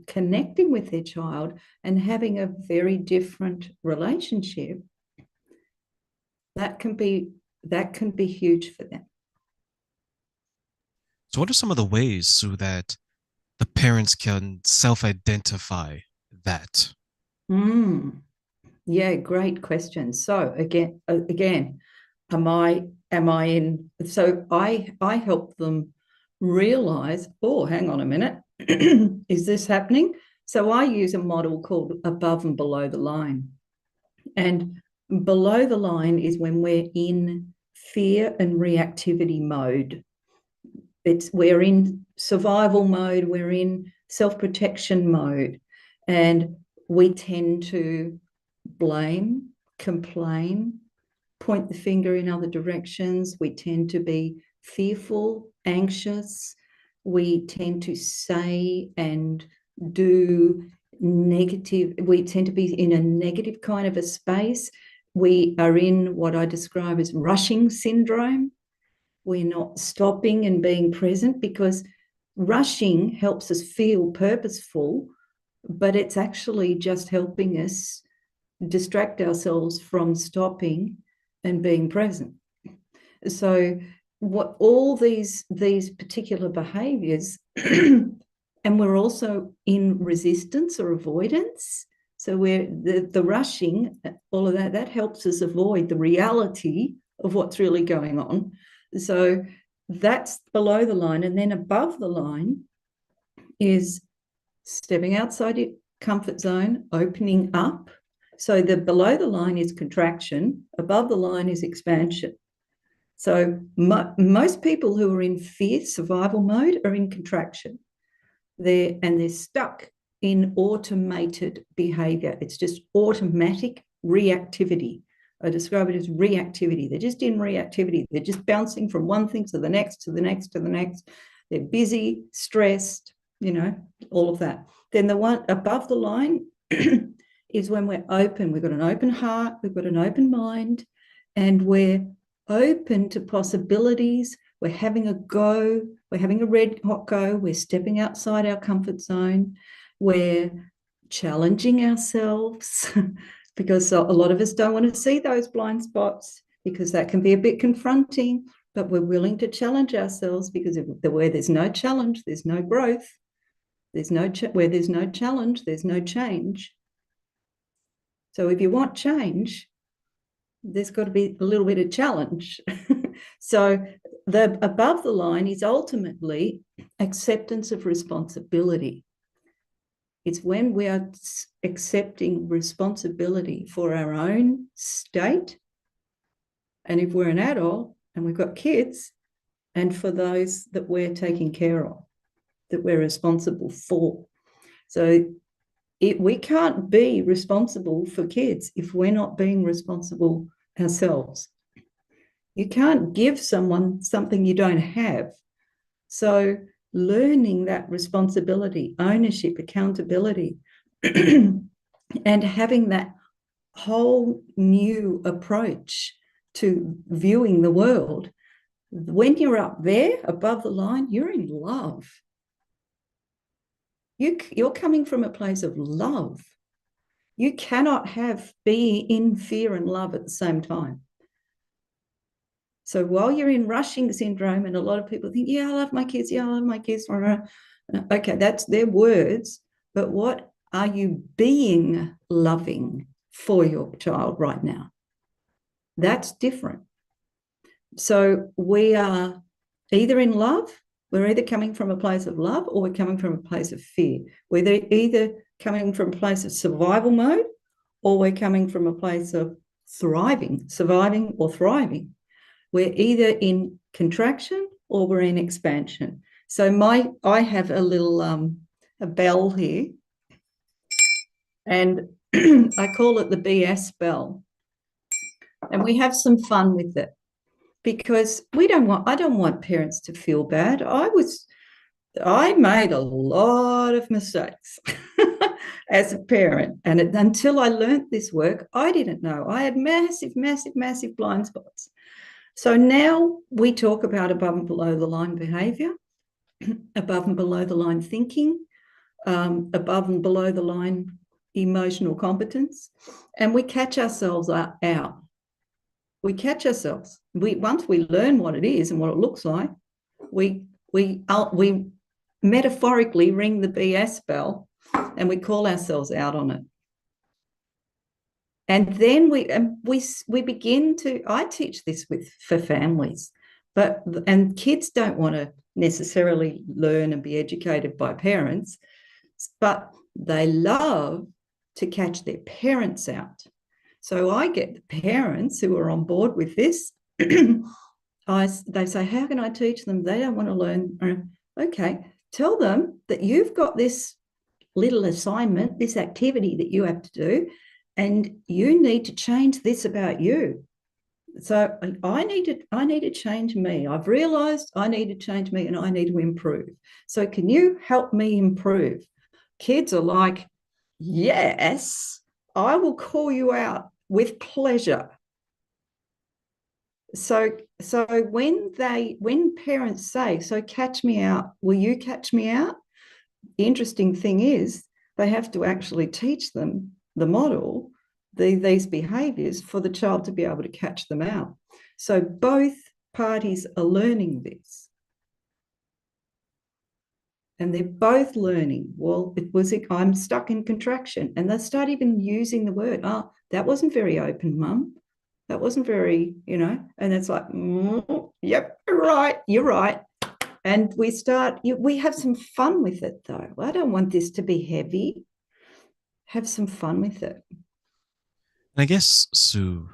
Speaker 5: connecting with their child and having a very different relationship, that can be huge for them.
Speaker 2: So what are some of the ways so that the parents can self-identify that?
Speaker 5: Yeah, great question. So again, am I in? So I help them realize, oh, hang on a minute, is this happening? So I use a model called above and below the line. And below the line is when we're in fear and reactivity mode. We're in survival mode, we're in self-protection mode, and we tend to blame, complain, point the finger in other directions. We tend to be fearful, anxious. We tend to say and do negative. We tend to be in a negative kind of a space. We are in what I describe as rushing syndrome. We're not stopping and being present, because rushing helps us feel purposeful, but it's actually just helping us distract ourselves from stopping and being present. So what all these particular behaviors, and we're also in resistance or avoidance. So we're the rushing, all of that helps us avoid the reality of what's really going on. So that's below the line. And then above the line is stepping outside your comfort zone, opening up. So the below the line is contraction, above the line is expansion. So most people who are in fear, survival mode, are in contraction. They're stuck in automated behavior. It's just automatic reactivity. I describe it as reactivity. They're just in reactivity. They're just bouncing from one thing to the next, to the next, to the next. They're busy, stressed, all of that. Then the one above the line is when we're open. We've got an open heart, we've got an open mind, and we're open to possibilities. We're having a go. We're having a red hot go. We're stepping outside our comfort zone. We're challenging ourselves because a lot of us don't want to see those blind spots, because that can be a bit confronting, but we're willing to challenge ourselves, because where there's no challenge, there's no growth. Where there's no challenge, there's no change. So if you want change, there's got to be a little bit of challenge. So the above the line is ultimately acceptance of responsibility. It's when we are accepting responsibility for our own state, and if we're an adult and we've got kids, and for those that we're taking care of, that we're responsible for. So we can't be responsible for kids if we're not being responsible ourselves. You can't give someone something you don't have. So learning that responsibility, ownership, accountability, and having that whole new approach to viewing the world. When you're up there above the line, you're in love. You're coming from a place of love. You cannot be in fear and love at the same time. So while you're in rushing syndrome, and a lot of people think, yeah, I love my kids. Yeah, I love my kids. Okay, that's their words. But what are you being loving for your child right now? That's different. So we are either in love, we're either coming from a place of love, or we're coming from a place of fear. We're either coming from a place of survival mode, or we're coming from a place of thriving, surviving or thriving. We're either in contraction or we're in expansion. So I have a little a bell here, and I call it the BS bell. And we have some fun with it, because I don't want parents to feel bad. I made a lot of mistakes as a parent. And until I learned this work, I didn't know. I had massive, massive, massive blind spots. So now we talk about above and below the line behavior, above and below the line thinking, above and below the line emotional competence, and we catch ourselves out. We catch ourselves. Once we learn what it is and what it looks like, we metaphorically ring the BS bell, and we call ourselves out on it. And then we begin to. I teach this for families, and kids don't want to necessarily learn and be educated by parents, but they love to catch their parents out. So I get the parents who are on board with this. They say, how can I teach them? They don't want to learn. Okay, tell them that you've got this little assignment, this activity that you have to do, and you need to change this about you. So I need to change me. I've realized I need to change me, and I need to improve. So can you help me improve? Kids are like, yes, I will call you out with pleasure. So when parents say, so catch me out, will you catch me out? The interesting thing is they have to actually teach them the model, these behaviors, for the child to be able to catch them out. So both parties are learning this. And they're both learning, well, I'm stuck in contraction. And they start even using the word, oh, that wasn't very open, Mum. That wasn't very, and it's like, yep, you're right. And we have some fun with it, though. I don't want this to be heavy. Have some fun with it.
Speaker 2: And I guess, Sue,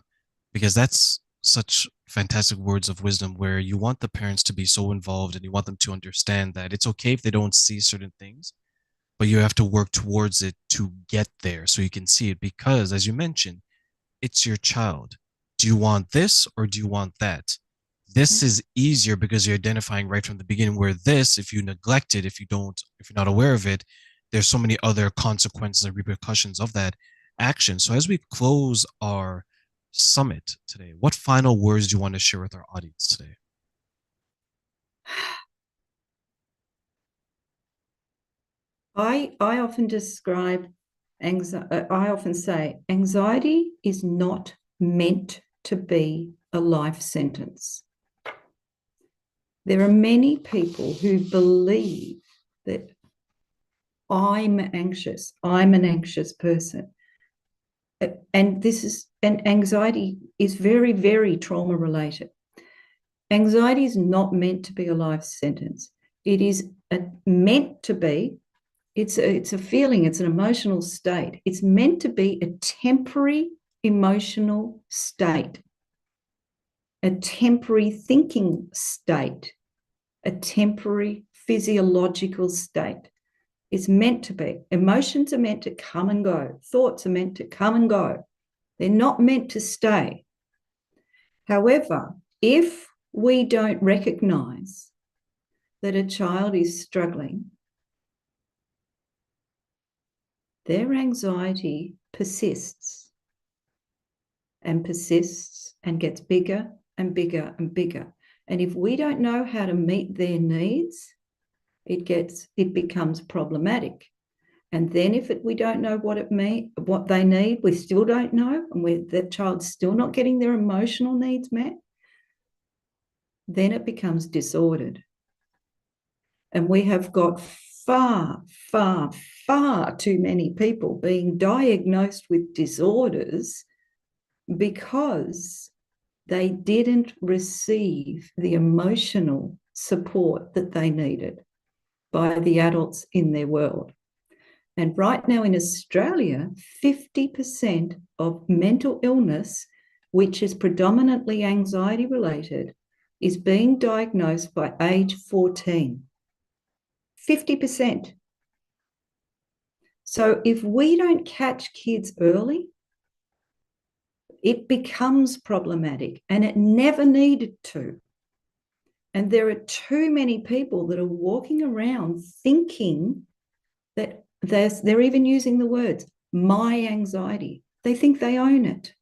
Speaker 2: because that's such fantastic words of wisdom, where you want the parents to be so involved and you want them to understand that it's okay if they don't see certain things, but you have to work towards it to get there so you can see it. Because, as you mentioned, it's your child. Do you want this or do you want that? This is easier because you're identifying right from the beginning, where this, if you neglect it, if you're not aware of it, there's so many other consequences and repercussions of that action. So as we close our summit today, what final words do you want to share with our audience today?
Speaker 5: I often say anxiety is not meant to be a life sentence. There are many people who believe that I'm anxious, I'm an anxious person. And anxiety is very, very trauma related. Anxiety is not meant to be a life sentence. It is meant to be, it's a feeling, it's an emotional state. It's meant to be a temporary emotional state, a temporary thinking state, a temporary physiological state. It's meant to be. Emotions are meant to come and go. Thoughts are meant to come and go. They're not meant to stay. However, if we don't recognize that a child is struggling, their anxiety persists and persists and gets bigger and bigger and bigger. And if we don't know how to meet their needs, it becomes problematic. And then if we don't know what they need, we still don't know, and the child's still not getting their emotional needs met, then it becomes disordered. And we have got far, far, far too many people being diagnosed with disorders because they didn't receive the emotional support that they needed by the adults in their world. And right now in Australia, 50% of mental illness, which is predominantly anxiety related, is being diagnosed by age 14. 50%. So if we don't catch kids early, it becomes problematic, and it never needed to. And there are too many people that are walking around thinking that they're even using the words, my anxiety. They think they own it.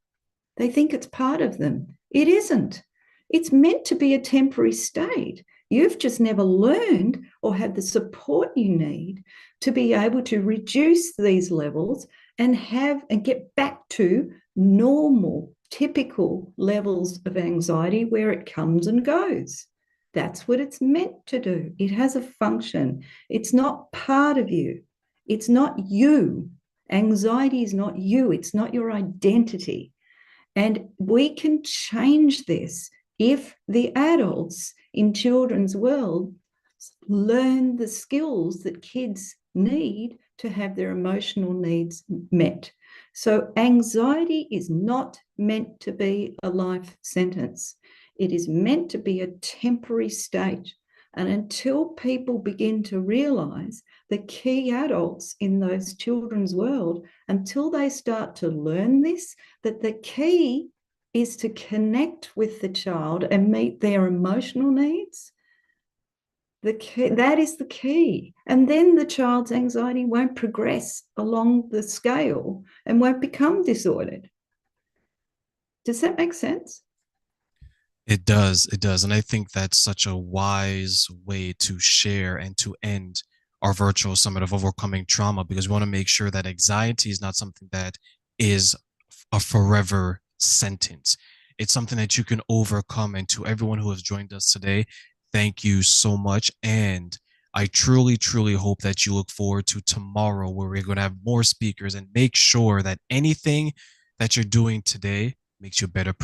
Speaker 5: They think it's part of them. It isn't. It's meant to be a temporary state. You've just never learned or had the support you need to be able to reduce these levels and get back to normal, typical levels of anxiety where it comes and goes. That's what it's meant to do. It has a function. It's not part of you. It's not you. Anxiety is not you. It's not your identity. And we can change this if the adults in children's world learn the skills that kids need to have their emotional needs met. So anxiety is not meant to be a life sentence. It is meant to be a temporary state. And until people begin to realize the key adults in those children's world, until they start to learn this, that the key is to connect with the child and meet their emotional needs, that is the key. And then the child's anxiety won't progress along the scale and won't become disordered. Does that make sense?
Speaker 2: It does. It does. And I think that's such a wise way to share and to end our virtual summit of overcoming trauma, because we want to make sure that anxiety is not something that is a forever sentence. It's something that you can overcome. And to everyone who has joined us today, thank you so much. And I truly, truly hope that you look forward to tomorrow, where we're going to have more speakers, and make sure that anything that you're doing today makes you a better person.